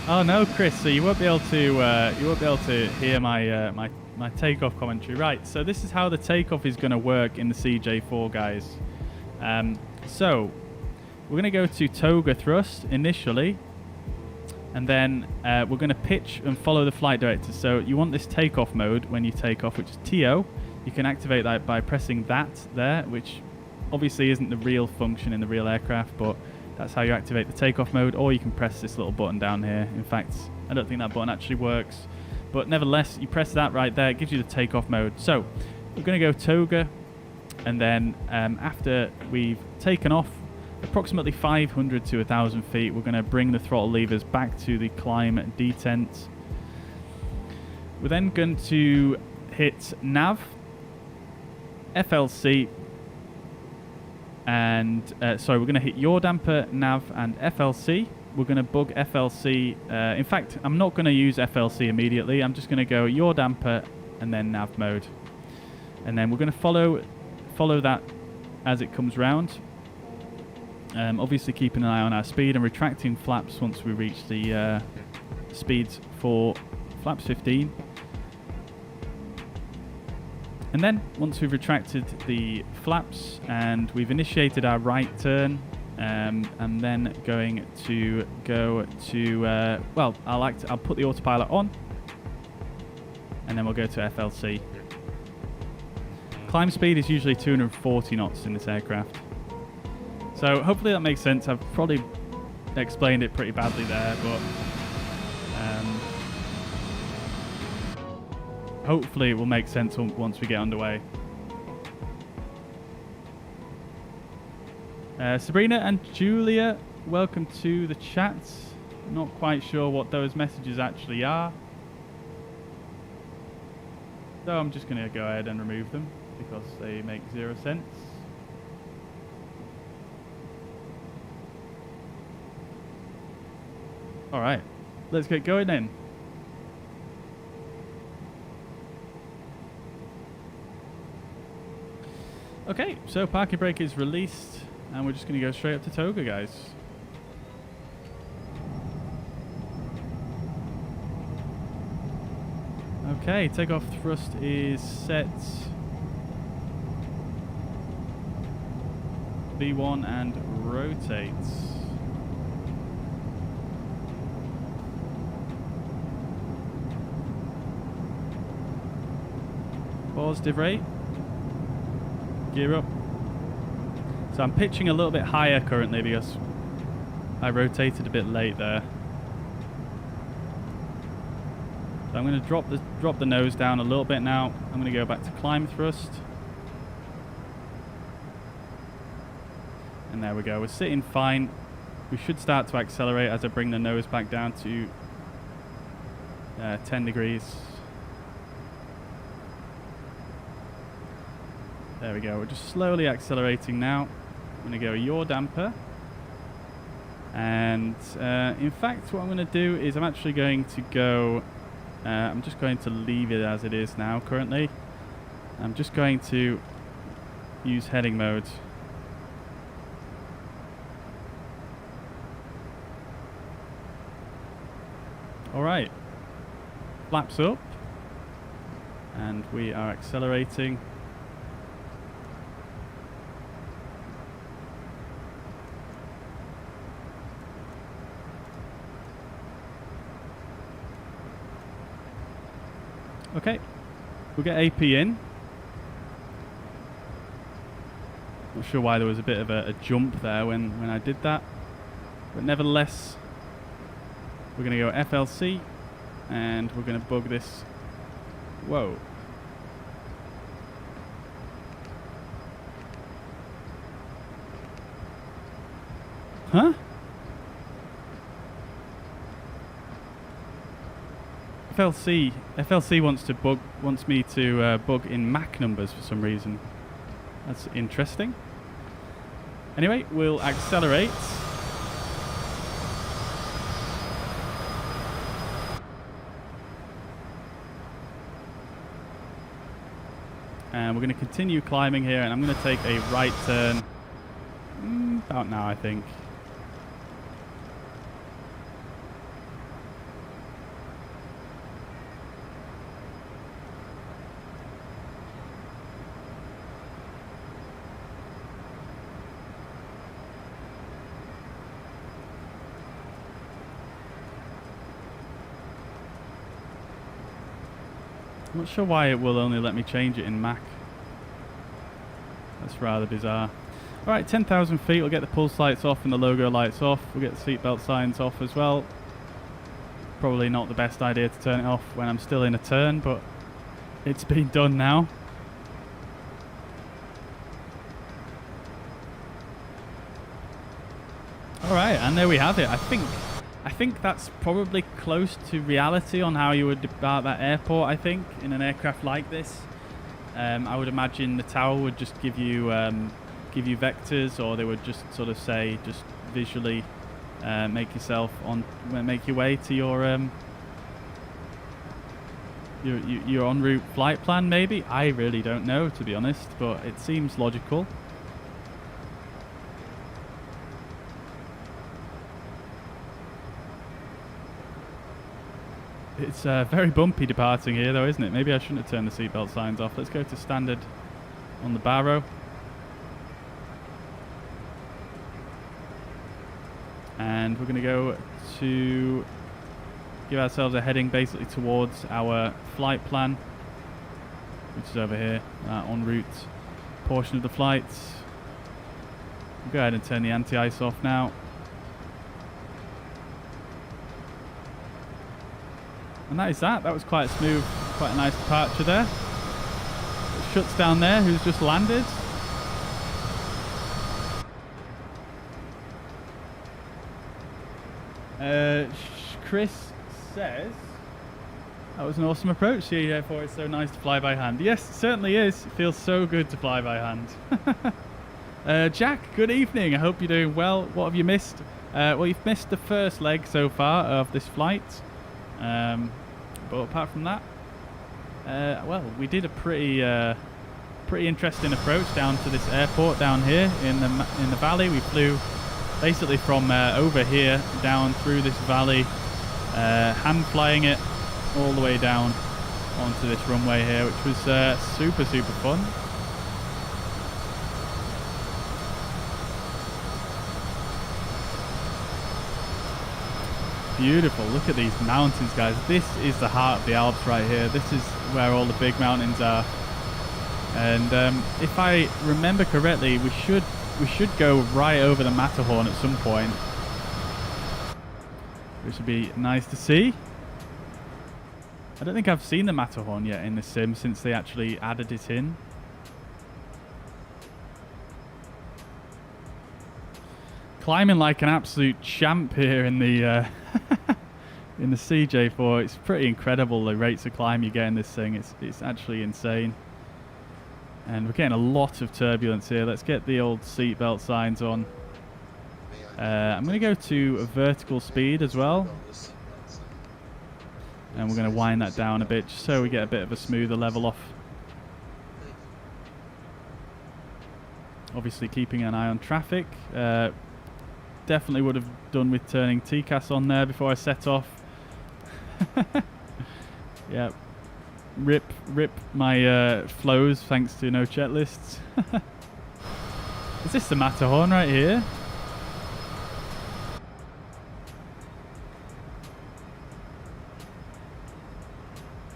Oh no, Chris. So you won't be able to hear my my takeoff commentary. Right. So this is how the takeoff is going to work in the CJ4, guys. So we're going to go to toga thrust initially, and then we're going to pitch and follow the flight director. So you want this takeoff mode when you take off, which is TO. You can activate that by pressing that there, which obviously isn't the real function in the real aircraft, but that's how you activate the takeoff mode. Or you can press this little button down here. In fact, I don't think that button actually works, but nevertheless, you press that right there. It gives you the takeoff mode. So we're going to go toga, and then after we've taken off approximately 500 to 1,000 feet, we're going to bring the throttle levers back to the climb detent. We're then going to hit nav, FLC, and sorry, we're going to hit yaw damper, nav, and FLC. We're going to bug FLC. In fact, I'm not going to use FLC immediately. I'm just going to go yaw damper and then nav mode, and then we're going to follow that as it comes round. Obviously, keeping an eye on our speed and retracting flaps once we reach the speeds for flaps 15. And then, once we've retracted the flaps and we've initiated our right turn, and then going to go to, well, I'll put the autopilot on, and then we'll go to FLC. Climb speed is usually 240 knots in this aircraft. So hopefully that makes sense. I've probably explained it pretty badly there, but hopefully it will make sense once we get underway. Sabrina and Julia, welcome to the chat. Not quite sure what those messages actually are, so I'm just going to go ahead and remove them because they make zero sense. Alright, let's get going then. Okay, so parking brake is released, and we're just going to go straight up to toga, guys. Okay, takeoff thrust is set. V1 and rotates. Positive rate. Gear up. So I'm pitching a little bit higher currently because I rotated a bit late there. So I'm going to drop the nose down a little bit now. I'm going to go back to climb thrust. And there we go. We're sitting fine. We should start to accelerate as I bring the nose back down to 10 degrees. There we go. We're just slowly accelerating now. I'm going to go yaw damper. And in fact, what I'm going to do is I'm actually going to go... I'm just going to leave it as it is now currently. I'm just going to use heading mode. Alright. Flaps up. And we are accelerating. Okay, we'll get AP in. Not sure why there was a bit of a jump there when I did that. But nevertheless, we're going to go FLC and we're going to bug this. Whoa. Huh? FLC wants me to bug in Mach numbers for some reason. That's interesting. Anyway, we'll accelerate. And we're going to continue climbing here, and I'm going to take a right turn about now, I think. I'm not sure why it will only let me change it in Mach. That's rather bizarre. Alright, 10,000 feet, we'll get the pulse lights off and the logo lights off. We'll get the seatbelt signs off as well. Probably not the best idea to turn it off when I'm still in a turn, but it's been done now. Alright, and there we have it. I think that's probably close to reality on how you would depart that airport, I think, in an aircraft like this. I would imagine the tower would just give you vectors, or they would just sort of say, just visually make your way to your en route flight plan, maybe. I really don't know, to be honest, but it seems logical. It's very bumpy departing here, though, isn't it? Maybe I shouldn't have turned the seatbelt signs off. Let's go to standard on the barrow. And we're going to go to give ourselves a heading basically towards our flight plan, which is over here, en route portion of the flight. We'll go ahead and turn the anti-ice off now. And that is that. That was quite smooth, quite a nice departure there. It shuts down there, who's just landed. Chris says, that was an awesome approach, CJ4. It's so nice to fly by hand. Yes, it certainly is. It feels so good to fly by hand. Jack, good evening. I hope you're doing well. What have you missed? Well, you've missed the first leg so far of this flight. But apart from that, well, we did a pretty interesting approach down to this airport down here in the valley. We flew basically from over here down through this valley, hand flying it all the way down onto this runway here, which was super fun. Beautiful. Look at these mountains, guys. This is the heart of the Alps right here. This is where all the big mountains are. And if I remember correctly, we should go right over the Matterhorn at some point, which would be nice to see. I don't think I've seen the Matterhorn yet in the sim since they actually added it in. Climbing like an absolute champ here in the in the CJ4. It's pretty incredible the rates of climb you get in this thing. It's actually insane. And we're getting a lot of turbulence here. Let's get the old seatbelt signs on. I'm going to go to a vertical speed as well. And we're going to wind that down a bit just so we get a bit of a smoother level off. Obviously keeping an eye on traffic. Definitely would have done with turning TCAS on there before I set off. Yeah. Rip my flows thanks to no checklists. Is this the Matterhorn right here?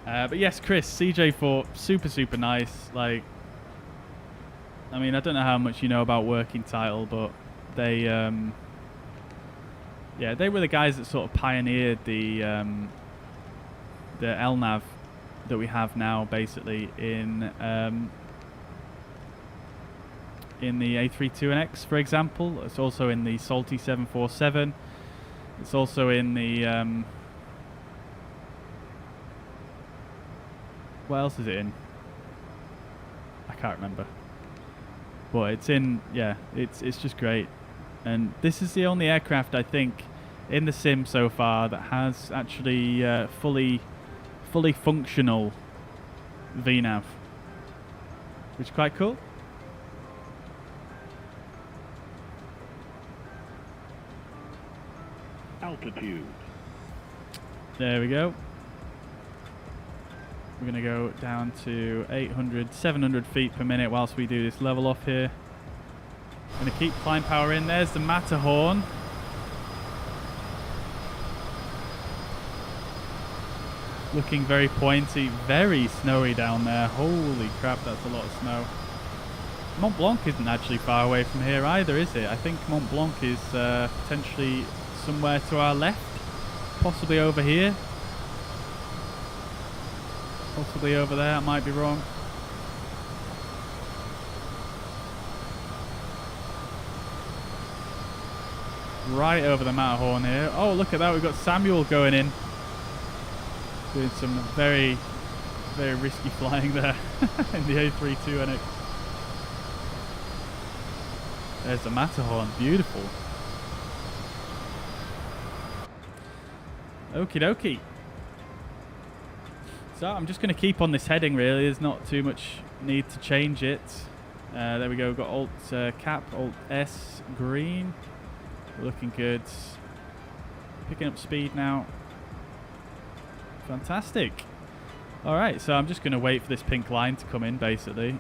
But yes, Chris, CJ4, super nice. Like, I mean, I don't know how much you know about working title, but they, yeah, they were the guys that sort of pioneered the LNAV that we have now, basically in in the A32NX, for example. It's also in the Salty 747. It's also in the what else is it in? I can't remember. But it's in, yeah, it's just great. And this is the only aircraft, I think, in the sim so far that has actually fully functional VNAV, which is quite cool. Altitude. There we go. We're going to go down to 800, 700 feet per minute whilst we do this level off here. Going to keep climb power in. There's the Matterhorn. Looking very pointy, very snowy down there. Holy crap, that's a lot of snow. Mont Blanc isn't actually far away from here either, is it? I think Mont Blanc is potentially somewhere to our left. Possibly over here. Possibly over there, I might be wrong. Right over the Matterhorn here. Oh, look at that, we've got Samuel going in. Doing some very, very risky flying there in the A32NX. There's the Matterhorn, beautiful. Okie dokie. So I'm just going to keep on this heading really, there's not too much need to change it. There we go, we've got Alt Cap, Alt S, green. We're looking good. Picking up speed now. Fantastic. Alright, so I'm just going to wait for this pink line to come in basically.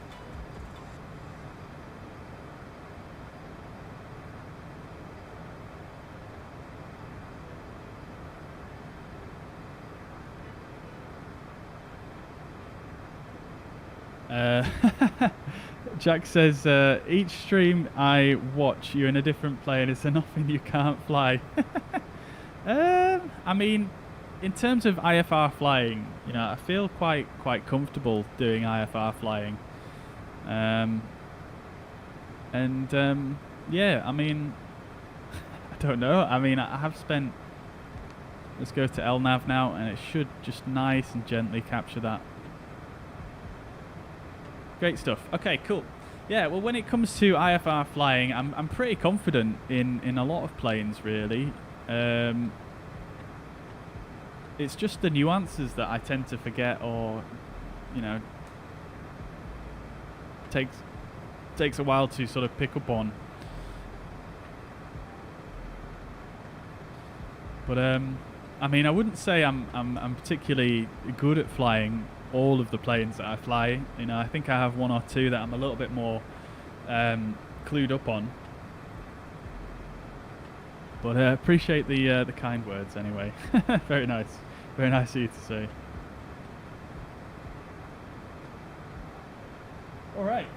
Jack says, each stream I watch, you're in a different plane. It's nothing you can't fly. I mean, in terms of IFR flying, you know, I feel quite comfortable doing IFR flying. Yeah, I mean, I don't know. I mean, I have spent... Let's go to LNAV now, and it should just nice and gently capture that. Great stuff. Okay, cool. Yeah, well, when it comes to IFR flying, I'm pretty confident in a lot of planes, really. It's just the nuances that I tend to forget, or, you know, takes a while to sort of pick up on. But I mean, I wouldn't say I'm particularly good at flying all of the planes that I fly. You know, I think I have one or two that I'm a little bit more clued up on. But appreciate the kind words anyway. Very nice of you to say. All right,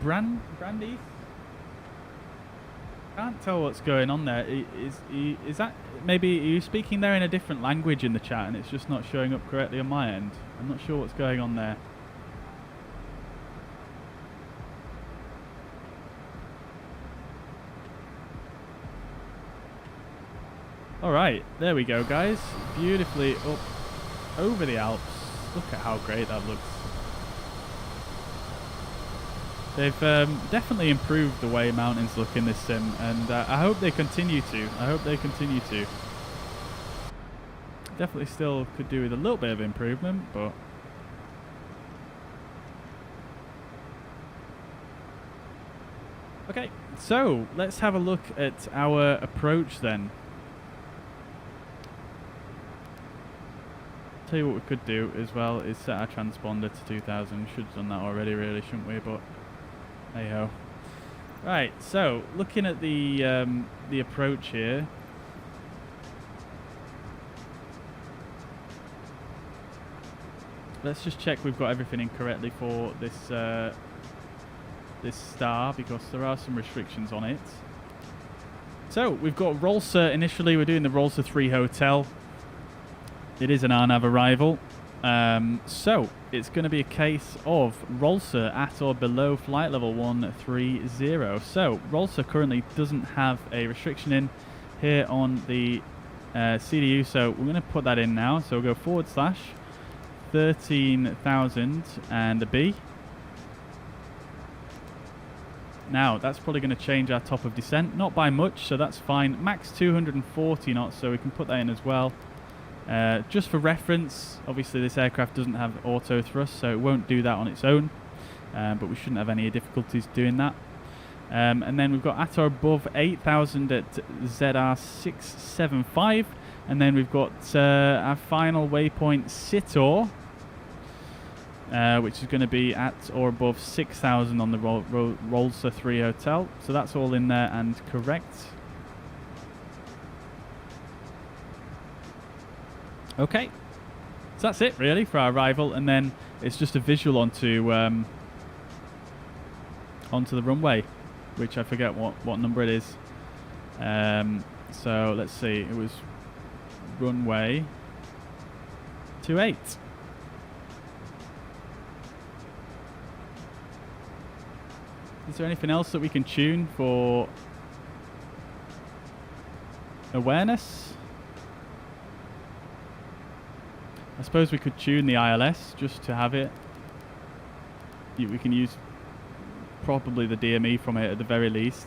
Brandy. Can't tell what's going on there. Is that maybe, are you speaking there in a different language in the chat and it's just not showing up correctly on my end? I'm not sure what's going on there. Alright, there we go guys. Beautifully up over the Alps. Look at how great that looks. They've definitely improved the way mountains look in this sim, and I hope they continue to. Definitely still could do with a little bit of improvement, but... Okay, so let's have a look at our approach then. Tell you what we could do as well is set our transponder to 2000. Should have done that already really, shouldn't we? But hey ho. Right, so looking at the approach here. Let's just check we've got everything in correctly for this this star, because there are some restrictions on it. So we've got Rolsa initially. We're doing the Rolsa 3 hotel. It is an RNAV arrival. So it's going to be a case of Rolsa at or below flight level 130. So Rolsa currently doesn't have a restriction in here on the CDU, so we're going to put that in now. So we'll go / 13,000 and a B. Now that's probably going to change our top of descent, not by much, so that's fine. Max 240 knots, so we can put that in as well. Just for reference, obviously this aircraft doesn't have auto thrust, so it won't do that on its own, but we shouldn't have any difficulties doing that. And then we've got at or above 8,000 at ZR675, and then we've got our final waypoint Sitor, which is going to be at or above 6,000 on the Rolsa 3 hotel. So that's all in there and correct. Okay, so that's it really for our arrival, and then it's just a visual onto the runway, which I forget what number it is. So let's see, it was runway 28. Is there anything else that we can tune for awareness? I suppose we could tune the ILS just to have it. We can use probably the DME from it at the very least.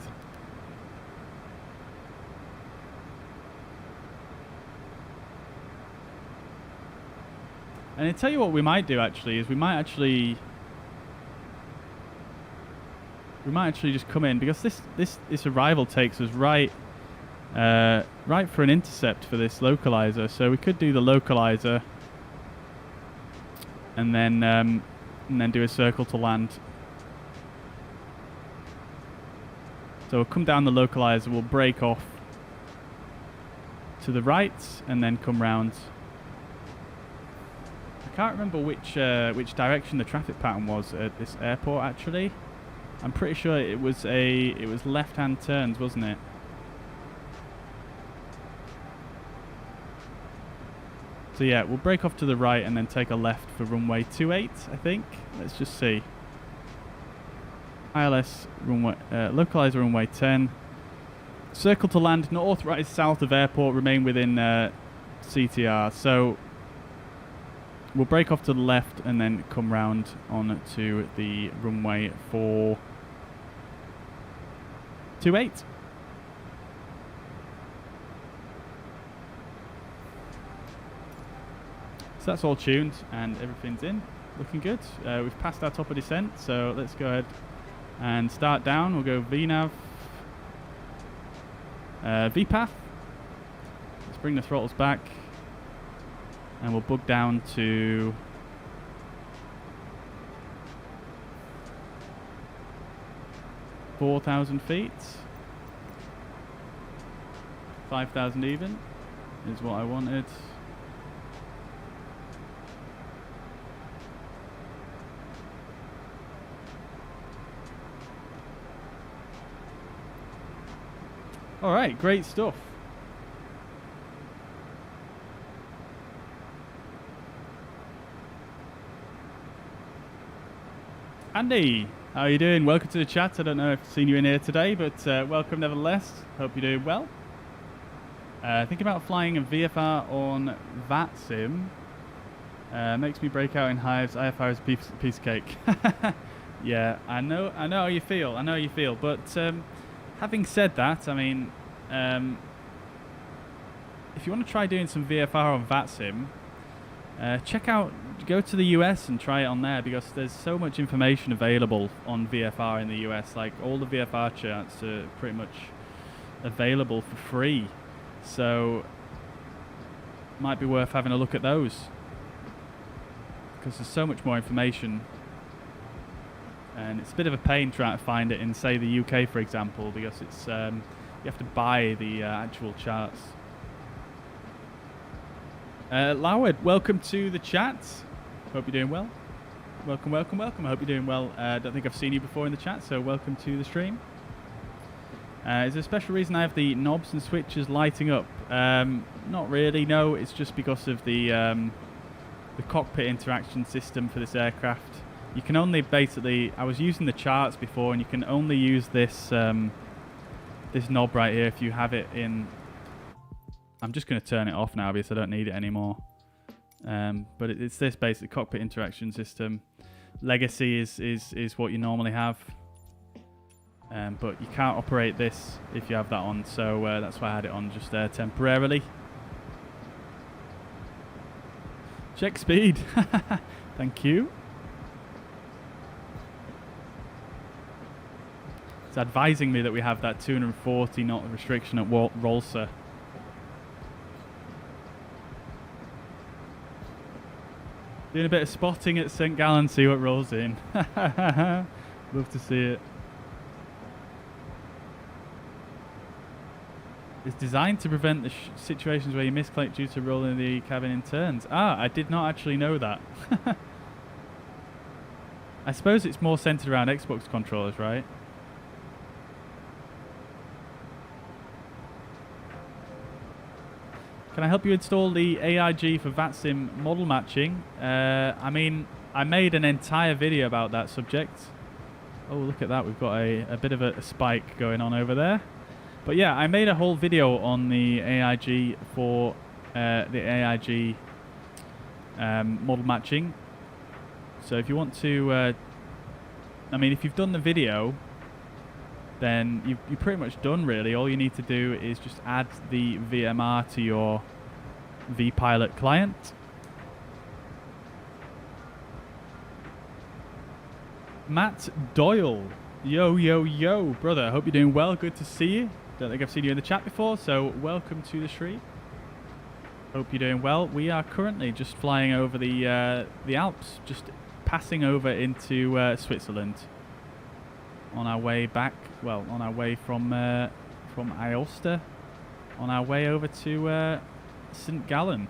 And I tell you what we might do actually is we might actually just come in, because this arrival takes us right for an intercept for this localizer. So we could do the localizer and then do a circle to land. So we'll come down the localizer, we'll break off to the right and then come round. I can't remember which direction the traffic pattern was at this airport actually. I'm pretty sure it was left-hand turns, wasn't it? So yeah, we'll break off to the right and then take a left for runway 28, I think. Let's just see. ILS runway, localizer runway 10. Circle to land, not authorized south of airport, remain within CTR. So we'll break off to the left and then come round on to the runway 428. So that's all tuned and everything's in, looking good. We've passed our top of descent, so let's go ahead and start down. We'll go VNAV, VPATH. Let's bring the throttles back and we'll bug down to 4,000 feet. 5,000 even is what I wanted. All right, great stuff. Andy, how are you doing? Welcome to the chat. I don't know if I've seen you in here today, but welcome nevertheless. Hope you're doing well. Thinking about flying a VFR on VATSIM. Makes me break out in hives. IFR is a piece of cake. Yeah, I know how you feel. I know how you feel, but having said that, I mean, if you want to try doing some VFR on VATSIM, go to the US and try it on there, because there's so much information available on VFR in the US. Like, all the VFR charts are pretty much available for free, so might be worth having a look at those, because there's so much more information. And it's a bit of a pain trying to find it in, say, the UK, for example, because it's you have to buy the actual charts. Loward, welcome to the chat. Hope you're doing well. Welcome, welcome, welcome. I hope you're doing well. I don't think I've seen you before in the chat, so welcome to the stream. Is there a special reason I have the knobs and switches lighting up? Not really, no. It's just because of the the cockpit interaction system for this aircraft. You can only basically, I was using the charts before, and you can only use this this knob right here if you have it in. I'm just going to turn it off now because I don't need it anymore. But it's this basic cockpit interaction system. Legacy is what you normally have. But you can't operate this if you have that on, so that's why I had it on just there temporarily. Check speed. Thank you. It's advising me that we have that 240 knot restriction at Rolsa. Doing a bit of spotting at St Gallen, see what rolls in. Love to see it. It's designed to prevent the situations where you miscalculate due to rolling the cabin in turns. Ah, I did not actually know that. I suppose it's more centered around Xbox controllers, right? Can I help you install the AIG for VATSIM model matching? I mean, I made an entire video about that subject. Oh, look at that. We've got a bit of a spike going on over there. But yeah, I made a whole video on the AIG for the AIG model matching. So if you want to, I mean, if you've done the video, then you're pretty much done, really. All you need to do is just add the VMR to your vPilot client. Matt Doyle. Yo, yo, yo, brother. Hope you're doing well. Good to see you. Don't think I've seen you in the chat before, so welcome to the stream. Hope you're doing well. We are currently just flying over the Alps, just passing over into Switzerland on our way back. Well, on our way from Aosta, on our way over to Sint Gallen.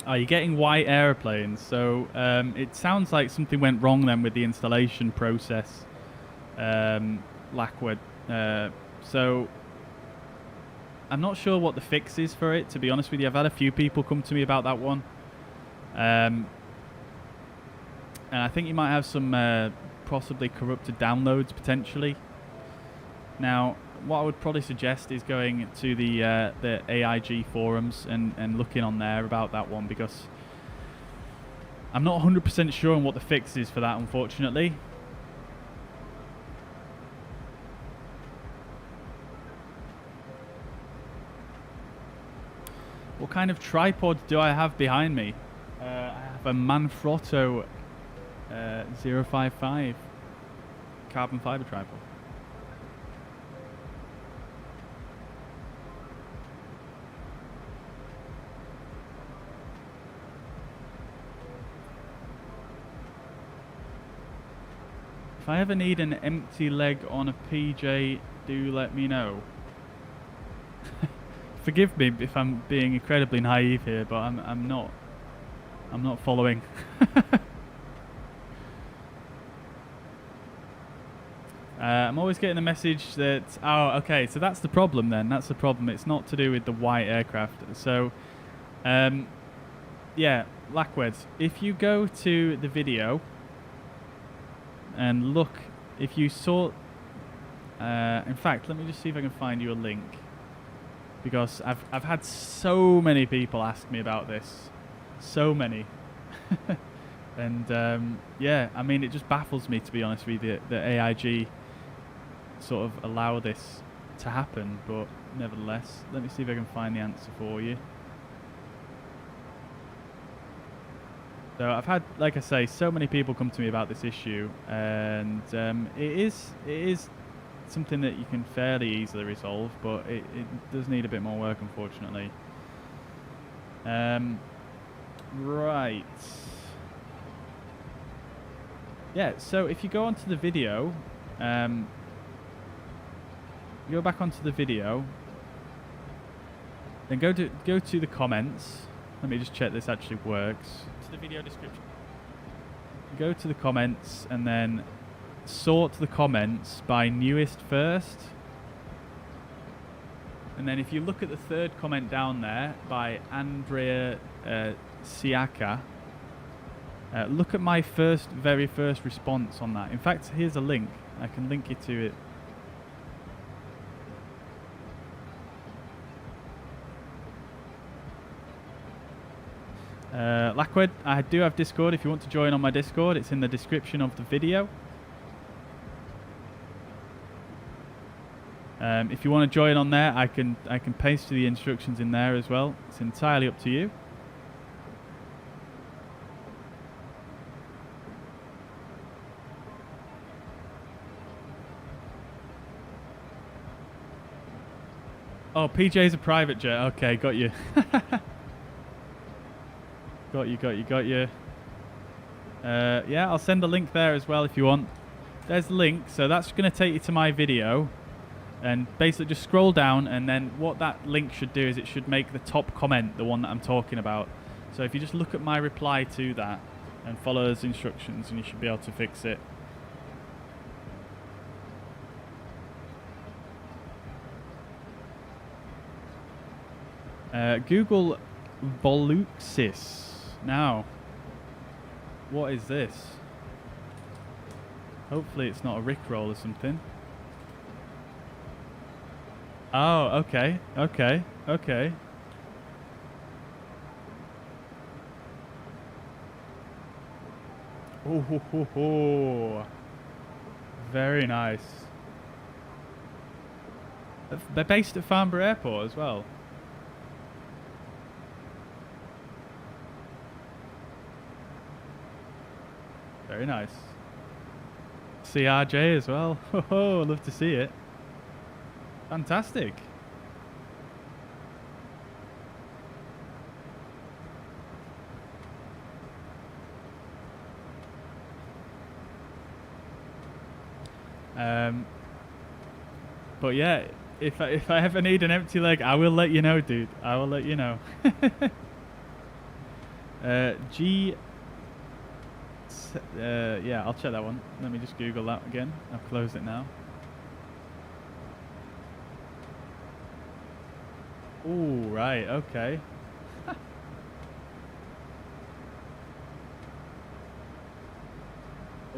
Oh, you're getting white aeroplanes, so it sounds like something went wrong then with the installation process, Lackwood. So I'm not sure what the fix is for it, to be honest with you. I've had a few people come to me about that one. And I think you might have some possibly corrupted downloads, potentially. Now, what I would probably suggest is going to the AIG forums and looking on there about that one, because I'm not 100% sure on what the fix is for that, unfortunately. What kind of tripod do I have behind me? I have a Manfrotto 055 carbon fiber tripod. If I ever need an empty leg on a PJ, do let me know. Forgive me if I'm being incredibly naive here, but I'm not following. I'm always getting the message that, oh, okay, so that's the problem then. That's the problem. It's not to do with the white aircraft. So, yeah, Lackwed, if you go to the video and look, if you saw, in fact, let me just see if I can find you a link, because I've had so many people ask me about this, so many. And yeah, I mean, it just baffles me, to be honest with you, that AIG sort of allow this to happen. But nevertheless, let me see if I can find the answer for you. So I've had, like I say, so many people come to me about this issue, and it is something that you can fairly easily resolve, but it does need a bit more work, unfortunately. Right. Yeah, so if you go onto the video, go back onto the video, then go to the comments. Let me just check this actually works. To the video description. Go to the comments and then sort the comments by newest first. And then if you look at the third comment down there by Andrea Siaka, look at my very first response on that. In fact, here's a link. I can link you to it. Lakwed, I do have Discord. If you want to join on my Discord, it's in the description of the video. If you want to join on there, I can paste the instructions in there as well. It's entirely up to you. Oh, PJ's a private jet. Okay, got you. Got you. Yeah, I'll send a link there as well if you want. There's the link, so that's going to take you to my video. And basically just scroll down, and then what that link should do is it should make the top comment the one that I'm talking about. So if you just look at my reply to that and follow those instructions, and you should be able to fix it. Google Voluxis. Now, what is this? Hopefully it's not a Rickroll or something. Oh, okay. Oh, very nice. They're based at Farnborough Airport as well. Very nice. CRJ as well. Oh, love to see it. Fantastic. But yeah, if I ever need an empty leg, I will let you know, dude. I will let you know. Yeah, I'll check that one. Let me just Google that again. I've closed it now. Ooh, right, okay.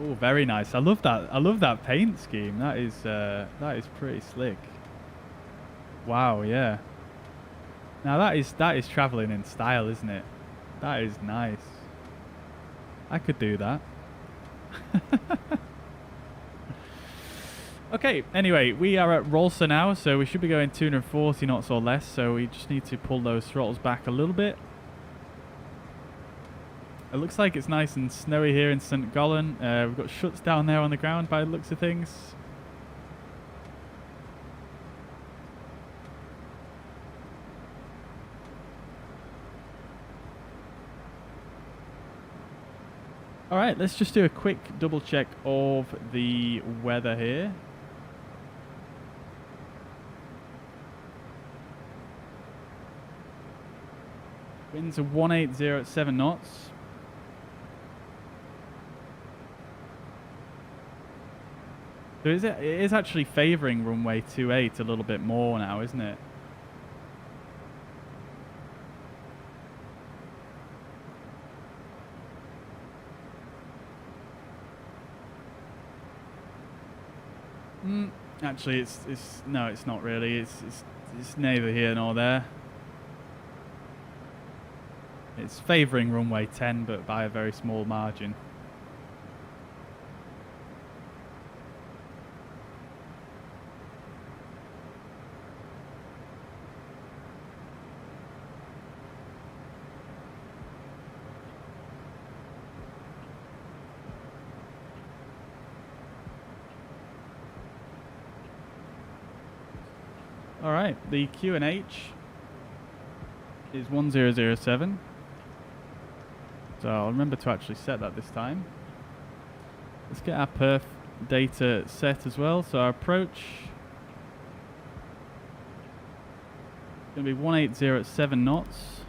Oh, very nice. I love that. I love that paint scheme. That is pretty slick. Wow, yeah. Now that is traveling in style, isn't it? That is nice. I could do that. Okay, anyway, we are at Rolsa now, so we should be going 240 knots or less, so we just need to pull those throttles back a little bit. It looks like it's nice and snowy here in Sint Gallen. We've got shuts down there on the ground by the looks of things. Alright, let's just do a quick double check of the weather here. Winds are 180 at 7 knots. So it is actually favouring runway 28 a little bit more now, isn't it? Actually, it's no, it's not really. It's neither here nor there. It's favouring runway 10, but by a very small margin. Alright, the QNH is 1007. So I'll remember to actually set that this time. Let's get our perf data set as well. So our approach is going to be 180 at 7 knots.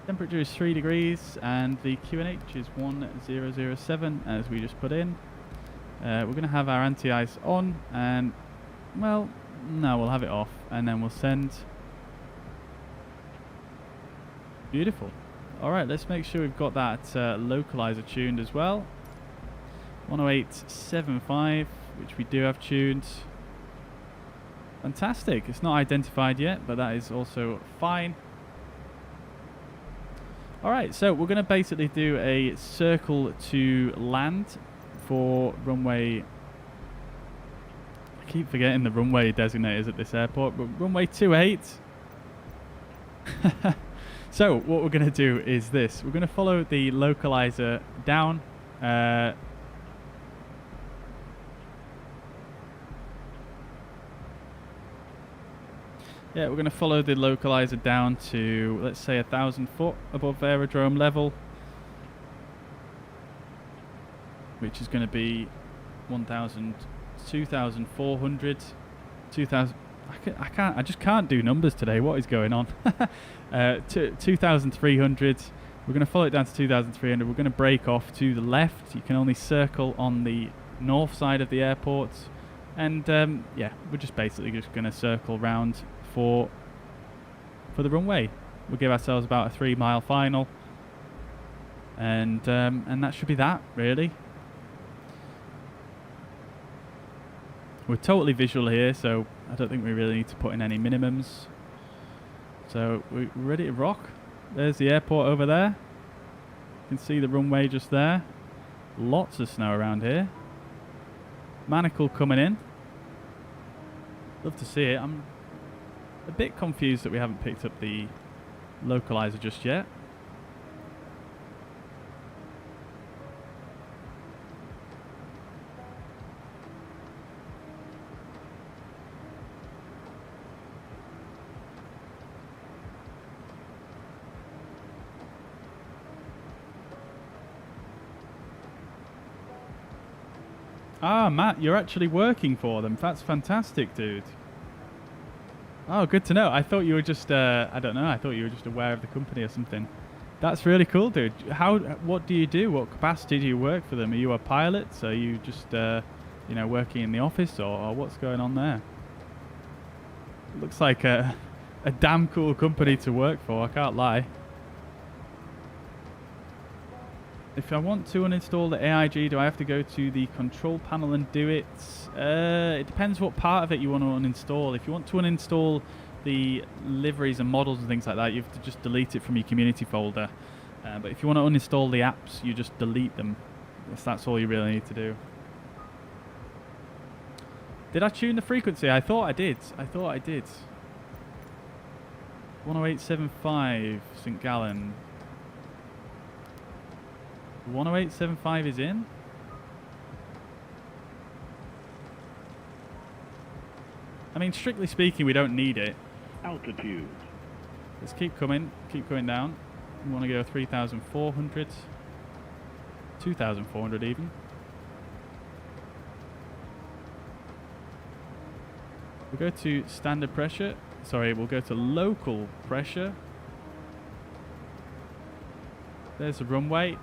Temperature is 3 degrees and the QNH is 1007 as we just put in. We're going to have our anti-ice on and, well, no, we'll have it off and then we'll send. Beautiful. Alright, let's make sure we've got that localizer tuned as well. 108.75, which we do have tuned. Fantastic. It's not identified yet, but that is also fine. Alright, so we're going to basically do a circle to land for runway. I keep forgetting the runway designators at this airport, but runway 28. So what we're going to do is this. We're going to follow the localizer down. Yeah, we're going to follow the localizer down to, let's say, 1,000 foot above aerodrome level, which is going to be 1,000, 2,400, 2,000. I just can't do numbers today. What is going on? 2,300. We're going to follow it down to 2,300. We're going to break off to the left. You can only circle on the north side of the airport, and yeah, we're just basically just going to circle round for the runway. We'll give ourselves about a 3-mile final, and that should be that, really. We're totally visual here, so I don't think we really need to put in any minimums. So we're ready to rock. There's the airport over there. You can see the runway just there. Lots of snow around here. Manacle coming in. Love to see it. I'm a bit confused that we haven't picked up the localizer just yet. Ah, Matt, you're actually working for them. That's fantastic, dude. Oh, good to know. I thought you were just, I don't know, I thought you were just aware of the company or something. That's really cool, dude. What do you do? What capacity do you work for them? Are you a pilot? Are you just, you know, working in the office, or what's going on there? It looks like a damn cool company to work for, I can't lie. If I want to uninstall the AIG, do I have to go to the control panel and do it? It depends what part of it you want to uninstall. If you want to uninstall the liveries and models and things like that, you have to just delete it from your community folder. But if you want to uninstall the apps, you just delete them. That's all you really need to do. Did I tune the frequency? I thought I did. 108.75 St Gallen. 108.75 is in. I mean, strictly speaking, we don't need it. Altitude. Let's keep coming down. We want to go 3,400, 2,400 even. We'll go to standard pressure. Sorry, we'll go to local pressure. There's the runway.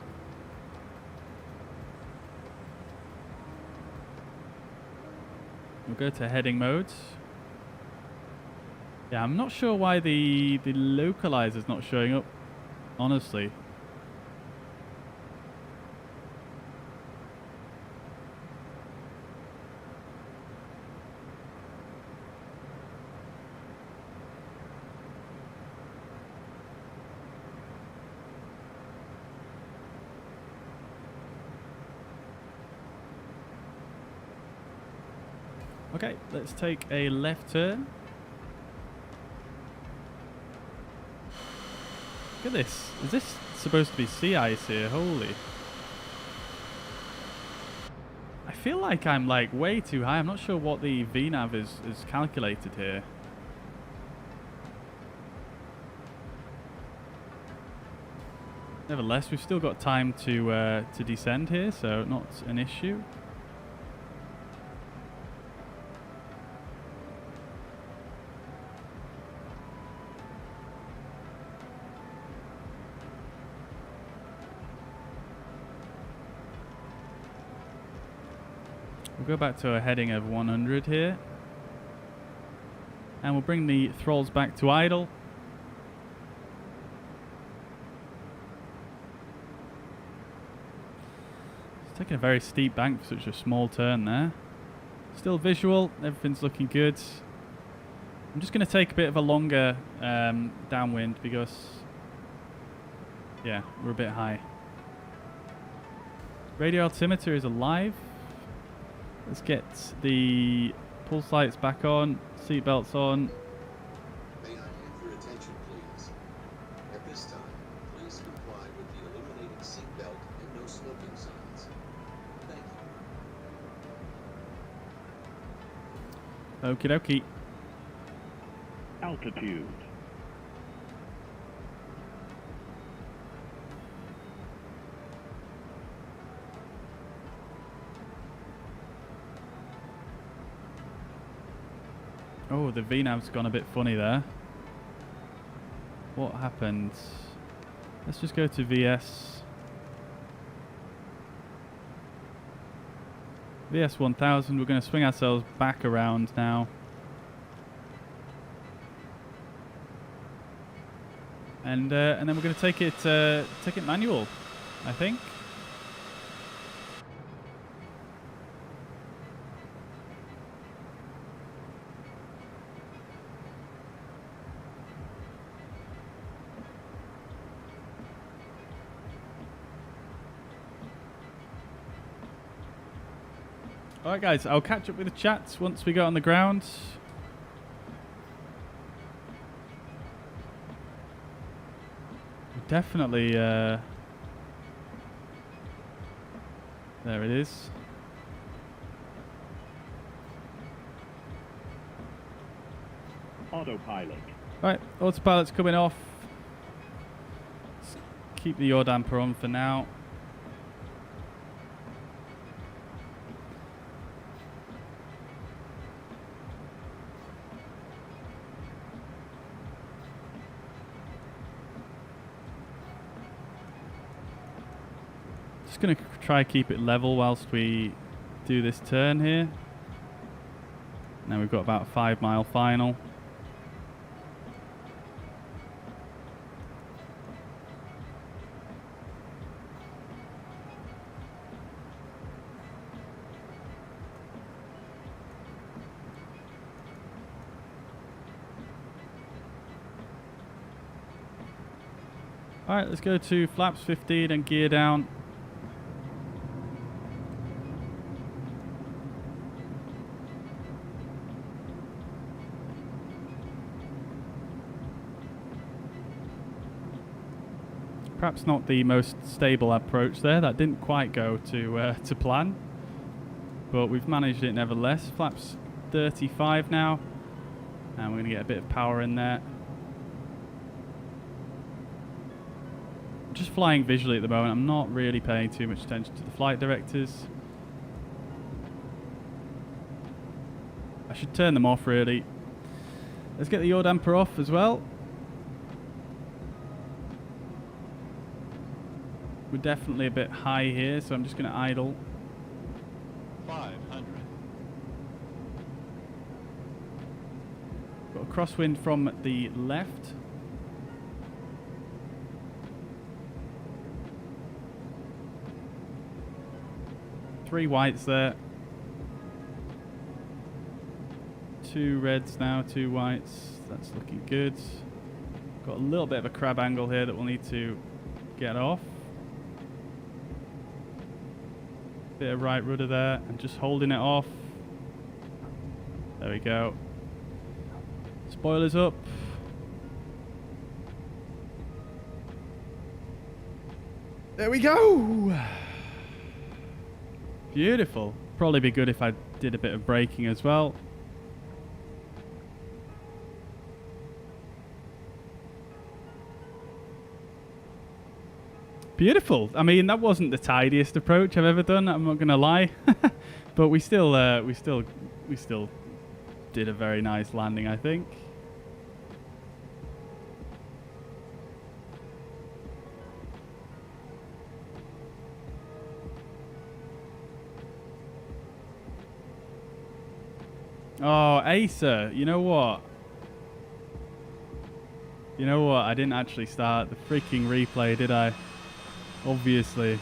We'll go to heading modes. Yeah, I'm not sure why the localizer's not showing up, honestly. Okay, let's take a left turn. Look at this. Is this supposed to be sea ice here? Holy. I feel like I'm like way too high. I'm not sure what the VNAV is calculated here. Nevertheless, we've still got time to descend here, so not an issue. We'll go back to a heading of 100 here. And we'll bring the throttles back to idle. It's taking a very steep bank for such a small turn there. Still visual, everything's looking good. I'm just going to take a bit of a longer downwind because, yeah, we're a bit high. Radio altimeter is alive. Let's get the pulse lights back on, seat belts on. May I have your attention, please? At this time, please comply with the illuminated seatbelt and no smoking signs. Thank you. Okie dokie. Altitude. Oh, the VNAV's gone a bit funny there. What happened? Let's just go to VS. VS 1000, we're going to swing ourselves back around now. And then we're going to take it manual, I think. Alright guys, I'll catch up with the chats once we get on the ground. Definitely, there it is. Autopilot. Right, autopilot's coming off. Let's keep the yaw damper on for now. Just going to try keep it level whilst we do this turn here. Now we've got about a 5 mile final. Alright, let's go to flaps 15 and gear down. Perhaps not the most stable approach there. That didn't quite go to plan, but we've managed it nevertheless. Flaps 35 now, and we're going to get a bit of power in there. Just flying visually at the moment. I'm not really paying too much attention to the flight directives. I should turn them off really. Let's get the yaw damper off as well. We're definitely a bit high here, so I'm just going to idle. 500. Got a crosswind from the left. Three whites there. Two reds now, two whites. That's looking good. Got a little bit of a crab angle here that we'll need to get off. Bit of right rudder there and just holding it off. There we go. Spoilers up. There we go. Beautiful. Probably be good if I did a bit of braking as well. Beautiful. I mean, that wasn't the tidiest approach I've ever done. I'm not going to lie, but we still did a very nice landing, I think. Oh, Asa, you know what? You know what? I didn't actually start the freaking replay, did I? Obviously.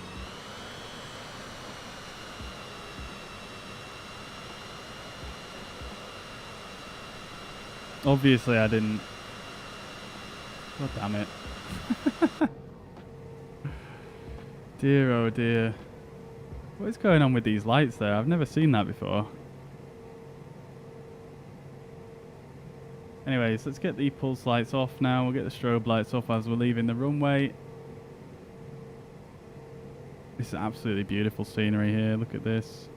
Obviously I didn't. God damn it. Dear oh dear. What is going on with these lights there? I've never seen that before. Anyways, let's get the pulse lights off now. We'll get the strobe lights off as we're leaving the runway. This is absolutely beautiful scenery here. Look at this.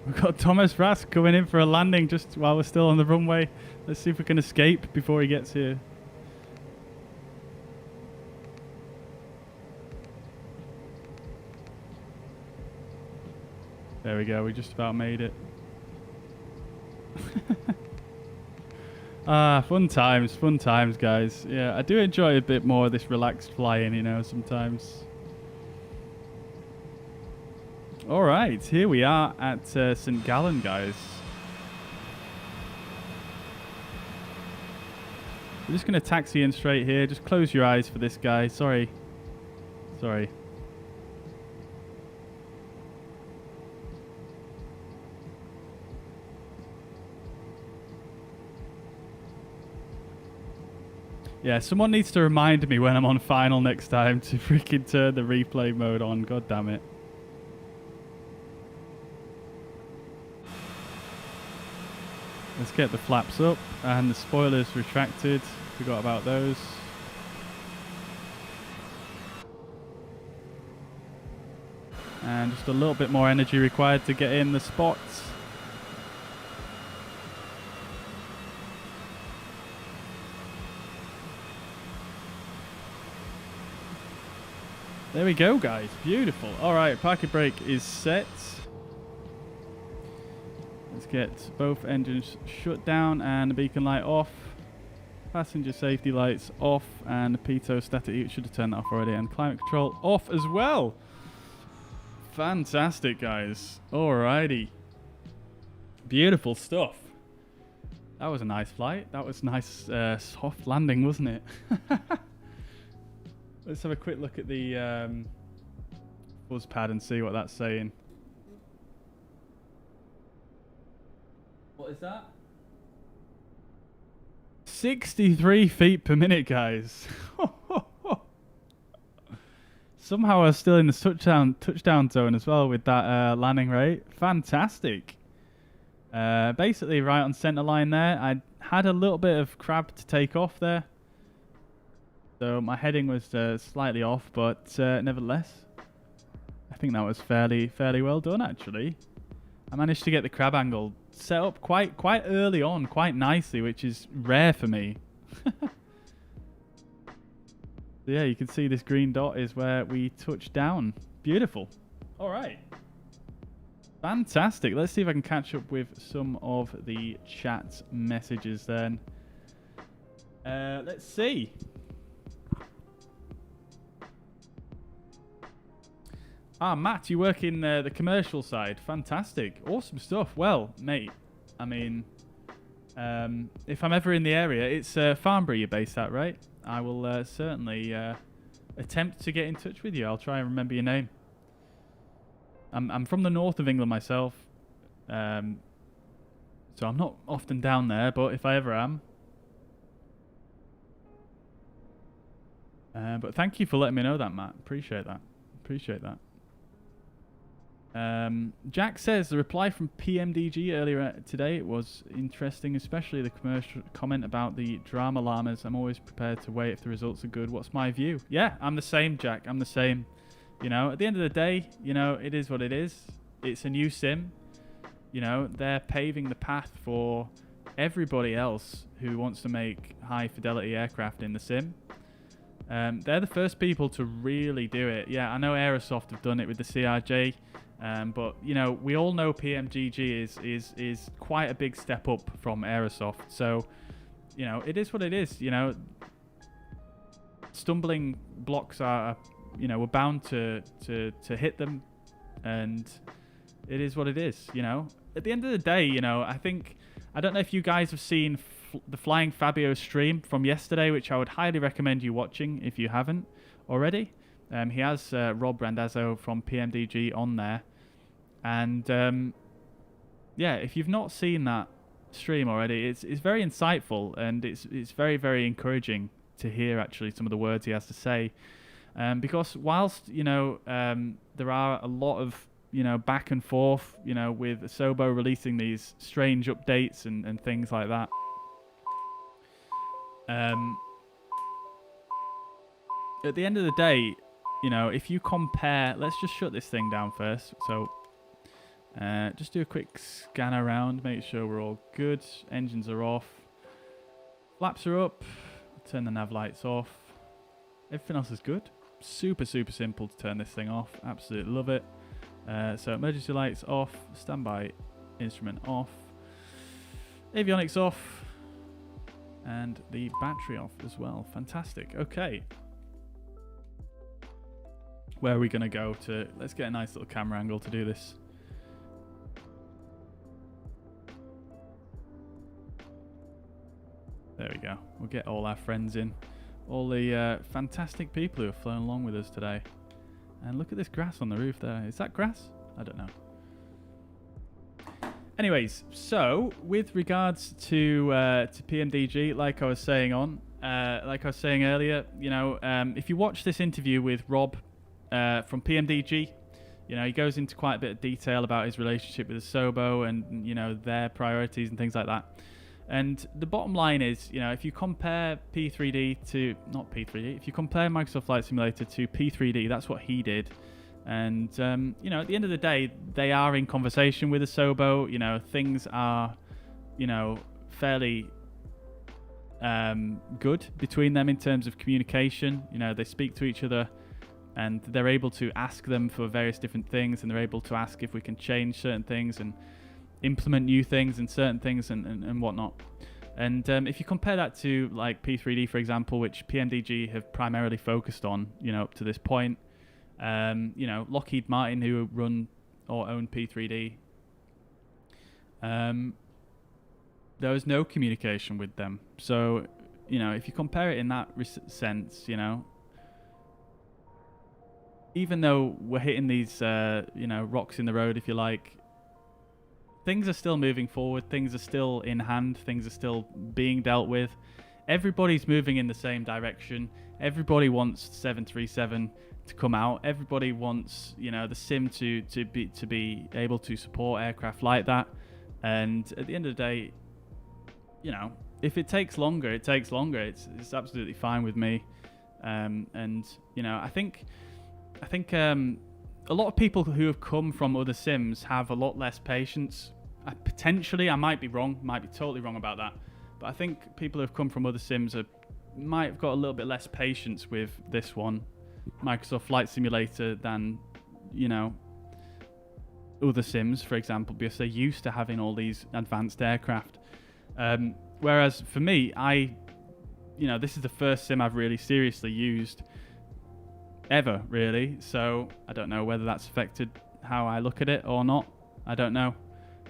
We've got Thomas Rask coming in for a landing just while we're still on the runway. Let's see if we can escape before he gets here. There we go. We just about made it. Fun times, guys. Yeah, I do enjoy a bit more of this relaxed flying, you know, sometimes. Alright, here we are at St Gallen, guys. We're just going to taxi in straight here. Just close your eyes for this guy. Sorry. Sorry. Yeah, someone needs to remind me when I'm on final next time to freaking turn the replay mode on. God damn it. Let's get the flaps up and the spoilers retracted. Forgot about those. And just a little bit more energy required to get in the spots. There we go, guys. Beautiful. All right, parking brake is set. Let's get both engines shut down and the beacon light off. Passenger safety lights off and the pitot static heat should have turned that off already. And climate control off as well. Fantastic, guys. Alrighty. Beautiful stuff. That was a nice flight. That was nice soft landing, wasn't it? Let's have a quick look at the buzz pad and see what that's saying. What is that? 63 feet per minute, guys. Somehow I was still in the touchdown zone as well with that landing rate. Fantastic. Basically right on center line there. I had a little bit of crab to take off there. So my heading was slightly off, but nevertheless, I think that was fairly well done actually. I managed to get the crab angle set up quite early on, quite nicely, which is rare for me. So yeah, you can see this green dot is where we touch down. Beautiful. All right. Fantastic. Let's see if I can catch up with some of the chat messages then. Let's see. Matt, you work in the commercial side. Fantastic. Awesome stuff. Well, mate, I mean, if I'm ever in the area, it's Farnborough you're based at, right? I will certainly attempt to get in touch with you. I'll try and remember your name. I'm from the north of England myself, so I'm not often down there, but if I ever am. But thank you for letting me know that, Matt. Appreciate that. Appreciate that. Jack says the reply from PMDG earlier today was interesting, especially the commercial comment about the drama llamas. I'm always prepared to wait if the results are good. What's my view? Yeah, I'm the same, Jack. I'm the same. You know, at the end of the day, you know, it is what it is. It's a new sim. You know, they're paving the path for everybody else who wants to make high fidelity aircraft in the sim. They're the first people to really do it. Yeah, I know Aerosoft have done it with the CRJ. But you know, we all know PMGG is quite a big step up from Aerosoft. So, you know, it is what it is. You know, stumbling blocks are, you know, we're bound to hit them, and it is what it is, you know. At the end of the day, you know, I don't know if you guys have seen the Flying Fabio stream from yesterday, which I would highly recommend you watching if you haven't already. He has Rob Randazzo from PMDG on there. And yeah, if you've not seen that stream already, it's very insightful, and it's very, very encouraging to hear actually some of the words he has to say. Because whilst, you know, there are a lot of, you know, back and forth, you know, with Asobo releasing these strange updates and things like that. At the end of the day, you know, if you compare, let's just shut this thing down first. So just do a quick scan around, make sure we're all good. Engines are off. Flaps are up. Turn the nav lights off. Everything else is good. Super, super simple to turn this thing off. Absolutely love it. So emergency lights off. Standby instrument off. Avionics off. And the battery off as well. Fantastic. Okay. Where are we going to go to? Let's get a nice little camera angle to do this. There we go. We'll get all our friends in. All the fantastic people who have flown along with us today. And look at this grass on the roof there. Is that grass? I don't know. Anyways, so with regards to PMDG, like I was saying earlier, you know, if you watch this interview with Rob from PMDG, you know, he goes into quite a bit of detail about his relationship with Asobo and, you know, their priorities and things like that. And the bottom line is, you know, if you compare P3D to, not P3D, if you compare Microsoft Flight Simulator to P3D, that's what he did. And, you know, at the end of the day, they are in conversation with Asobo. You know, things are, you know, fairly good between them in terms of communication. You know, they speak to each other and they're able to ask them for various different things, and they're able to ask if we can change certain things and implement new things and certain things and whatnot. And if you compare that to like P3D, for example, which PMDG have primarily focused on, you know, up to this point, you know, Lockheed Martin, who run or own P3D, there was no communication with them. So, you know, if you compare it in that sense, you know, even though we're hitting these, you know, rocks in the road, if you like, things are still moving forward. Things are still in hand. Things are still being dealt with. Everybody's moving in the same direction. Everybody wants 737 to come out. Everybody wants, you know, the sim to be able to support aircraft like that. And at the end of the day, you know, if it takes longer, it takes longer. It's absolutely fine with me. And you know, I think a lot of people who have come from other sims have a lot less patience. Potentially, I might be wrong, might be totally wrong about that, but I think people who have come from other sims might have got a little bit less patience with this one, Microsoft Flight Simulator, than, you know, other sims, for example, because they're used to having all these advanced aircraft. Whereas for me, you know, this is the first sim I've really seriously used ever, really. So I don't know whether that's affected how I look at it or not. I don't know.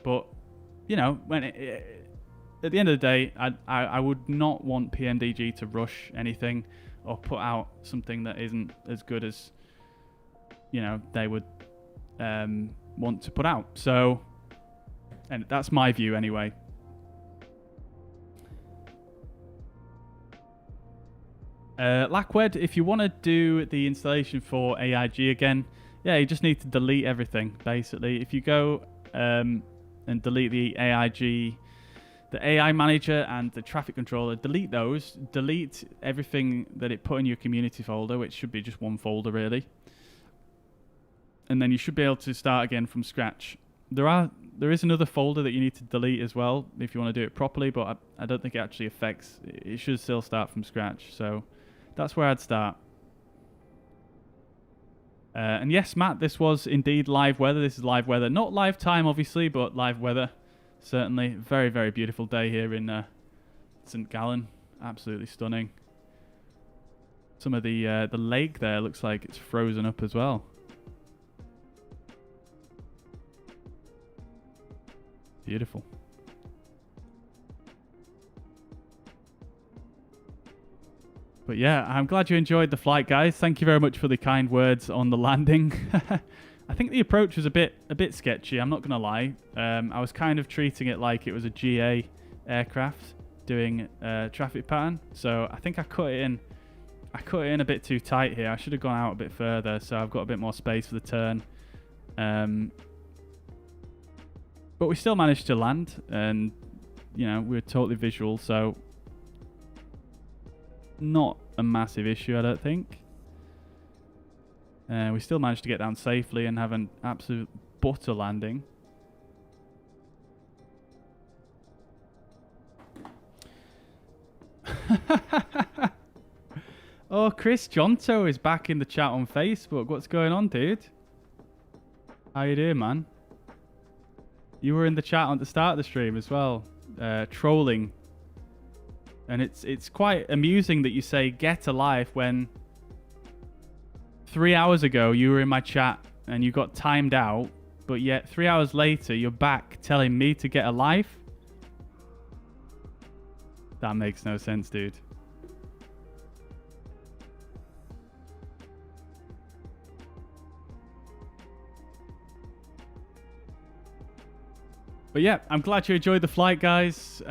But, you know, when at the end of the day, I would not want PMDG to rush anything or put out something that isn't as good as, you know, they would want to put out. So, and that's my view anyway. Lackwed, if you want to do the installation for AIG again, yeah, you just need to delete everything, basically. If you go and delete the AIG, the AI manager and the traffic controller, delete those, delete everything that it put in your community folder, which should be just one folder, really. And then you should be able to start again from scratch. There is another folder that you need to delete as well if you want to do it properly, but I don't think it actually affects. It should still start from scratch. So that's where I'd start. And yes, Matt, this was indeed live weather. This is live weather. Not live time, obviously, but live weather. Certainly. Very, very beautiful day here in Sint Gallen. Absolutely stunning. Some of the lake there looks like it's frozen up as well. Beautiful. But yeah, I'm glad you enjoyed the flight, guys. Thank you very much for the kind words on the landing. I think the approach was a bit sketchy, I'm not going to lie. I was kind of treating it like it was a GA aircraft doing traffic pattern. So I think I cut it in a bit too tight here. I should have gone out a bit further, so I've got a bit more space for the turn. But we still managed to land, and you know, we were totally visual, so not a massive issue, I don't think. We still managed to get down safely and have an absolute butter landing. Oh, Chris Jonto is back in the chat on Facebook. What's going on, dude? How you doing, man? You were in the chat at the start of the stream as well, trolling. And it's quite amusing that you say "get a life" when 3 hours ago you were in my chat and you got timed out, but yet 3 hours later you're back telling me to get a life. That makes no sense, dude. But yeah, I'm glad you enjoyed the flight, guys.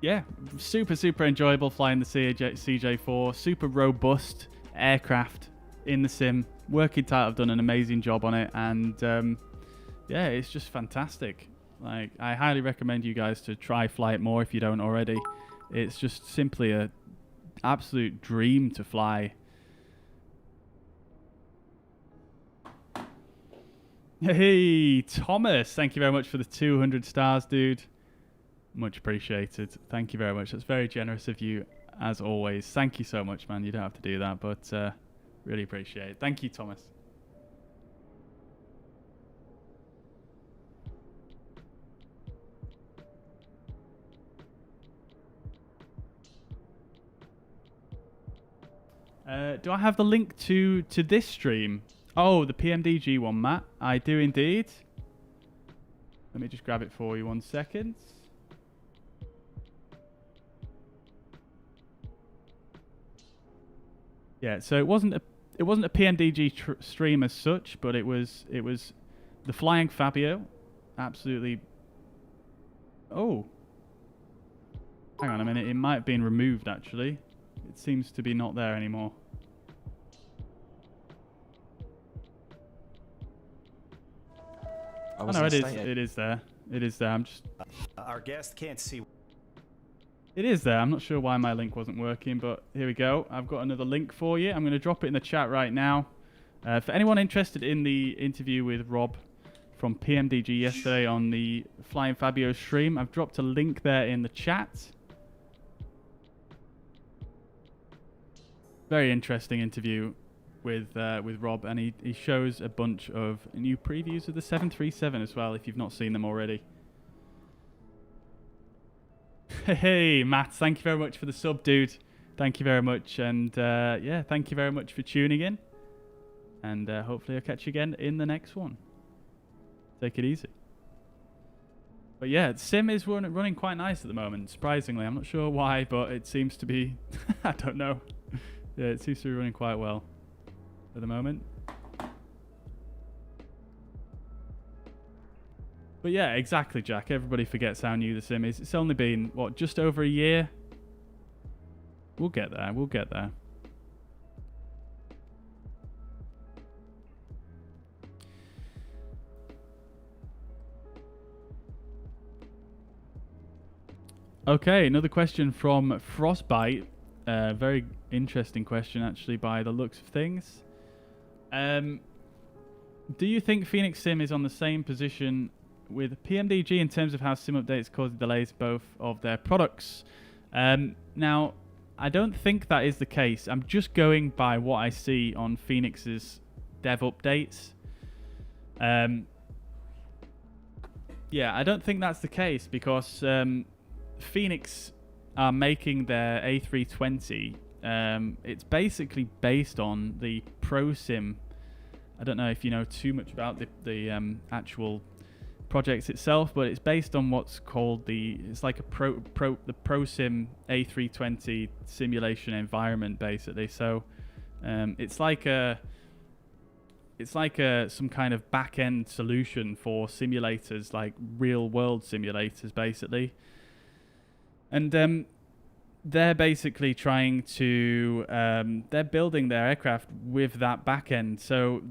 Yeah, super enjoyable flying the CJ4. Super robust aircraft in the sim. Working Title have done an amazing job on it, and yeah, it's just fantastic. Like, I highly recommend you guys to try fly it more if you don't already. It's just simply a absolute dream to fly. Hey, Thomas, thank you very much for the 200 stars, dude. Much appreciated. Thank you very much. That's very generous of you, as always. Thank you so much, man. You don't have to do that, but really appreciate it. Thank you, Thomas. Do I have the link to this stream? Oh, the PMDG one, Matt. I do indeed. Let me just grab it for you 1 second. Yeah, so it wasn't a PMDG stream as such, but it was the Flying Fabio. Absolutely. Oh. Hang on a minute. It might have been removed, actually. It seems to be not there anymore. Oh no, it is there. It is there. I'm just... Our guest can't see. It is there. I'm not sure why my link wasn't working, but here we go. I've got another link for you. I'm going to drop it in the chat right now. For anyone interested in the interview with Rob from PMDG yesterday on the Flying Fabio stream, I've dropped a link there in the chat. Very interesting interview with Rob, and he shows a bunch of new previews of the 737 as well, if you've not seen them already. Hey, Matt, thank you very much for the sub, dude. Thank you very much, and yeah, thank you very much for tuning in, and hopefully I'll catch you again in the next one. Take it easy. But yeah, Sim is running quite nice at the moment, surprisingly. I'm not sure why, but it seems to be... I don't know. Yeah, it seems to be running quite well at the moment. But yeah, exactly, Jack. Everybody forgets how new the sim is. It's only been, what, just over a year? We'll get there. We'll get there. Okay, another question from Frostbite. Very interesting question, actually, by the looks of things. Do you think Phoenix Sim is on the same position with PMDG in terms of how sim updates cause delays both of their products? Now, I don't think that is the case. I'm just going by what I see on Phoenix's dev updates. Yeah, I don't think that's the case because Phoenix are making their A320. It's basically based on the Pro Sim. I don't know if you know too much about the actual project itself, but it's based on what's called it's like the ProSim A320 simulation environment, basically. So it's like some kind of back-end solution for simulators, like real-world simulators, basically. And they're basically trying to they're building their aircraft with that back end. So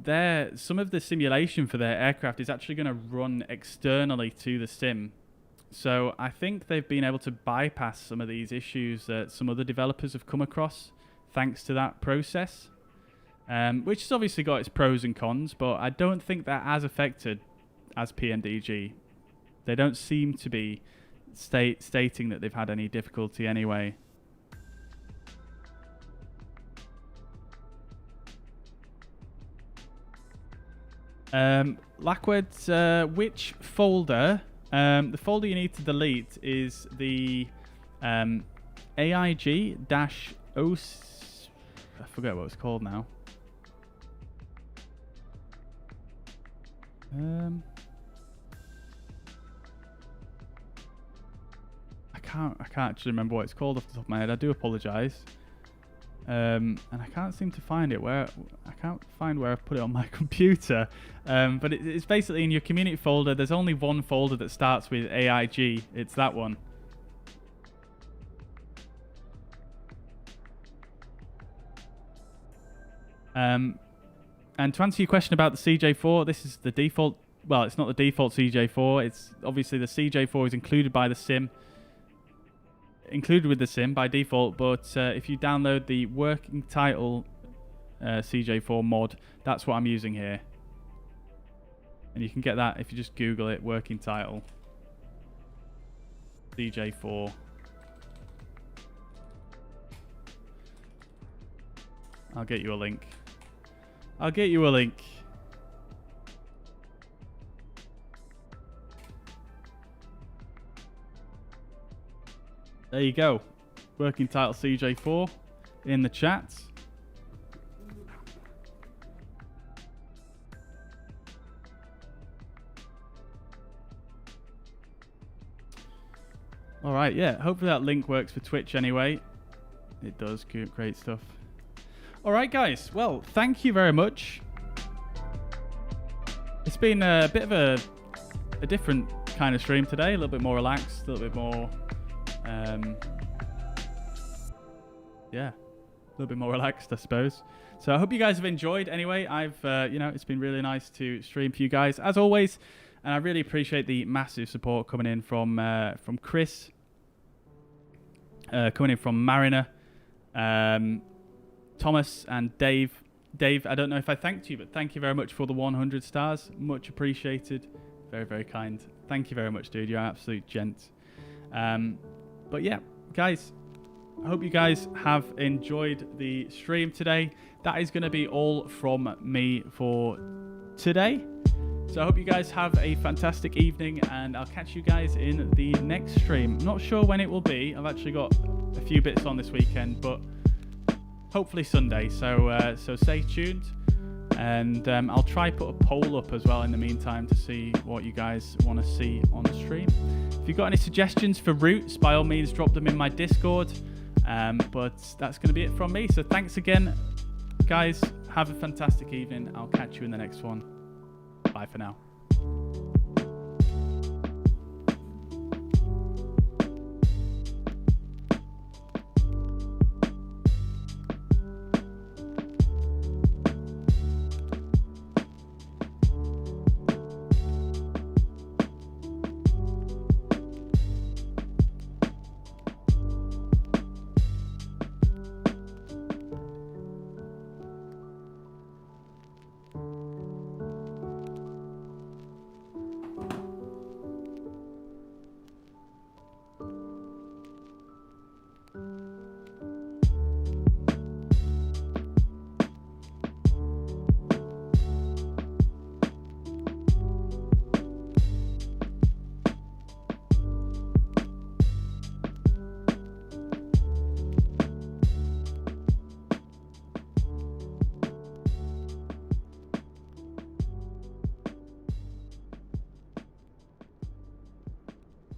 some of the simulation for their aircraft is actually going to run externally to the sim. So I think they've been able to bypass some of these issues that some other developers have come across thanks to that process, which has obviously got its pros and cons, but I don't think they're as affected as PNDG. They don't seem to be stating that they've had any difficulty anyway. Lackwed, which folder? The folder you need to delete is the AIG-O... I forget what it's called now. I can't actually remember what it's called off the top of my head. I do apologise. And I can't seem to find it. I can't find where I've put it on my computer. But it's basically in your community folder. There's only one folder that starts with AIG. It's that one. And to answer your question about the CJ4, this is the default. Well, it's not the default CJ4. It's obviously the CJ4 is included with the sim by default, but if you download the working title CJ4 mod, that's what I'm using here, and you can get that if you just Google it, working title CJ4. I'll get you a link. There you go. Working title CJ4 in the chat. Alright, yeah. Hopefully that link works for Twitch anyway. It does. Great stuff. Alright, guys. Well, thank you very much. It's been a bit of a different kind of stream today. A little bit more relaxed. A little bit more... yeah, a little bit more relaxed, I suppose. So I hope you guys have enjoyed. Anyway, it's been really nice to stream for you guys as always, and I really appreciate the massive support coming in from Chris, coming in from Mariner, Thomas, and Dave. Dave, I don't know if I thanked you, but thank you very much for the 100 stars. Much appreciated. Very, very kind. Thank you very much, dude. You're an absolute gent. But yeah, guys, I hope you guys have enjoyed the stream today. That is going to be all from me for today. So I hope you guys have a fantastic evening, and I'll catch you guys in the next stream. I'm not sure when it will be. I've actually got a few bits on this weekend, but hopefully Sunday. So stay tuned, and I'll try put a poll up as well in the meantime to see what you guys want to see on the stream. If you've got any suggestions for routes, by all means drop them in my Discord. But that's going to be it from me. So thanks again, guys. Have a fantastic evening. I'll catch you in the next one. Bye for now.